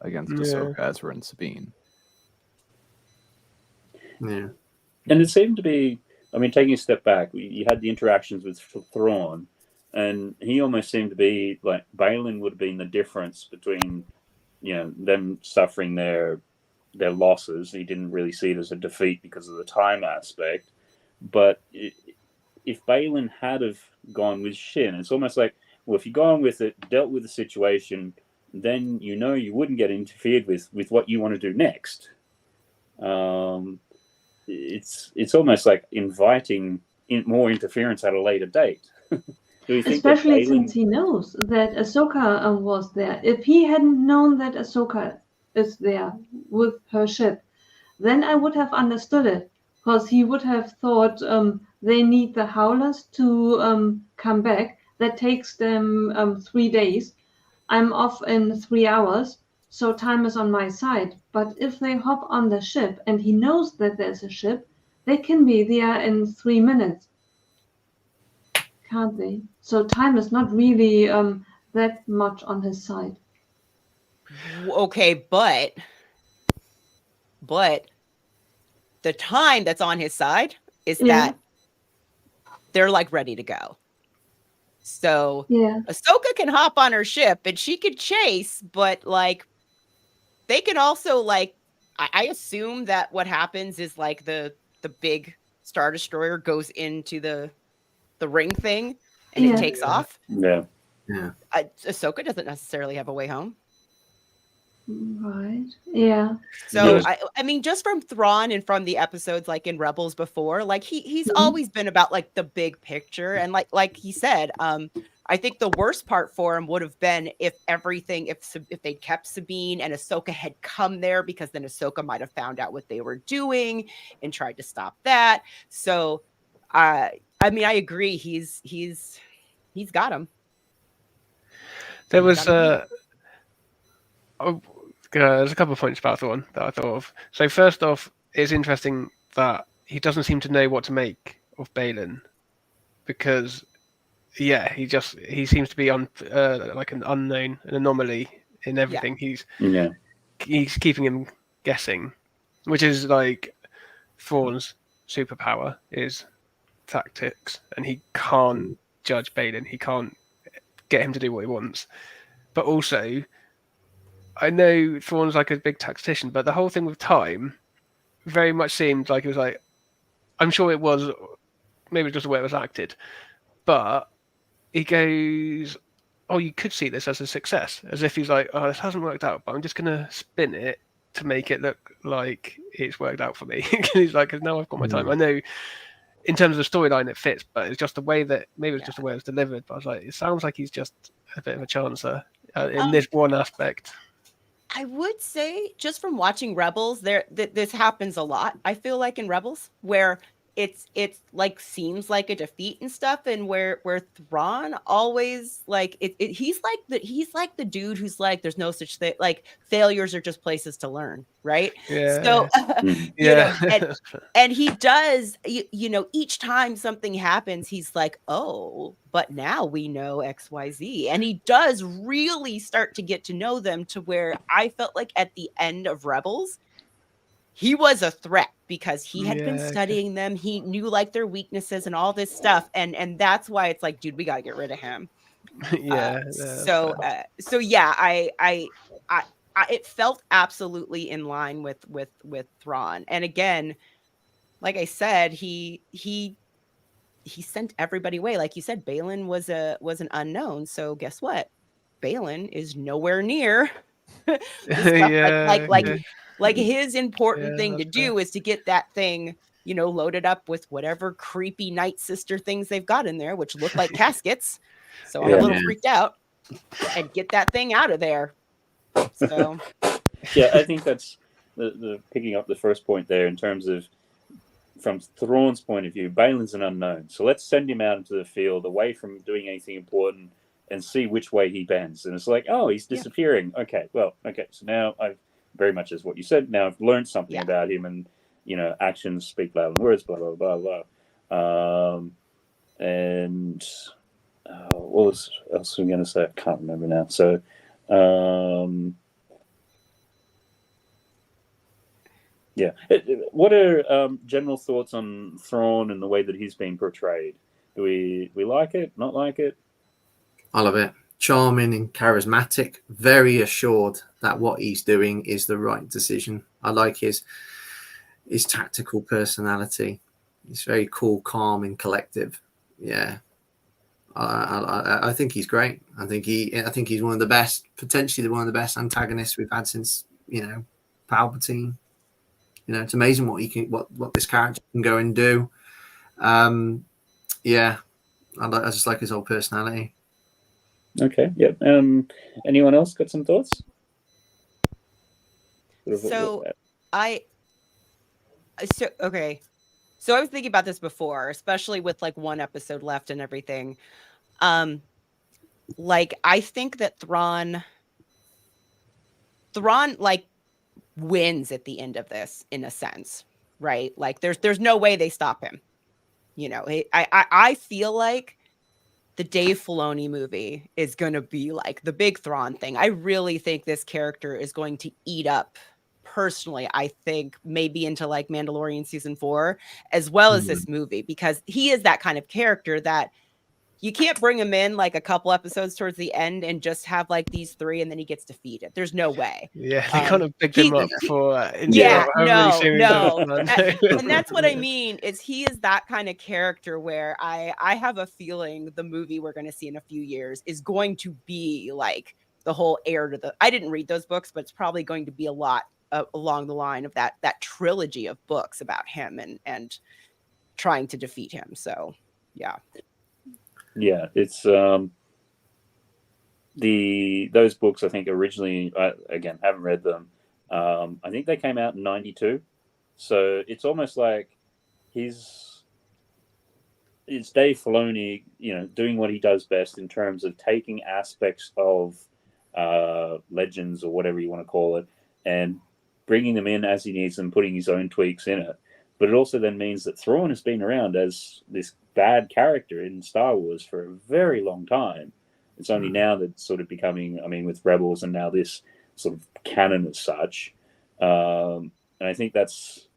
against Ahsoka, Ezra, and Sabine. Yeah. And it seemed to be, I mean, taking a step back, you had the interactions with Thrawn, and he almost seemed to be like Baylan would have been the difference between, them suffering their losses. He didn't really see it as a defeat because of the time aspect. But if Baylan had have gone with Shin, it's almost like, well, if you'd gone with it, dealt with the situation, then you wouldn't get interfered with what you want to do next. It's almost like inviting more interference at a later date. Especially since he knows that Ahsoka was there. If he hadn't known that Ahsoka is there with her ship, then I would have understood it, because he would have thought they need the Howlers to come back. That takes them 3 days. I'm off in 3 hours. So time is on my side. But if they hop on the ship and he knows that there's a ship, they can be there in 3 minutes. Can't they? So time is not really that much on his side. Okay, but the time that's on his side is that they're like ready to go. So Ahsoka can hop on her ship and she could chase, but like they can also like, I assume that what happens is like the big Star Destroyer goes into the ring thing and it takes off. Yeah. Ahsoka doesn't necessarily have a way home. Right. Yeah. So I mean, just from Thrawn and from the episodes like in Rebels before, like he's always been about like the big picture, and like he said, I think the worst part for him would have been if they kept Sabine and Ahsoka had come there, because then Ahsoka might have found out what they were doing and tried to stop that. So I mean, I agree. He's got him. There was there's a couple of points about Thrawn that I thought of. So first off, it's interesting that he doesn't seem to know what to make of Baylan, because he seems to be on like an unknown, an anomaly in everything. He's keeping him guessing, which is like Thrawn's superpower is tactics, and he can't judge Baylan. He can't get him to do what he wants. But also, I know Thrawn's like a big tactician, but the whole thing with time very much seemed like it was like, I'm sure it was, maybe just the way it was acted, but he goes, oh, you could see this as a success, as if he's like, oh, this hasn't worked out, but I'm just going to spin it to make it look like it's worked out for me. He's like, because now I've got my time. I know in terms of the storyline, it fits, but it's just the way that maybe it's just the way it was delivered. But I was like, it sounds like he's just a bit of a chancer in this one aspect. I would say, just from watching Rebels, this happens a lot. I feel like in Rebels, where it's like seems like a defeat and stuff, and where Thrawn always like he's like the dude who's like, there's no such thing, like failures are just places to learn, right? Yeah. So Yeah. you know, and he does, you know, each time something happens, he's like, oh, but now we know XYZ, and he does really start to get to know them, to where I felt like at the end of Rebels, he was a threat because he had been studying them. He knew like their weaknesses and all this stuff. And that's why it's like, dude, we got to get rid of him. So yeah, I it felt absolutely in line with Thrawn. And again, like I said, he sent everybody away. Like you said, Balin was an unknown. So guess what? Balin is nowhere near the stuff like his important thing to do is to get that thing, you know, loaded up with whatever creepy Night Sister things they've got in there, which look like caskets. So I'm a little freaked out, and get that thing out of there. So yeah, I think that's the picking up the first point there in terms of, from Thrawn's point of view, Balin's an unknown. So let's send him out into the field away from doing anything important and see which way he bends. And it's like, oh, he's disappearing. Okay, well, okay. So now I've very much as what you said. Now I've learned something about him, and you know, actions speak louder than words. Blah blah blah blah. And what else was I going to say? I can't remember now. So, yeah. What are general thoughts on Thrawn and the way that he's been portrayed? Do we like it? Not like it? I love it. Charming and charismatic, very assured that what he's doing is the right decision. I like his tactical personality. He's very cool, calm, and collective. Yeah, I think he's great. I think he's one of the best, potentially one of the best antagonists we've had since, you know, Palpatine. You know, it's amazing what this character can go and do. Yeah, I just like his whole personality. Okay. Yep. Anyone else got some thoughts? So I was thinking about this before, especially with like one episode left and everything. Like I think that Thrawn like wins at the end of this, in a sense, right? Like there's no way they stop him. You know, I feel like the Dave Filoni movie is going to be like the big Thrawn thing. I really think this character is going to eat up, personally, I think maybe into like Mandalorian season 4, as well as this movie, because he is that kind of character that you can't bring him in like a couple episodes towards the end and just have like these 3 and then he gets defeated. There's no way. Yeah, they kind of picked him up for and that's what I mean, is he is that kind of character where I have a feeling the movie we're going to see in a few years is going to be like the whole heir to the, I didn't read those books, but it's probably going to be a lot along the line of that trilogy of books about him and trying to defeat him. So yeah, it's those books, I think originally, again, haven't read them. I think they came out in 92. So it's almost like it's Dave Filoni, doing what he does best in terms of taking aspects of legends or whatever you want to call it and bringing them in as he needs them, putting his own tweaks in it. But it also then means that Thrawn has been around as this bad character in Star Wars for a very long time. It's only now that it's sort of becoming, with Rebels and now this sort of canon as such. And I think that's,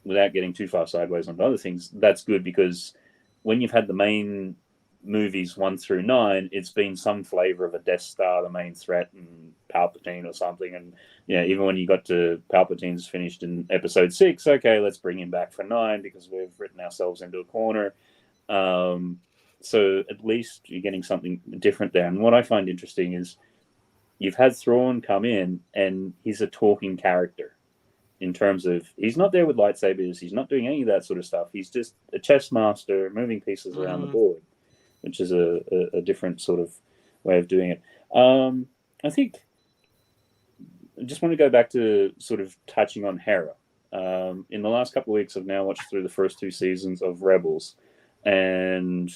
without getting too far sideways on other things, that's good because when you've had the main movies 1 through 9, it's been some flavor of a Death Star, the main threat, and Palpatine or something. And even when you got to Palpatine's finished in episode 6, okay, let's bring him back for 9 because we've written ourselves into a corner. So at least you're getting something different there. And what I find interesting is you've had Thrawn come in and he's a talking character. in terms of he's not there with lightsabers. He's not doing any of that sort of stuff. He's just a chess master moving pieces around the board, which is a different sort of way of doing it. I think I just want to go back to sort of touching on Hera. In the last couple of weeks, I've now watched through the first 2 seasons of Rebels, and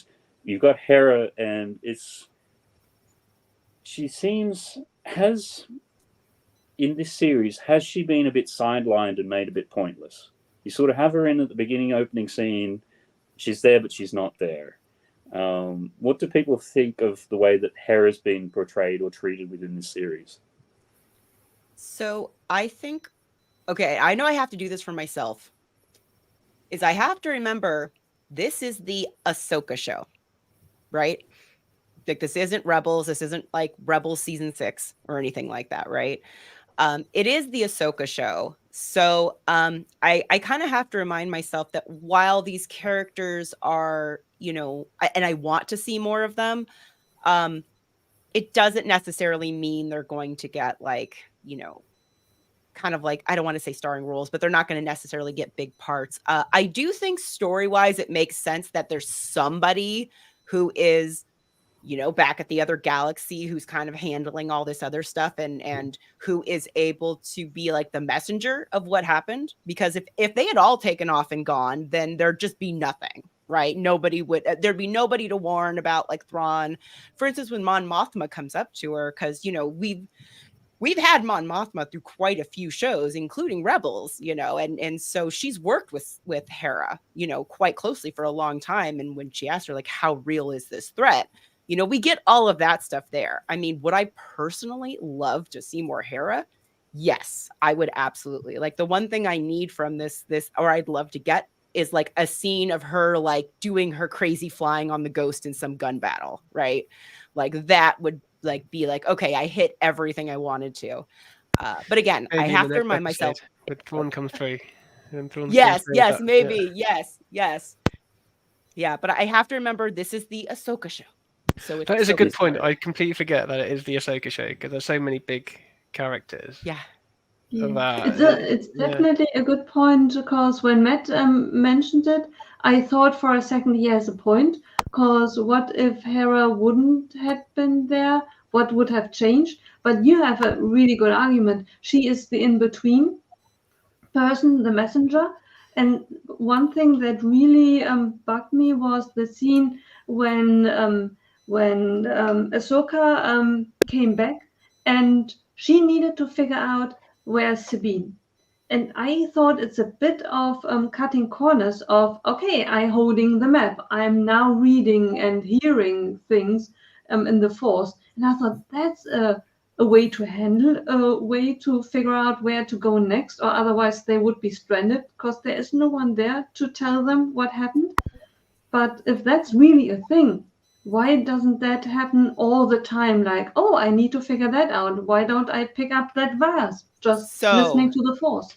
you've got Hera, and she has in this series, has she been a bit sidelined and made a bit pointless? You sort of have her in at the beginning opening scene. She's there, but she's not there. What do people think of the way that Hera's been portrayed or treated within this series? So I think, okay, I know I have to do this for myself, is I have to remember this is the Ahsoka show, right? Like, this isn't Rebels. This isn't like Rebels season 6 or anything like that, right? It is the Ahsoka show. So I kind of have to remind myself that while these characters are, you know, and I want to see more of them, it doesn't necessarily mean they're going to get like, you know, kind of like, I don't want to say starring roles, but they're not going to necessarily get big parts. I do think story-wise, it makes sense that there's somebody who is, you know, back at the other galaxy who's kind of handling all this other stuff and who is able to be like the messenger of what happened. Because if they had all taken off and gone, then there'd just be nothing, right? There'd be nobody to warn about, like Thrawn. For instance, when Mon Mothma comes up to her, because, you know, we've had Mon Mothma through quite a few shows, including Rebels, you know, and so she's worked with Hera, you know, quite closely for a long time. And when she asked her, like, how real is this threat? You know, we get all of that stuff there. I mean, would I personally love to see more Hera? Yes, I would absolutely. Like, the one thing I need from this, or I'd love to get, is like a scene of her like doing her crazy flying on the Ghost in some gun battle, right? Like, that would like be like, okay, I hit everything I wanted to. But again, Maybe I have to remind myself. When Thrawn comes through. Yes, maybe. Yeah. Yes. Yeah, but I have to remember this is the Ahsoka show. So that is a good point. I completely forget that it is the Ahsoka show because there's so many big characters. Yeah. It's definitely a good point, because when Matt mentioned it, I thought for a second he has a point. Because what if Hera wouldn't have been there? What would have changed? But you have a really good argument. She is the in-between person, the messenger. And one thing that really bugged me was the scene when Ahsoka came back and she needed to figure out where's Sabine. And I thought it's a bit of cutting corners of, okay, I'm holding the map. I'm now reading and hearing things in the Force. And I thought that's a way to handle, a way to figure out where to go next, or otherwise they would be stranded because there is no one there to tell them what happened. But if that's really a thing, why doesn't that happen all the time? Like, oh, I need to figure that out. Why don't I pick up that vase? Just listening to the Force.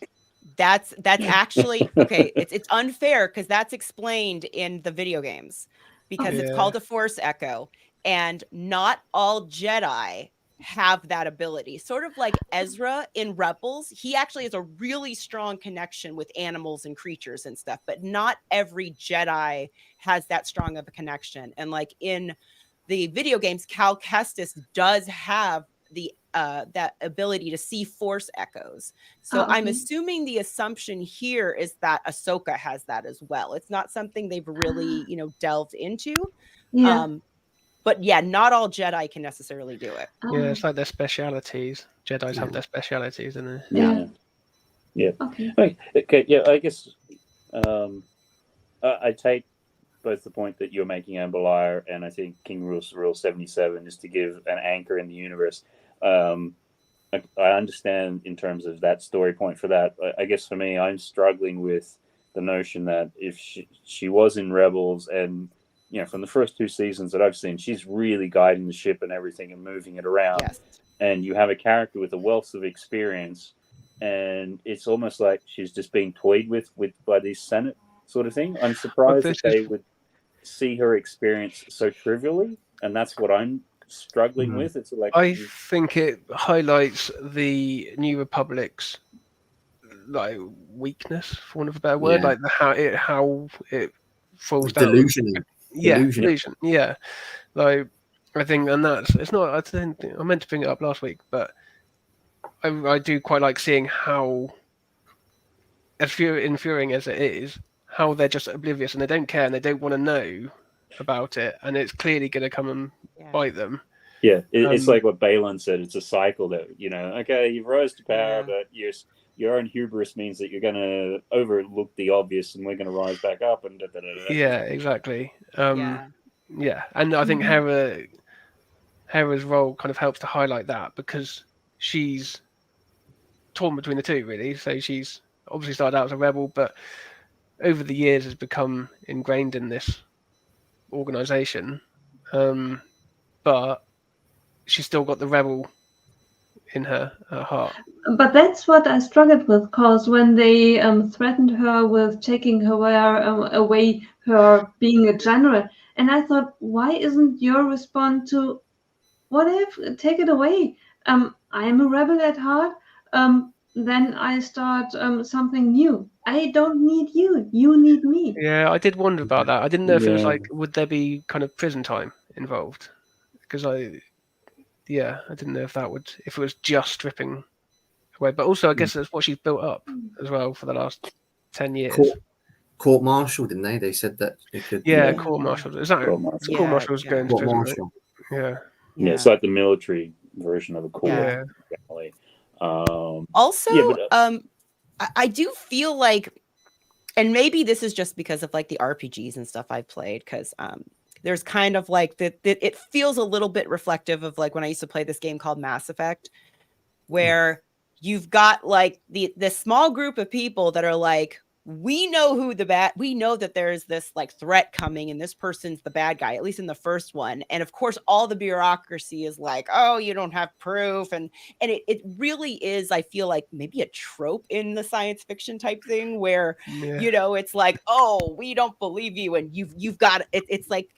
That's actually okay. It's unfair because that's explained in the video games because it's called a Force Echo, and not all Jedi have that ability. Sort of like Ezra in Rebels, he actually has a really strong connection with animals and creatures and stuff, but not every Jedi has that strong of a connection. And like in the video games, Cal Kestis does have the that ability to see Force echoes. So I'm assuming the assumption here is that Ahsoka has that as well. It's not something they've really, you know, delved into. Yeah. But yeah, not all Jedi can necessarily do it. Yeah, it's like their specialities. Jedis have their specialities, and Yeah. Okay. Yeah, I guess I take both the point that you're making, Amber Liar, and I think King Rule 77 is to give an anchor in the universe. I understand in terms of that story point for that. I guess for me, I'm struggling with the notion that if she was in Rebels, and you know, from the first 2 seasons that I've seen, she's really guiding the ship and everything and moving it around. Yes. And you have a character with a wealth of experience, and it's almost like she's just being toyed with by the Senate sort of thing. I'm surprised that they would see her experience so trivially, and that's what I'm struggling with. It's like I think it highlights the New Republic's like weakness, for want of a better word, Yeah. like how it falls down. Delusion. Yeah, Delusion. delusion. Yeah, like I think, and it's not. I think I meant to bring it up last week, but I do quite like seeing how, as infuriating as it is, how they're just oblivious and they don't care and they don't want to know about it, and it's clearly going to come and bite them. Yeah, it's like what Balin said. It's a cycle that, okay, you've rose to power, but your own hubris means that you're going to overlook the obvious, and we're going to rise back up. And yeah, exactly. Yeah, and I think Hera's role kind of helps to highlight that, because she's torn between the two, really. So she's obviously started out as a rebel, but over the years has become ingrained in this organization. But she's still got the rebel in her heart. But that's what I struggled with, because when they threatened her with taking her away, her being a general, and I thought, why isn't your response to, what if, take it away? I am a rebel at heart. Then I start something new. I don't need you. You need me. Yeah, I did wonder about that. I didn't know if it was like, would there be kind of prison time involved? Because I didn't know if it was just stripping away. But also, I guess that's what she's built up as well for the last 10 years. Court martial, didn't they? They said that it could. Yeah, court martial. Is that court martial? Going to prison, right? Yeah. Yeah, it's like the military version of a court. Yeah. Definitely. Also, I do feel like, and maybe this is just because of like the RPGs and stuff I've played, because there's kind of like that it feels a little bit reflective of like when I used to play this game called Mass Effect, where you've got like this small group of people that are like, we know that there's this like threat coming and this person's the bad guy, at least in the first one. And of course, all the bureaucracy is like, oh, you don't have proof. And it really is, I feel like, maybe a trope in the science fiction type thing where, it's like, oh, we don't believe you. And you've got it. It's like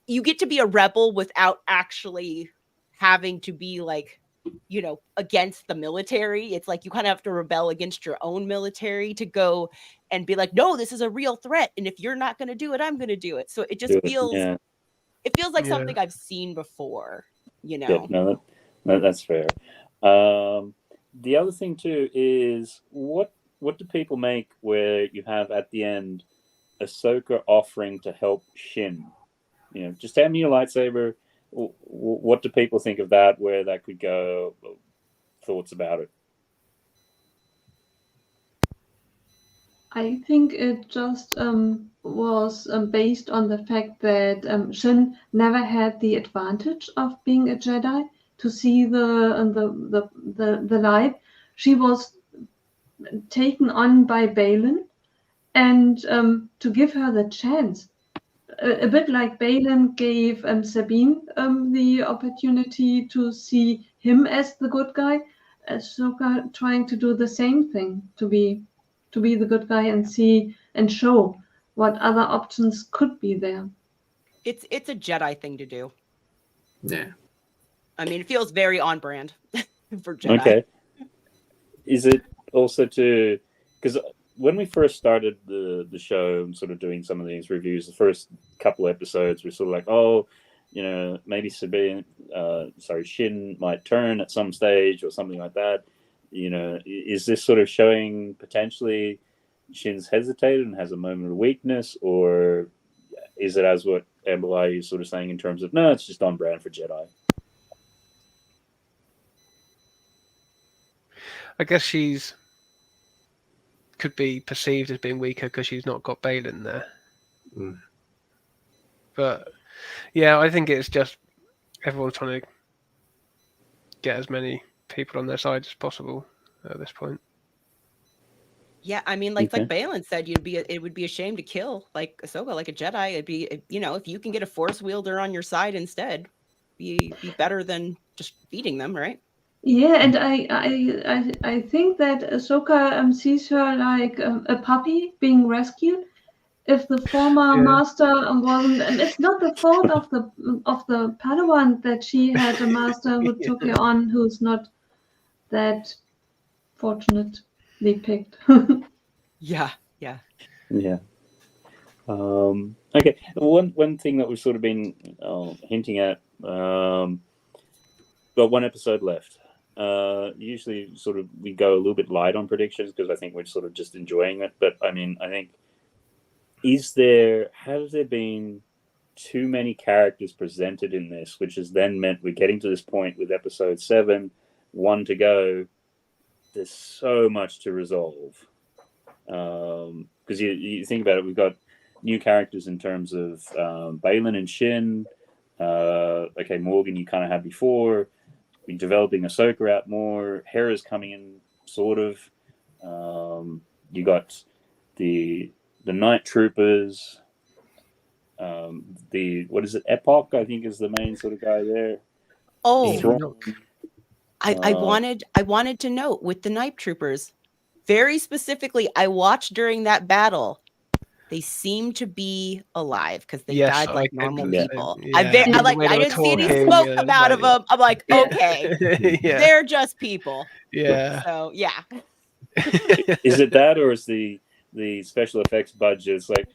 you get to be a rebel without actually having to be like, against the military. It's like you kind of have to rebel against your own military to go and be like, no, this is a real threat, and if you're not going to do it, I'm going to do it. So it just feels like something I've seen before. Yeah, no, that's fair. The other thing too is what do people make where you have at the end Ahsoka offering to help Shin? Just hand me your lightsaber. What do people think of that? Where that could go? Thoughts about it? I think it just was based on the fact that Shin never had the advantage of being a Jedi to see the light. She was taken on by Balin, and to give her the chance. A bit like Balin gave Sabine the opportunity to see him as the good guy, Ahsoka trying to do the same thing, to be the good guy and see and show what other options could be there. It's a Jedi thing to do. Yeah. I mean, it feels very on brand for Jedi. Okay. Is it also because when we first started the show and sort of doing some of these reviews, the first couple episodes were sort of like, oh, maybe Shin might turn at some stage or something like that. Is this sort of showing potentially Shin's hesitated and has a moment of weakness, or is it as what Amberlai is sort of saying in terms of, no, it's just on brand for Jedi? I guess she's could be perceived as being weaker because she's not got Balin there. But yeah, I think it's just everyone's trying to get as many people on their side as possible at this point. Yeah, I mean, like Balin said, it would be a shame to kill like Ahsoka, like a Jedi. It'd be, if you can get a Force wielder on your side instead, be better than just feeding them, right? Yeah, and I think that Ahsoka sees her like a puppy being rescued. If the former master wasn't, and it's not the fault of the Padawan that she had a master who took her on, who's not that fortunate. they picked. Yeah. Yeah. Okay. One thing that we've sort of been hinting at. Got one episode left. Usually, sort of, we go a little bit light on predictions because I think we're sort of just enjoying it. But I mean, I think has there been too many characters presented in this, which has then meant we're getting to this point with episode 7, 1 to go. There's so much to resolve. Because you think about it, we've got new characters in terms of Baylan and Shin. Okay, Morgan you kind of had before. We're developing Ahsoka out more. Hera's coming in, sort of. You got the Night Troopers. What is it? Epoch, I think, is the main sort of guy there. Oh, I wanted to note with the Night Troopers, very specifically, I watched during that battle. They seem to be alive because they died like normal people. Yeah. I didn't see any smoke come out of them. I'm like, okay, they're just people. Yeah. So yeah. Is it that, or is the special effects budget? It's like,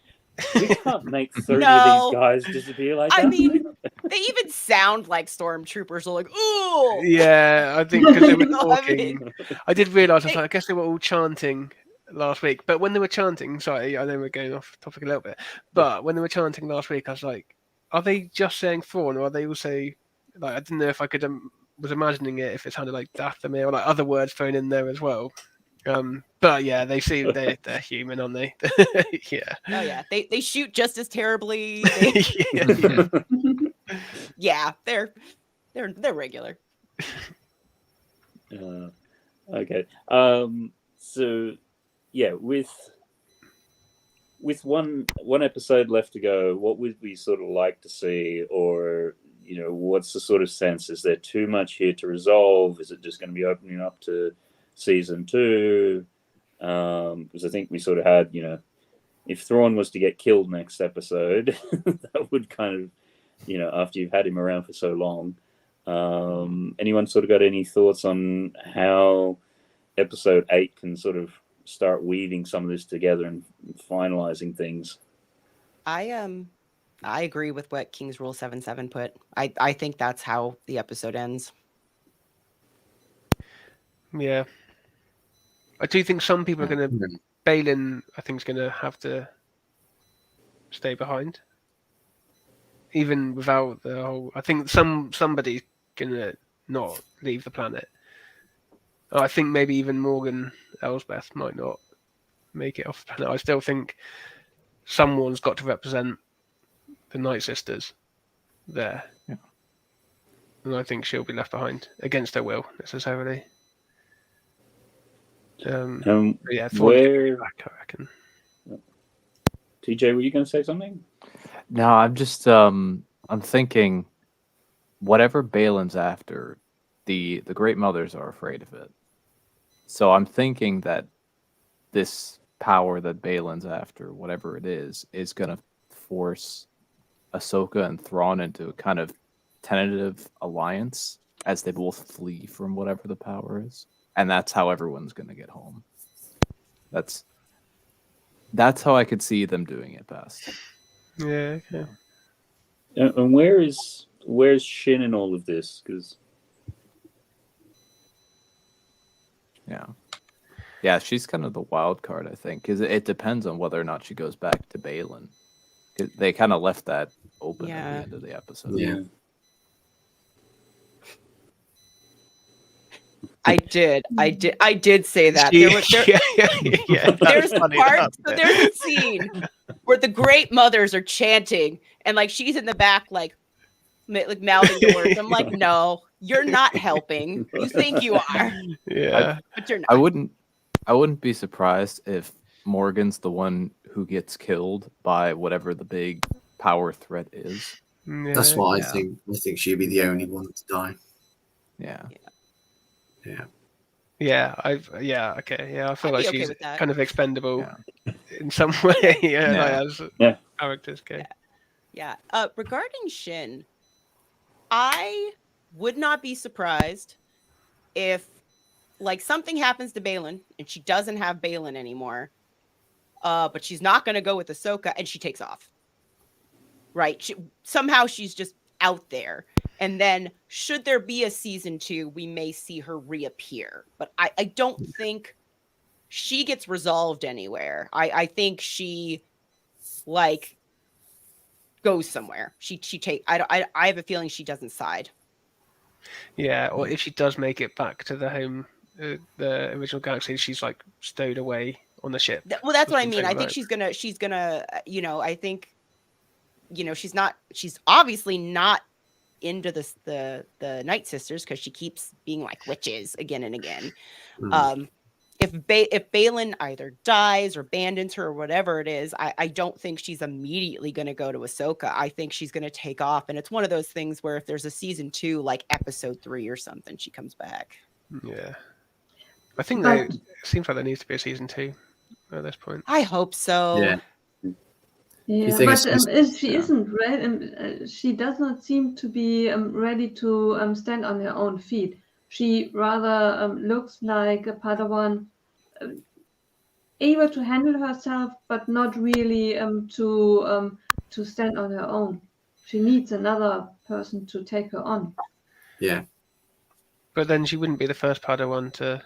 we can't make 30 of these guys disappear like that. I mean, they even sound like stormtroopers. They're like, ooh. Yeah, I think because they were talking. I did realise. I guess they were all chanting last week. But when they were chanting, sorry, I know we're going off topic a little bit. But when they were chanting last week, I was like, are they just saying Thrawn, or are they also like? I didn't know if I could was imagining it if it sounded like Dathomir or like other words thrown in there as well. But yeah, they seem they're human, aren't they? Yeah. Oh yeah, they shoot just as terribly. Yeah, they're regular. Okay. So yeah, with one episode left to go, what would we sort of like to see, or what's the sort of sense? Is there too much here to resolve? Is it just going to be opening up to season 2? Because I think we sort of had, if Thrawn was to get killed next episode, that would kind of, after you've had him around for so long. Anyone sort of got any thoughts on how episode 8 can sort of start weaving some of this together and finalizing things? I agree with what King's Rule 77 put. I think that's how the episode ends. Yeah. I do think some people are going to... Baylan, I think, is going to have to stay behind. Even without the whole... I think somebody's going to not leave the planet. I think maybe even Morgan Elsbeth might not make it off the planet. I still think someone's got to represent the Night Sisters there. Yeah. And I think she'll be left behind against her will, necessarily. Yeah, where... back, I reckon. TJ, were you going to say something? No, I'm just I'm thinking whatever Baylan's after, the Great Mothers are afraid of it. So I'm thinking that this power that Baylan's after, whatever it is going to force Ahsoka and Thrawn into a kind of tentative alliance as they both flee from whatever the power is. And that's how everyone's going to get home. That's how I could see them doing it best. Yeah, okay. And where's Shin in all of this? Because yeah, she's kind of the wild card, I think, because it depends on whether or not she goes back to Baylan. They kind of left that open at the end of the episode. Yeah. I did say that. There's a scene where the Great Mothers are chanting, and like she's in the back, like mouthing the words. I'm like, no, you're not helping. You think you are, yeah, but you're not. I wouldn't be surprised if Morgan's the one who gets killed by whatever the big power threat is. Yeah. That's what I think. I think she'd be the only one to die. Yeah. I feel like she's kind of expendable Yeah. in some way. As characters go. Yeah. Regarding Shin, I would not be surprised if like something happens to Baylan and she doesn't have Baylan anymore, but she's not going to go with Ahsoka and she takes off. Right? Somehow she's just out there. And then should there be a season 2, we may see her reappear. But I don't think she gets resolved anywhere. I think she like goes somewhere. I have a feeling she doesn't side. Yeah, or if she does make it back to the home, the original galaxy, she's like stowed away on the ship. Well, that's what I mean. I think she's gonna, I think, she's obviously not into the Night Sisters because she keeps being like witches again and again. If Baylan either dies or abandons her or whatever it is, I don't think she's immediately going to go to Ahsoka. I think she's going to take off. And it's one of those things where if there's a season 2, like episode 3 or something, she comes back. Yeah. I think it seems like there needs to be a season 2 at this point. I hope so. Yeah, but if she isn't ready, she does not seem to be ready to stand on her own feet. She rather looks like a Padawan, able to handle herself, but not really to stand on her own. She needs another person to take her on. Yeah. But then she wouldn't be the first Padawan to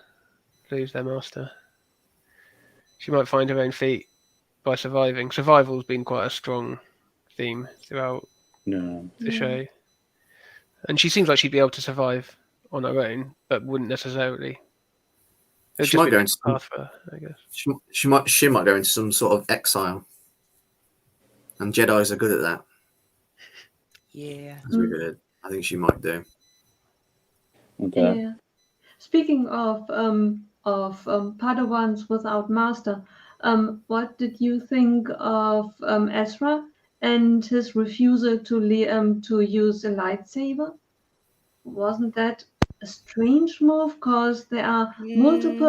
lose their master. She might find her own feet by surviving. Survival's been quite a strong theme throughout the show. And she seems like she'd be able to survive on her own, but wouldn't necessarily. She might go into path for her, I guess. She might go into some sort of exile, and Jedis are good at that. Yeah, that's really good. I think she might do. Okay. Yeah. Speaking of Padawans without master, what did you think of Ezra and his refusal to use a lightsaber? Wasn't that a strange move? Because there are multiple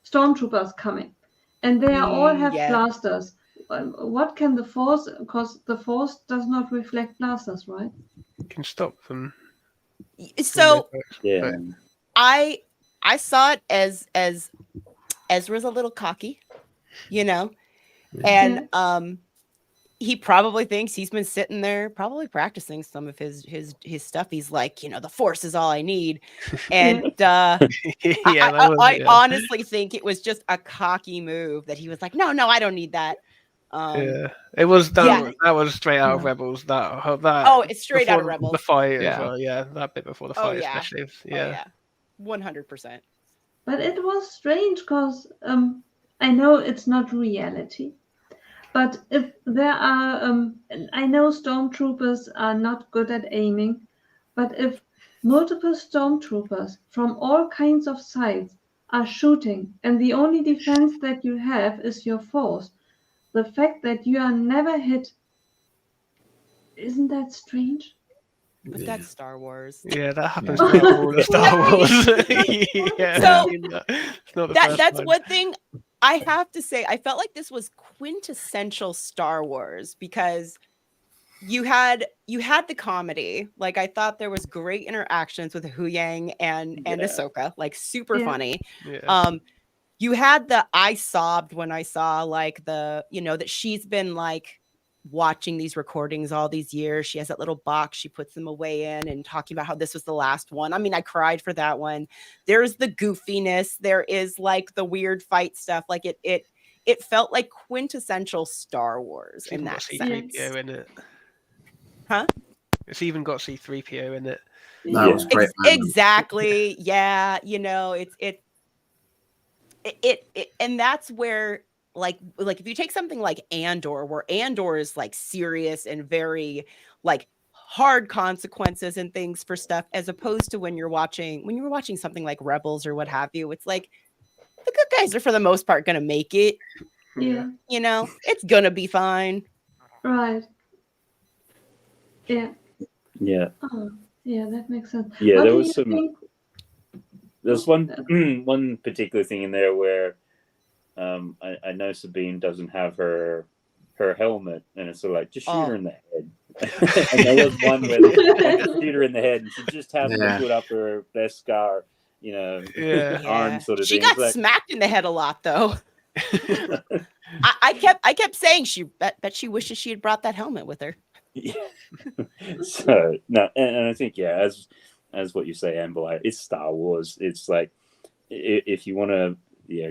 stormtroopers coming, and they all have blasters. What can the Force? Because the Force does not reflect blasters, right? You can stop them. So yeah, I saw it as Ezra's a little cocky, and he probably thinks he's been sitting there probably practicing some of his stuff. He's like, the Force is all I need. And I honestly think it was just a cocky move that he was like, no, I don't need that. It was that was straight out of Rebels. It's straight out of Rebels. The fight, that bit before the fight, especially. 100%. But it was strange because I know it's not reality. But if there are, I know stormtroopers are not good at aiming, but if multiple stormtroopers from all kinds of sides are shooting and the only defense that you have is your Force, the fact that you are never hit, isn't that strange? But that's Star Wars. Yeah, that happens to all of Star Wars. So that's one thing I have to say. I felt like this was quintessential Star Wars because you had the comedy. Like I thought there was great interactions with Huyang and Ahsoka, like super funny. Yeah. You had I sobbed when I saw like that she's been like watching these recordings all these years. She has that little box she puts them away in and talking about how this was the last one. I mean, I cried for that one. There's the goofiness. There is like the weird fight stuff. Like it felt like quintessential Star Wars in that sense. C-3PO in it. Huh? It's even got C-3PO in it. That was great. Exactly. Yeah. It and that's where like if you take something like Andor, where Andor is like serious and very like hard consequences and things for stuff, as opposed to when you were watching something like Rebels or what have you, it's like the good guys are for the most part gonna make it. Yeah. It's gonna be fine. Right. Yeah. Yeah. Oh, yeah, that makes sense. Yeah, What there do was you some. think? There's one particular thing in there where I know Sabine doesn't have her helmet, and it's sort of like just shoot her in the head. And there was one where they just shoot her in the head, and she just happened Yeah. to put up her best scar, arm sort of She thing. got smacked in the head a lot, though. I kept saying bet she wishes she had brought that helmet with her. Yeah. So no, and I think as what you say, Amber, it's Star Wars. It's like if you want to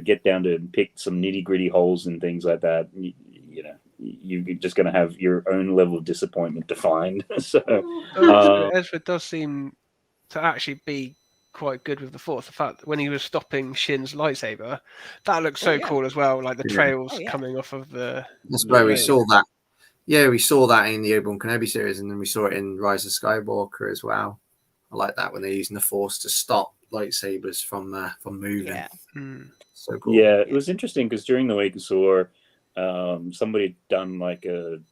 get down to pick some nitty gritty holes and things like that, you're just going to have your own level of disappointment to find. So Ezra does seem to actually be quite good with the Force. The fact that when he was stopping Shin's lightsaber, that looks so cool as well. Like the trails coming off of the. That's where we saw that. Yeah, we saw that in the Obi-Wan Kenobi series, and then we saw it in Rise of Skywalker as well. I like that when they're using the Force to stop lightsabers from moving. Yeah. So cool. Yeah, it was interesting because during the week I saw somebody had done like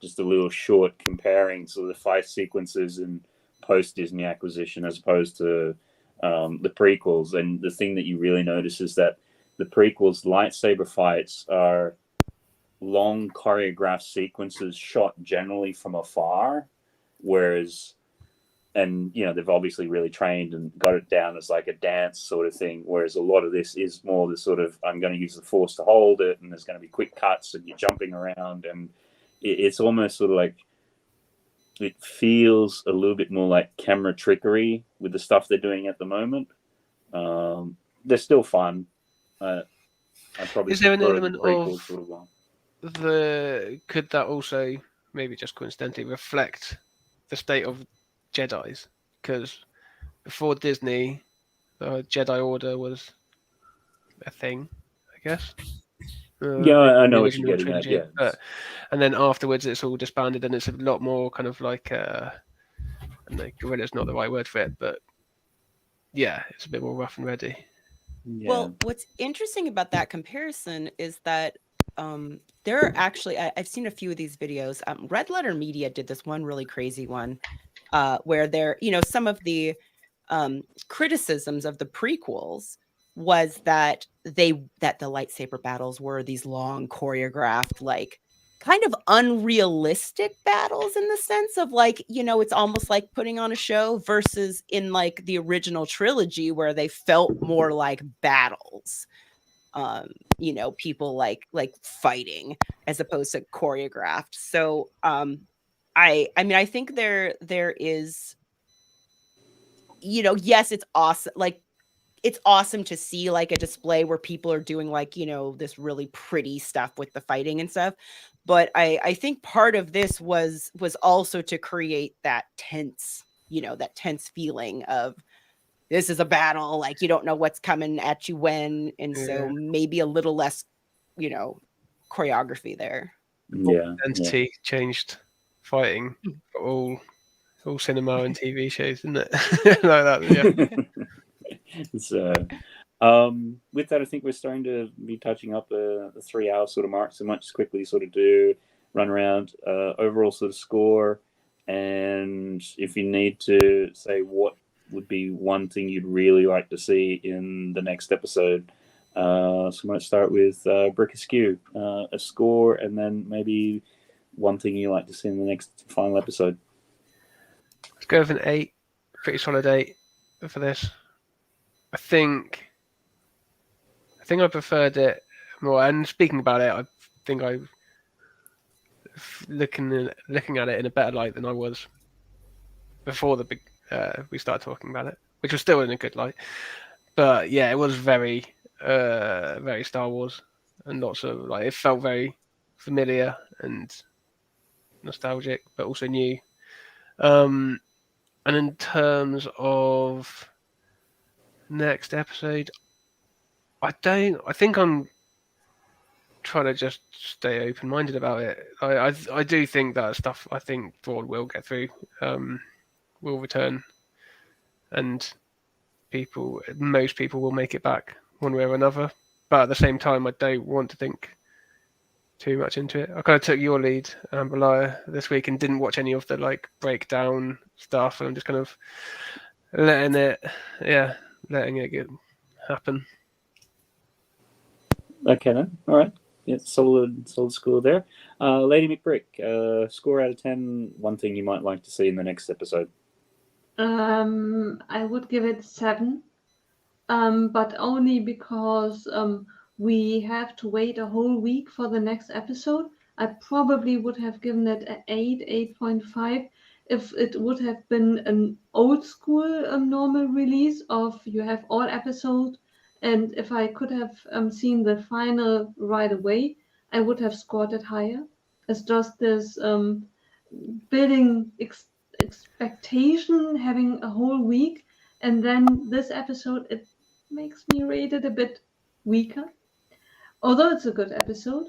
just a little short comparing sort of the fight sequences in post Disney acquisition as opposed to the prequels, and the thing that you really notice is that the prequels lightsaber fights are long choreographed sequences shot generally from afar, whereas they've obviously really trained and got it down as like a dance sort of thing, whereas a lot of this is more the sort of I'm going to use the Force to hold it, and there's going to be quick cuts and you're jumping around, and it's almost sort of like it feels a little bit more like camera trickery with the stuff they're doing at the moment. They're still fun. Is there an element of could that also maybe just coincidentally reflect the state of Jedis? Because before Disney, the Jedi Order was a thing, I guess. I know what you're getting at. Yeah, and then afterwards, it's all disbanded, and it's a lot more kind of like guerrilla's not the right word for it, but yeah, it's a bit more rough and ready. Yeah. Well, what's interesting about that comparison is that there are actually I've seen a few of these videos. Red Letter Media did this one really crazy one where there, some of the criticisms of the prequels was that the lightsaber battles were these long choreographed, like kind of unrealistic battles in the sense of like, it's almost like putting on a show versus in like the original trilogy where they felt more like battles. People like fighting as opposed to choreographed. So I think there is, yes, it's awesome. Like it's awesome to see like a display where people are doing like, this really pretty stuff with the fighting and stuff. But I think part of this was also to create that tense feeling of this is a battle, like you don't know what's coming at you when, and so maybe a little less, choreography there. Yeah, Entity changed fighting for all cinema and TV shows, isn't it? Like that, yeah. So, with that, I think we're starting to be touching up the 3 hour sort of mark. So much quickly sort of do run around overall sort of score, and if you need to say what would be one thing you'd really like to see in the next episode. So I might start with Brick Askew, a score, and then maybe one thing you like to see in the next final episode. Let's go with an 8, pretty solid 8 for this. I think I preferred it more. And speaking about it, I think I looking at it in a better light than I was before we started talking about it, which was still in a good light. But yeah, it was very, very Star Wars, and lots of like it felt very familiar and nostalgic, but also new. And in terms of next episode, I think I'm trying to just stay open-minded about it. I do think that stuff. I think Thrawn will get through. Will return, and most people will make it back one way or another. But at the same time, I don't want to think too much into it. I kind of took your lead, Belaya, this week and didn't watch any of the like breakdown stuff. And I'm just kind of letting it happen. Okay, then. All right. solid score there. Lady McBrick, score out of 10. One thing you might like to see in the next episode. I would give it 7, but only because we have to wait a whole week for the next episode. I probably would have given it an 8.5 if it would have been an old school normal release of you have all episodes, and if I could have seen the final right away, I would have scored it higher. It's just this building expectation, having a whole week, and then this episode, it makes me rate it a bit weaker, although it's a good episode.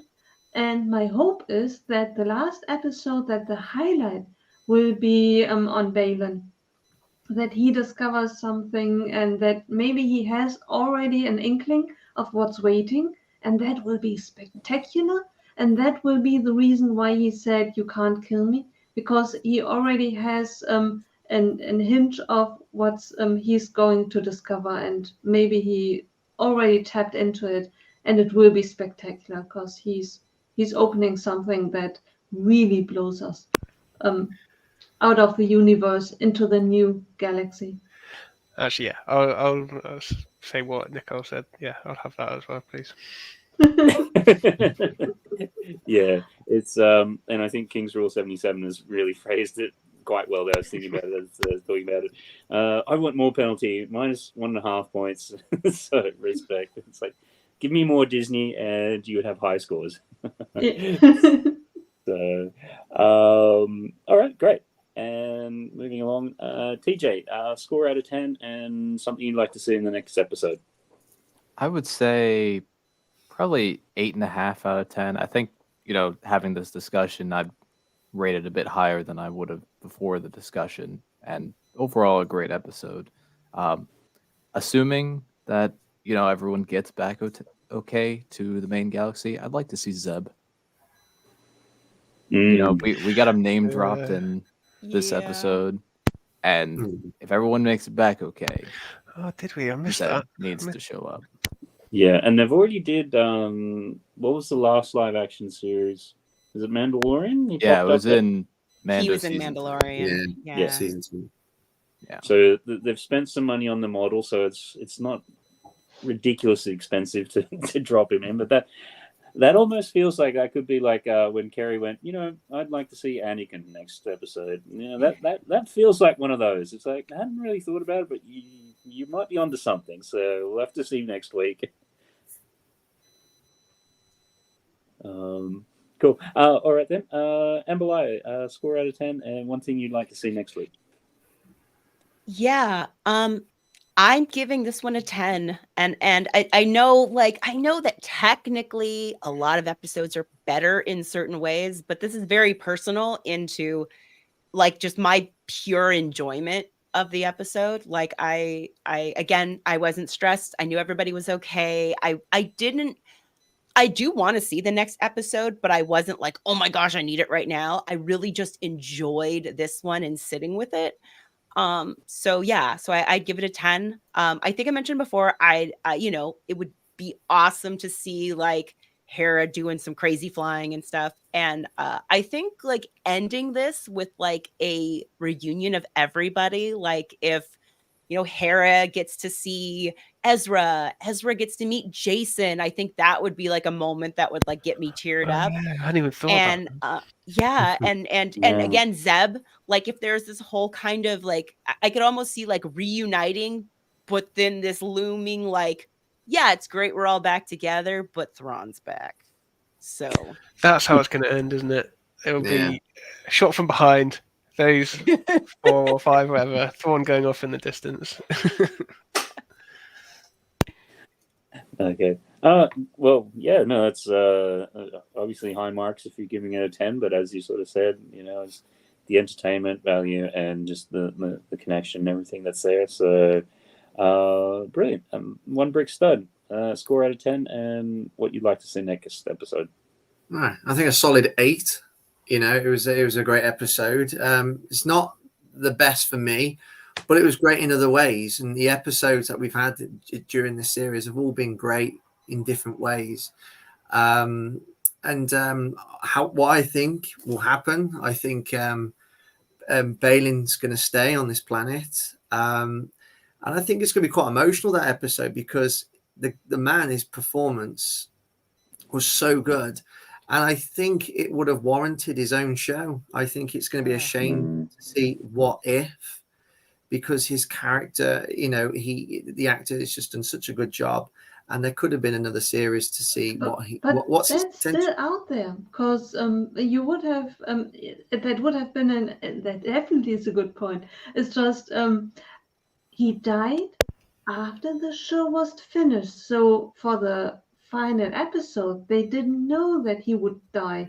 And my hope is that the last episode, that the highlight will be on Balin, that he discovers something and that maybe he has already an inkling of what's waiting, and that will be spectacular, and that will be the reason why he said you can't kill me, because he already has an hint of what he's going to discover, and maybe he already tapped into it, and it will be spectacular because he's opening something that really blows us out of the universe into the new galaxy. Actually, yeah, I'll say what Nicole said. Yeah, I'll have that as well, please. Yeah, it's and I think King's Rule 77 has really phrased it quite well there. I was thinking about it, talking about it. I want more penalty, minus 1.5 points. So respect. It's like, give me more Disney and you would have high scores. So, all right, great. And moving along, TJ, score out of 10 and something you'd like to see in the next episode. I would say probably 8.5 out of 10. I think, having this discussion, I'd rate it a bit higher than I would have before the discussion. And overall, a great episode. Assuming that, everyone gets back okay to the main galaxy, I'd like to see Zeb. We got him name dropped in this episode, and if everyone makes it back okay, did we? I missed Zeb that. needs to show up. Yeah, and they've already did. What was the last live action series? Is it Mandalorian? It was in Mando. He was in Mandalorian. Yeah. Season 2. Yeah. So they've spent some money on the model, so it's not ridiculously expensive to drop him in, but that almost feels like that could be like when Kerry went, I'd like to see Anakin next episode. That feels like one of those. It's like, I hadn't really thought about it, but you might be onto something. So we'll have to see next week. Cool. All right then. Amber, score out of 10 and one thing you'd like to see next week. Yeah. I'm giving this one a 10, and I know that technically a lot of episodes are better in certain ways, but this is very personal into just my pure enjoyment of the episode. Like I wasn't stressed. I knew everybody was okay. I do want to see the next episode, but I wasn't like, oh my gosh, I need it right now. I really just enjoyed this one and sitting with it. So I'd give it a 10. I think I mentioned before, it would be awesome to see Hera doing some crazy flying and stuff. And, I think ending this with a reunion of everybody, if, Hera gets to see Ezra gets to meet Jason. I think that would be a moment that would get me teared up. I hadn't even thought about and again, Zeb, if there's this whole kind of I could almost see reuniting, but then this looming it's great, we're all back together, but Thrawn's back. So that's how it's going to end, isn't it? It'll be shot from behind. Those 4 or 5, whatever, Thrawn going off in the distance. Okay. It's obviously high marks if you're giving it a 10, but as you sort of said, it's the entertainment value and just the connection and everything that's there. So brilliant. One brick stud. Score out of 10 and what you'd like to see next episode. I think a solid 8. It was a great episode. It's not the best for me, but it was great in other ways. And the episodes that we've had during this series have all been great in different ways. what I think will happen. I think Balin's going to stay on this planet, and I think it's going to be quite emotional, that episode, because the man, his performance was so good, and I think it would have warranted his own show. I think it's going to be a shame to see What If, because his character, the actor has just done such a good job. And there could have been another series to see what's that's still out there, because you would have that would have been that definitely is a good point. It's just he died after the show was finished, so for the final episode they didn't know that he would die.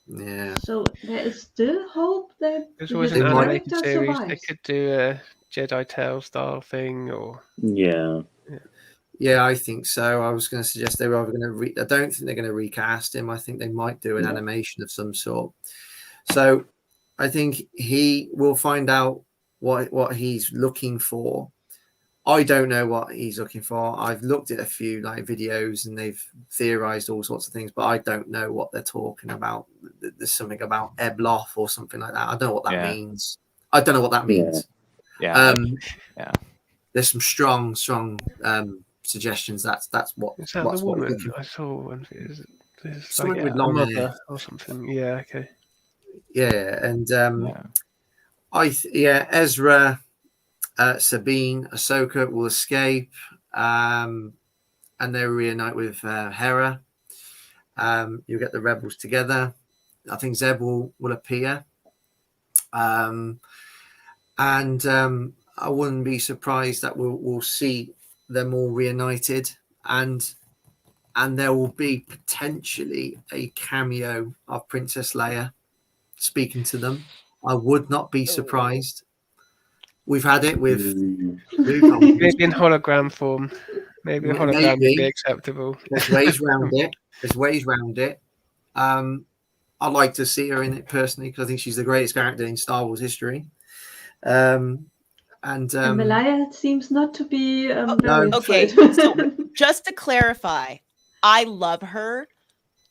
Yeah. So there is still hope that there's always an animated series. Survives. They could do a Jedi Tale style thing, or Yeah, I think so. I was going to suggest they were either going to I don't think they're going to recast him. I think they might do an animation of some sort. So I think he will find out what he's looking for. I don't know what he's looking for. I've looked at a few videos and they've theorized all sorts of things, but I don't know what they're talking about. There's something about Ebloff or something like that. I don't know what that means. I don't know what that means. Yeah. There's some strong suggestions. That's what. Is that what's the what woman I saw? One something like with long mother hair or something. Yeah. Okay. Yeah, and Ezra, Sabine, Ahsoka will escape, and they'll reunite with Hera. You'll get the rebels together. I think Zeb will appear, and I wouldn't be surprised that we'll see them all reunited, and there will be potentially a cameo of Princess Leia speaking to them. I would not be surprised. We've had it with Luke. Maybe in hologram form. Maybe a hologram would be acceptable. There's ways around it. I'd like to see her in it personally, because I think she's the greatest character in Star Wars history. And Malaya seems not to be okay. So just to clarify, I love her.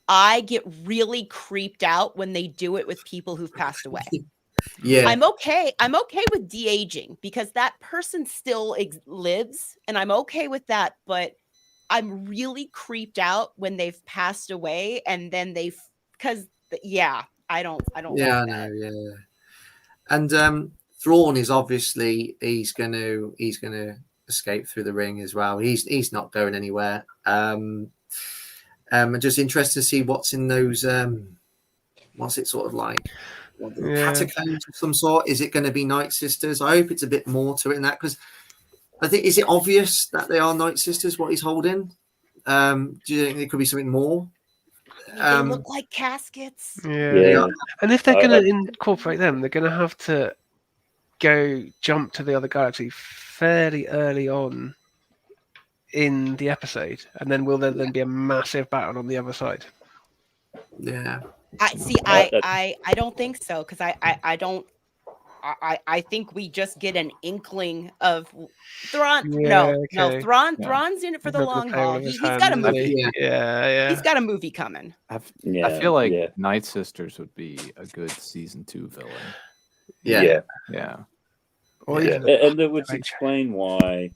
I get really creeped out when they do it with people who've passed away. Yeah, I'm okay with de-aging, because that person still lives, and I'm okay with that. But I'm really creeped out when they've passed away, and then I don't. Yeah, like I that. know. Yeah, and Thrawn is obviously he's gonna escape through the ring as well. He's not going anywhere. I'm just interested to see what's in those. What's it sort of like? Catacombs of some sort? Is it going to be Night Sisters? I hope it's a bit more to it than that, because I think, is it obvious that they are Night Sisters? What he's holding? Do you think there could be something more? They look like caskets. Yeah. And if they're going to incorporate them, they're going to have to jump to the other galaxy fairly early on in the episode, and then will there then be a massive battle on the other side? Yeah. I don't think so, because I think we just get an inkling of Thrawn. Thrawn's in it for the long haul. He's got a movie. He's got a movie coming. I feel like Night Sisters would be a good season 2 villain. Yeah. And that would explain why,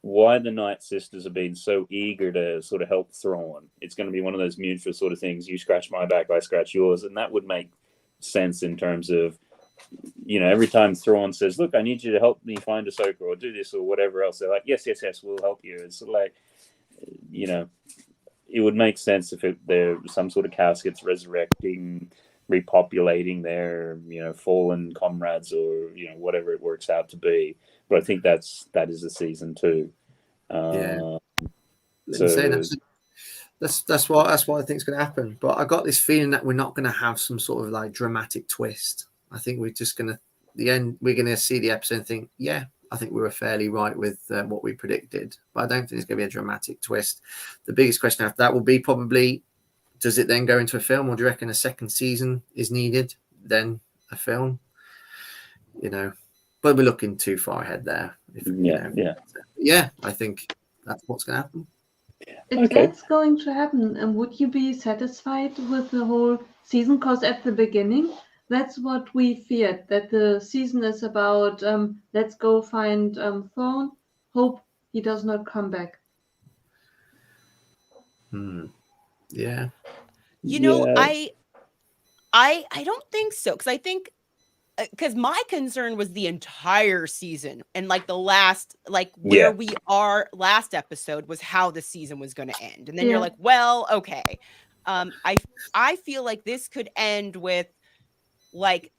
why the Night Sisters have been so eager to sort of help Thrawn. It's going to be one of those mutual sort of things. You scratch my back, I scratch yours. And that would make sense in terms of, every time Thrawn says, look, I need you to help me find Ahsoka or do this or whatever else. They're like, yes, we'll help you. It's sort of like, it would make sense if there was some sort of caskets resurrecting, repopulating their, fallen comrades or, whatever it works out to be. But I think that is a season 2. That's what I think is going to happen. But I got this feeling that we're not going to have some sort of dramatic twist. I think we're just going to we're going to see the episode and think, I think we were fairly right with what we predicted. But I don't think there's going to be a dramatic twist. The biggest question after that will be probably, does it then go into a film, or do you reckon a second season is needed, then a film? But we're looking too far ahead there. I think that's what's going to happen. If that's going to happen, would you be satisfied with the whole season? Because at the beginning, that's what we feared, that the season is about let's go find Thrawn, hope he does not come back. Yeah. You know, I don't think so, because I think because my concern was the entire season and like the last, like where we are last episode was how the season was going to end, and then you're like, well, okay. I feel like this could end with like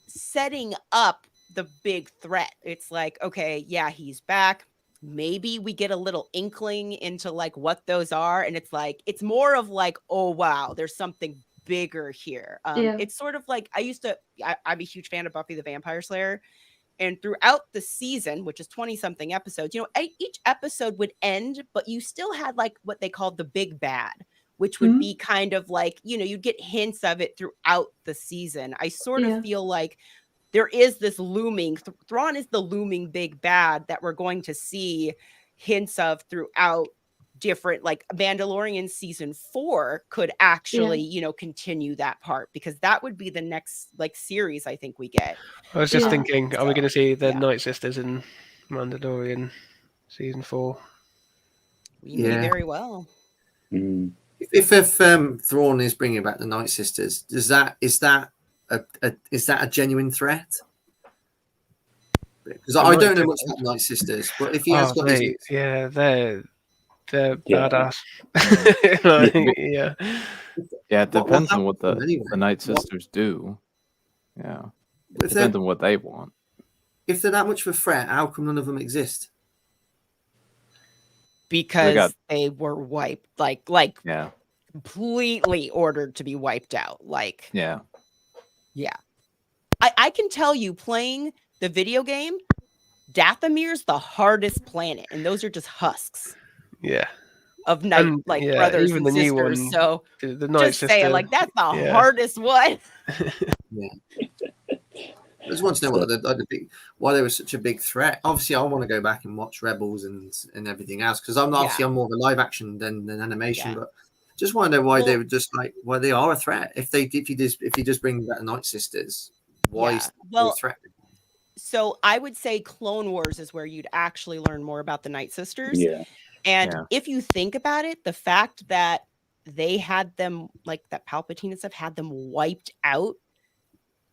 setting up the big threat. It's like, okay, yeah, he's back. Maybe we get a little inkling into like what those are, and it's like it's more of like, oh wow, there's something bigger here. It's sort of like I'm a huge fan of Buffy the Vampire Slayer, and throughout the season, which is 20 something episodes, you know, each episode would end, but you still had like what they called the big bad, which would be kind of like, you know, you'd get hints of it throughout the season. I sort of feel like there is this looming, Thrawn is the looming big bad that we're going to see hints of throughout different, like Mandalorian season 4 could actually, you know, continue that part, because that would be the next like series I think we get. I was just thinking, are we going to see the Night Sisters in Mandalorian season 4? We may very well. If Thrawn is bringing back the Night Sisters, is that a genuine threat? Because I don't know much about Night Sisters, but if he has got these, they're badass. Yeah, it depends on what the Night Sisters do. Yeah, it depends on what they want. If they're that much of a threat, how come none of them exist? Because they were wiped, like completely ordered to be wiped out. Like, I can tell you, playing the video game, Dathomir's the hardest planet, and those are just husks. Of night, brothers even and the sisters. New one, so the Night just Sister, saying, like that's the hardest one. I just want to know why they were such a big threat. Obviously, I want to go back and watch Rebels and everything else, because I'm more of a live action than animation. But just want to know why they were just like why they are a threat. If you just bring back the Night Sisters, why is they a threat? So I would say Clone Wars is where you'd actually learn more about the Night Sisters. And if you think about it, the fact that they had them, like that Palpatine and stuff had them wiped out,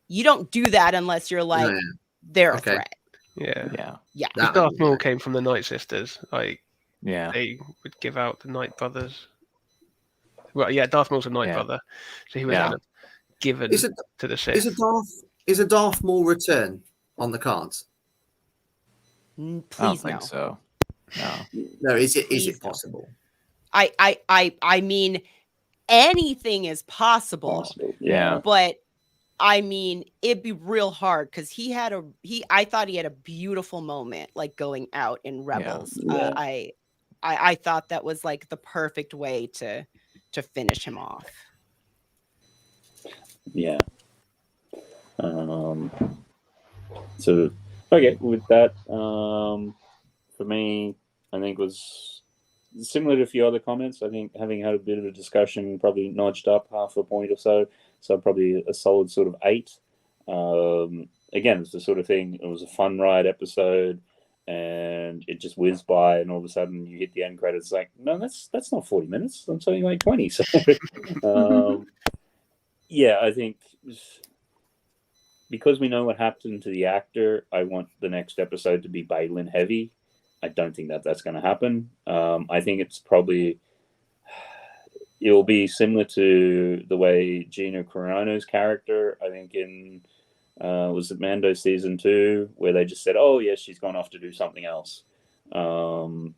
you don't do that unless you're like, they're a threat. Yeah. If Darth Maul came from the Night Sisters, like, they would give out the Night Brothers. Well, Darth Maul's a Night Brother, so he was kind of given to the Sith. Is a Darth Maul return on the cards? Please, I don't think so. No, is it possible? I mean, anything is possible. But I mean, it'd be real hard because I thought he had a beautiful moment, like going out in Rebels. I thought that was like the perfect way to finish him off. So okay, with that, for me, I think was similar to a few other comments. I think having had a bit of a discussion probably nudged up half a point or so. So probably a solid sort of 8. Again, it's the sort of thing. It was a fun ride episode, and it just whizzed by, and all of a sudden you hit the end credits. Like, no, that's not 40 minutes. I'm telling you, like 20. So, I think because we know what happened to the actor, I want the next episode to be Baylan heavy. I don't think that's going to happen. I think it'll be similar to the way Gina Carano's character, I think in, was it Mando season 2, where they just said, oh, yes, she's gone off to do something else. I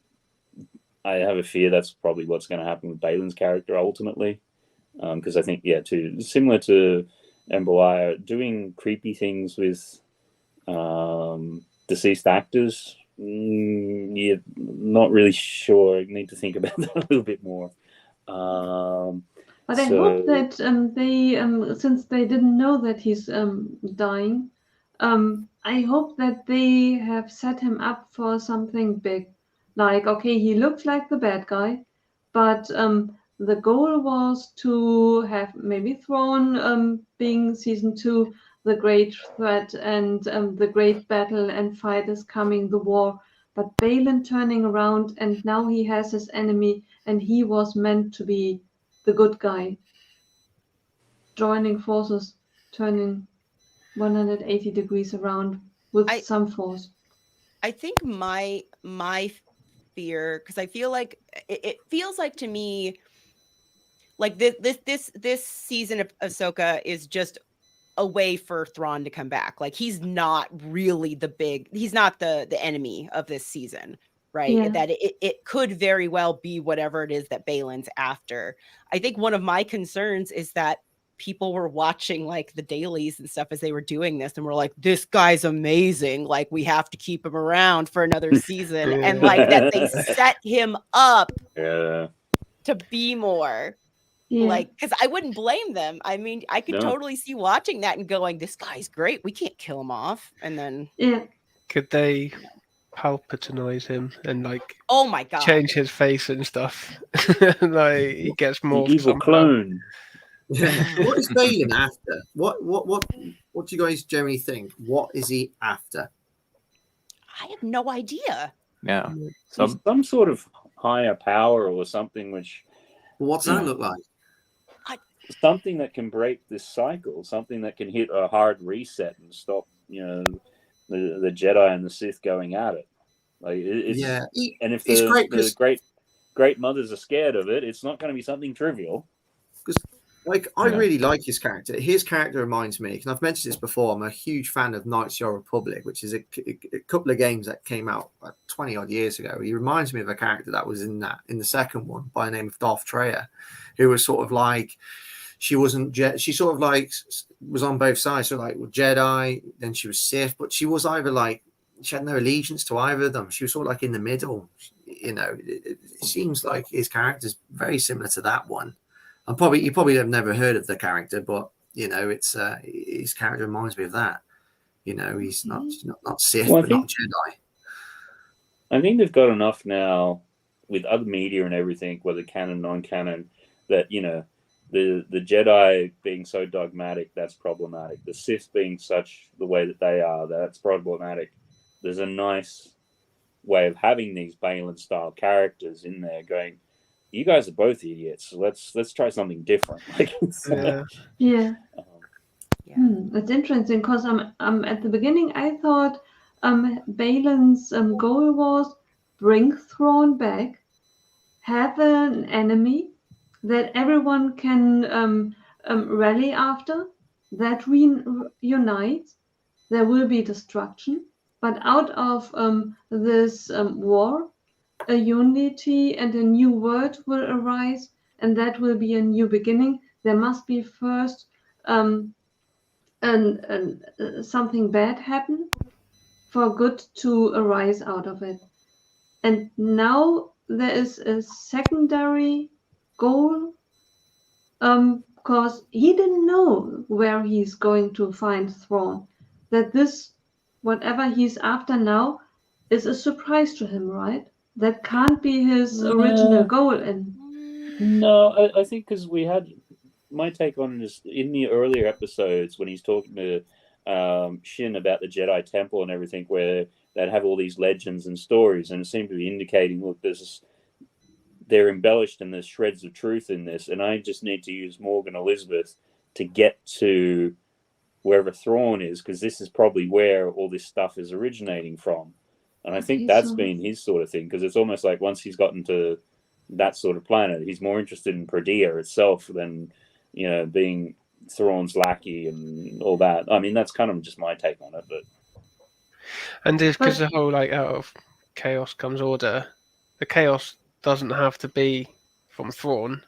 have a fear that's probably what's going to happen with Baylan's character ultimately. Because I think, similar to Mboaya, doing creepy things with deceased actors, not really sure. I need to think about that a little bit more. But I hope that they, since they didn't know that he's dying, I hope that they have set him up for something big. Like, okay, he looks like the bad guy, but the goal was to have maybe Thrawn being season 2, the great threat and the great battle and fight is coming, the war. But Baylan turning around and now he has his enemy and he was meant to be the good guy. Joining forces, turning 180 degrees around with some force. I think my fear, because I feel like it feels like to me like this season of Ahsoka is just a way for Thrawn to come back. Like he's not really he's not the enemy of this season, right? Yeah. That it could very well be whatever it is that Baylan's after. I think one of my concerns is that people were watching like the dailies and stuff as they were doing this and were like, this guy's amazing, like we have to keep him around for another season. And like that they set him up to be more. Yeah. Like, because I wouldn't blame them. I mean, I could totally see watching that and going, this guy's great. We can't kill him off. And then could they Palpatinize him and like oh my god, change his face and stuff? Like he gets more evil clone. What is Baylan after? What do you guys generally think? What is he after? I have no idea. Yeah, some sort of higher power or something. Which what's that look like? Something that can break this cycle. Something that can hit a hard reset and stop, the Jedi and the Sith going at it. Like and if the great mothers are scared of it, it's not going to be something trivial. Because I really like his character. His character reminds me, and I've mentioned this before, I'm a huge fan of Knights of the Old Republic, which is a couple of games that came out 20 odd years ago. He reminds me of a character that was in the second one by the name of Darth Treya, who was sort of like, she wasn't she sort of like was on both sides, so like Jedi, then she was Sith, but she was either like, she had no allegiance to either of them. She was sort of like in the middle. It seems like his character is very similar to that one. You probably have never heard of the character, but it's his character reminds me of that. He's not Sith, but not Jedi. I think they've got enough now with other media and everything, whether canon, non-canon, that the Jedi being so dogmatic, that's problematic. The Sith being such the way that they are, that's problematic. There's a nice way of having these Baylan-style characters in there going, you guys are both idiots. So let's try something different. It's interesting because at the beginning I thought Baylan's goal was bring Thrawn back, have an enemy that everyone can rally after, that reunites. There will be destruction, but out of this war, a unity and a new world will arise, and that will be a new beginning. There must be first something bad happen for good to arise out of it. And now there is a secondary goal, because he didn't know where he's going to find Thrawn. That this, whatever he's after now, is a surprise to him, right? That can't be his original goal. No, I think because we had my take on it is in the earlier episodes when he's talking to Shin about the Jedi Temple and everything, where they'd have all these legends and stories, and it seemed to be indicating, look, they're embellished and there's shreds of truth in this, and I just need to use Morgan Elizabeth to get to wherever Thrawn is, because this is probably where all this stuff is originating from. And I think that's been his sort of thing, because it's almost like once he's gotten to that sort of planet, he's more interested in Perdea itself than, being Thrawn's lackey and all that. I mean, that's kind of just my take on it. But and because the whole out of chaos comes order, the chaos doesn't have to be from Thrawn.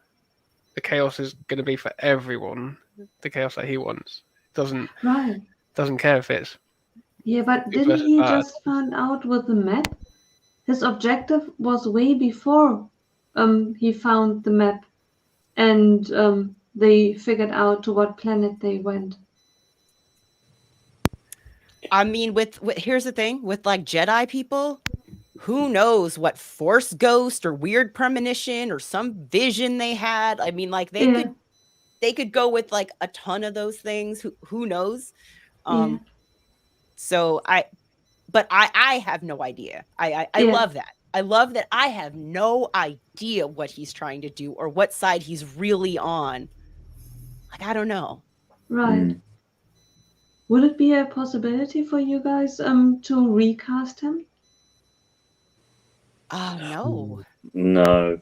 The chaos is going to be for everyone. The chaos that he wants doesn't care if it's. Yeah, but didn't he just find out with the map? His objective was way before he found the map and they figured out to what planet they went. I mean, with here's the thing, with like Jedi people, who knows what force ghost or weird premonition or some vision they had. I mean, like they could go with like a ton of those things. Who knows? So I have no idea. I love that. I love that I have no idea what he's trying to do or what side he's really on. Like, I don't know. Right. Would it be a possibility for you guys to recast him? No. No.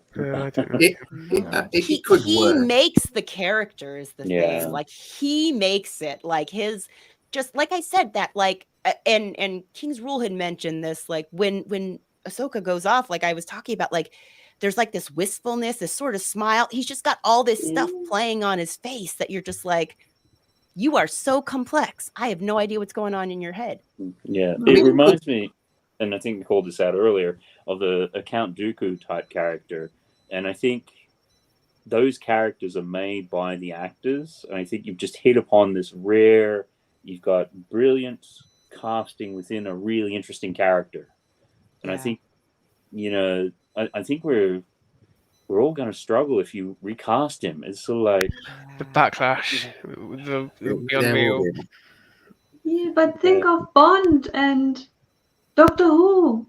He could work. makes the characters the thing. Like he makes it like his, just like I said, that like and King's Rule had mentioned this, like when Ahsoka goes off, like I was talking about, like there's like this wistfulness, this sort of smile. He's just got all this stuff playing on his face that you're just like, you are so complex. I have no idea what's going on in your head. Yeah, it reminds me, and I think we called this out earlier, of a Count Dooku type character. And I think those characters are made by the actors. And I think you've just hit upon this rare, you've got brilliant casting within a really interesting character. And I think, you know, I think we're all going to struggle if you recast him. It's sort of like the backlash, the unreal. Yeah, but think of Bond and Doctor Who.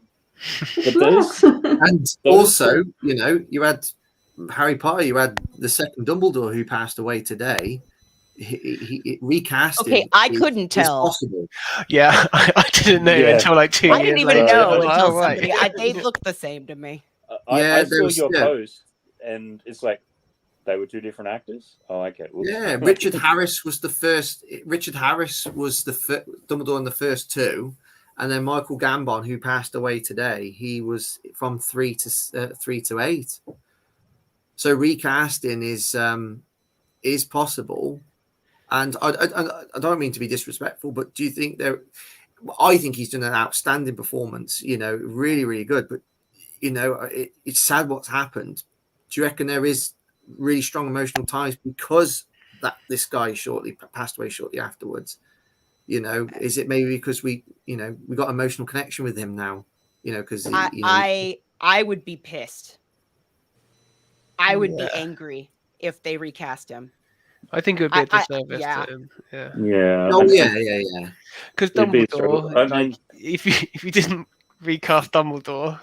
And also, you know, you had Harry Potter, you had the second Dumbledore who passed away today. He recasting. Okay, I couldn't tell. Possible. Yeah, I didn't know until like 2 years. I didn't even know until somebody. They looked the same to me. I saw your post, and it's like they were two different actors. Oh, okay. Well, yeah, Richard Harris was the first. Richard Harris was the Dumbledore in the first two, and then Michael Gambon, who passed away today, he was from 3 to 8. So recasting is possible. And I don't mean to be disrespectful, but do you think I think he's done an outstanding performance, you know, really, really good. But, you know, it's sad what's happened. Do you reckon there is really strong emotional ties because that this guy passed away shortly afterwards? You know, is it maybe because we got emotional connection with him now? You know, because I would be pissed. I would be angry if they recast him. I think it would be a disservice to him. Yeah. Oh yeah. Because Dumbledore, if you didn't recast Dumbledore,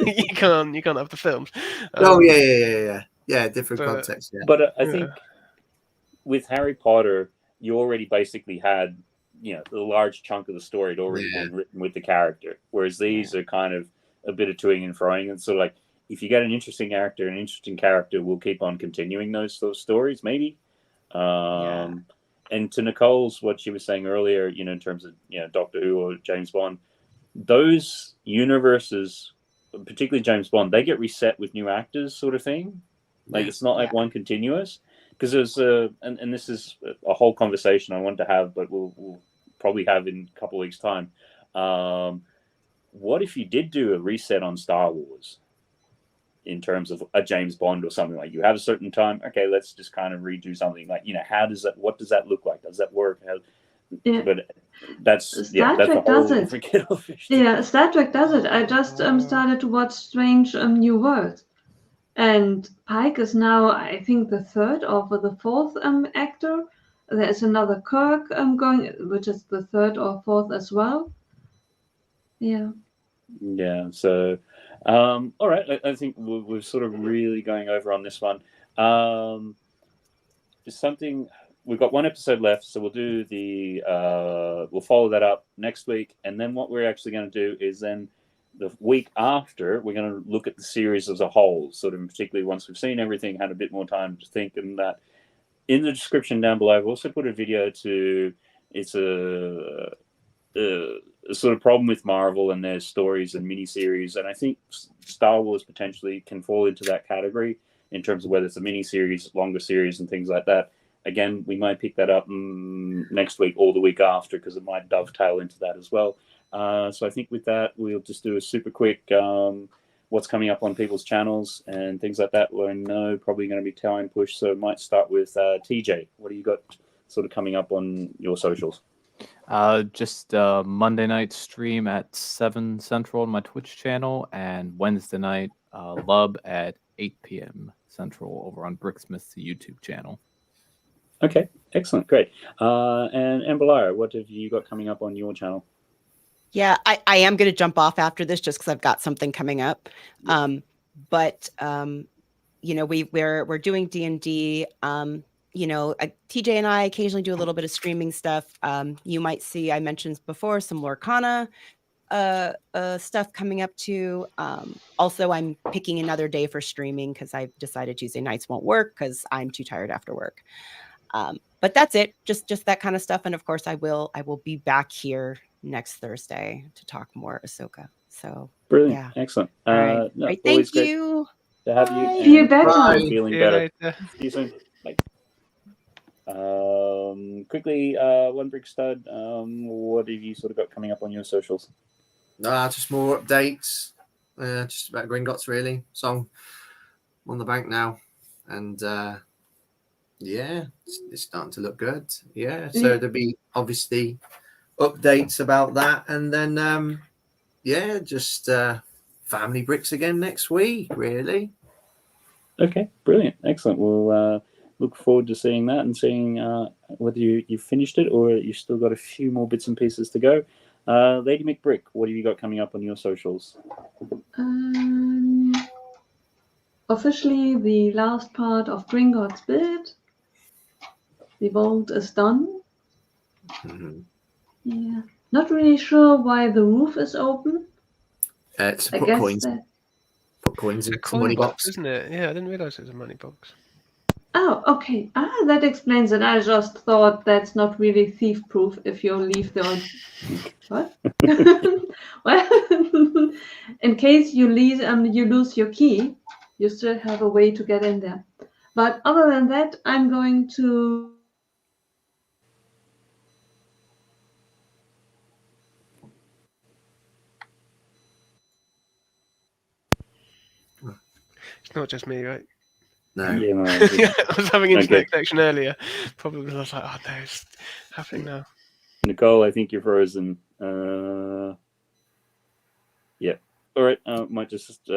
you can't have the films. Yeah. Different context. Yeah. But I think with Harry Potter, you already basically had, you know, the large chunk of the story had already been written with the character, whereas these are kind of a bit of toing and froing, and so like if you get an interesting character, we'll keep on continuing those stories maybe. And to Nicole's, what she was saying earlier, you know, in terms of, you know, Doctor Who or James Bond, those universes, particularly James Bond, they get reset with new actors, sort of thing. Like it's not like one continuous, because there's and this is a whole conversation I wanted to have, but we'll probably have in a couple of weeks' time. What if you did do a reset on Star Wars? In terms of a James Bond or something, like you have a certain time, okay, let's just kind of redo something. Like, you know, what does that look like? Does that work? But that's Star Trek does it. Yeah, Star Trek does it. I just started to watch Strange New Worlds, and Pike is now, I think, the third or the fourth actor. There's another Kirk going, which is the third or fourth as well. Yeah. So all right, I think we're sort of really going over on this one. Just something, we've got one episode left, so we'll do we'll follow that up next week, and then what we're actually going to do is then the week after we're going to look at the series as a whole, sort of particularly once we've seen everything, had a bit more time to think, and that in the description down below I've also put a video to, it's a sort of problem with Marvel and their stories and miniseries, and I think Star Wars potentially can fall into that category in terms of whether it's a miniseries, longer series, and things like that. Again, we might pick that up next week or the week after, because it might dovetail into that as well. So I think with that, we'll just do a super quick what's coming up on people's channels and things like that. Well, I know probably going to be time push, so it might start with TJ. What do you got sort of coming up on your socials? Just Monday night stream at 7 Central on my Twitch channel, and Wednesday night Lub at 8 p.m. Central over on Bricksmith's YouTube channel. Okay, excellent, great. And Ambelara, what have you got coming up on your channel? Yeah, I am going to jump off after this just because I've got something coming up. But you know, we're doing D&D. You know, TJ and I occasionally do a little bit of streaming stuff. You might see, I mentioned before, some Lorcana stuff coming up too. Also, I'm picking another day for streaming because I've decided Tuesday nights won't work because I'm too tired after work. But that's it, just that kind of stuff. And of course, I will be back here next Thursday to talk more Ahsoka. So brilliant, yeah. Excellent. All right. No, Right, thank you. To have you. See you better. Feeling See you better. later. See you soon. Bye. Quickly, One Brick Stud, what have you sort of got coming up on your socials? Just more updates. Just about Gringotts, really. So I'm on the bank now. And yeah, it's starting to look good. Yeah. So there'll be obviously updates about that. And then, yeah, just family bricks again next week, really. Okay, brilliant. Excellent. We'll look forward to seeing that and seeing whether you've finished it or you've still got a few more bits and pieces to go. Lady McBrick, what have you got coming up on your socials? Officially, the last part of Gringotts build. The vault is done. Mm-hmm. Yeah. Not really sure why the roof is open. It's I put guess coins. that... Put coins in It's a the money coin box. isn't it? Yeah, I didn't realize it was a money box. Oh, okay. That explains it. I just thought that's not really thief-proof if you leave the... What? Well, in case you lose your key, you still have a way to get in there. But other than that, I'm going to... It's not just me, right? No. Yeah, no, I was having internet Okay. connection earlier. Probably because I was like, oh no, it's happening now. Nicole, I think you're frozen. Yeah. All right. Might just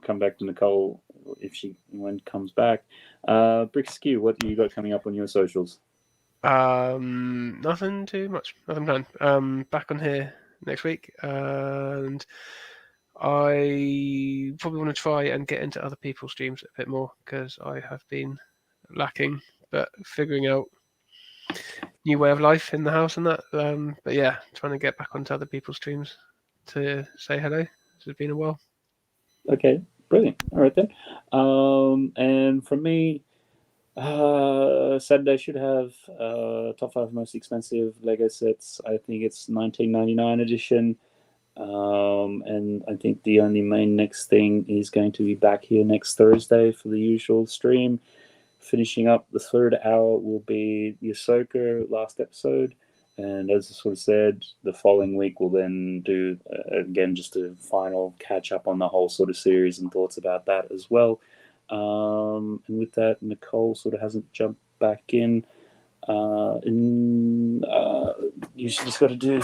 come back to Nicole when it comes back. Brick Skew, what do you got coming up on your socials? Nothing too much. Nothing planned. Back on here next week, and I probably want to try and get into other people's streams a bit more because I have been lacking, but figuring out new way of life in the house and that. But yeah, trying to get back onto other people's streams to say hello. This has been a while. Okay, brilliant. All right then. And for me, Saturday should have top 5 most expensive Lego sets. I think it's 1999 edition. And I think the only main next thing is going to be back here next Thursday for the usual stream. Finishing up the third hour will be the Ahsoka last episode. And as I sort of said, the following week we'll then do, again, just a final catch up on the whole sort of series and thoughts about that as well. And with that, Nicole sort of hasn't jumped back in. You just got to do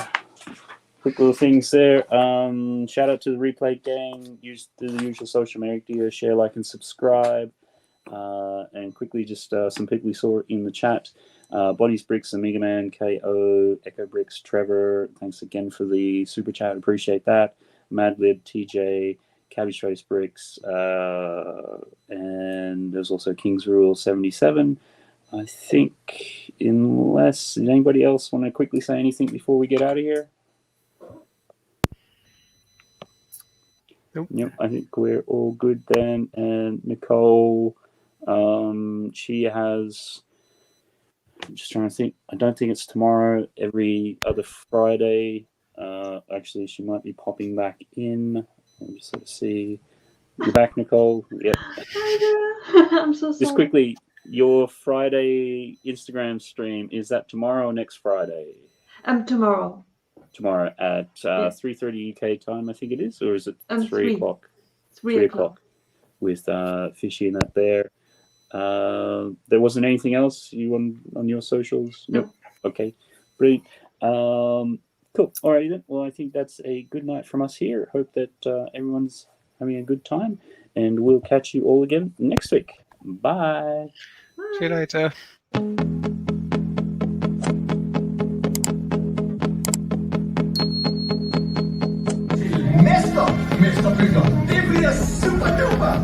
quick little things there. Shout out to the Replay Gang. Use the usual social media, share, like, and subscribe. And quickly, just some people we saw in the chat. Bonnie's Bricks, Amiga Man, KO, Echo Bricks, Trevor. Thanks again for the super chat. Appreciate that. Madlib, TJ, Cabbage Face Bricks, and there's also King's Rule 77. I think, unless did anybody else want to quickly say anything before we get out of here? Nope. Yep, I think we're all good then. And Nicole, she has. I'm just trying to think. I don't think it's tomorrow. Every other Friday. Actually, she might be popping back in. Let me just sort of see. You're back, Nicole? Yep. I'm so sorry. Just quickly, your Friday Instagram stream, is that tomorrow or next Friday? Tomorrow. Tomorrow at Yes. 3:30 UK time, I think it is, or is it 3 3 o'clock? 3 o'clock. With Fishy and that there. There wasn't anything else you on your socials? Nope. Okay, brilliant. Cool. Alrighty then. Well, I think that's a good night from us here. Hope that everyone's having a good time, and we'll catch you all again next week. Bye. See you later. Mr. Bigger, det bliver super duper!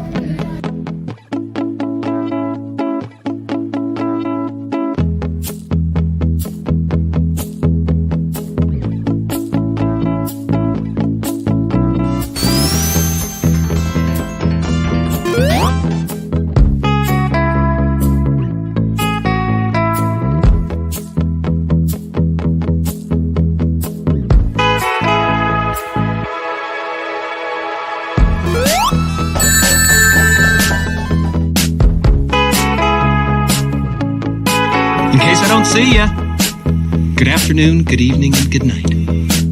See ya. Good afternoon, good evening, and good night.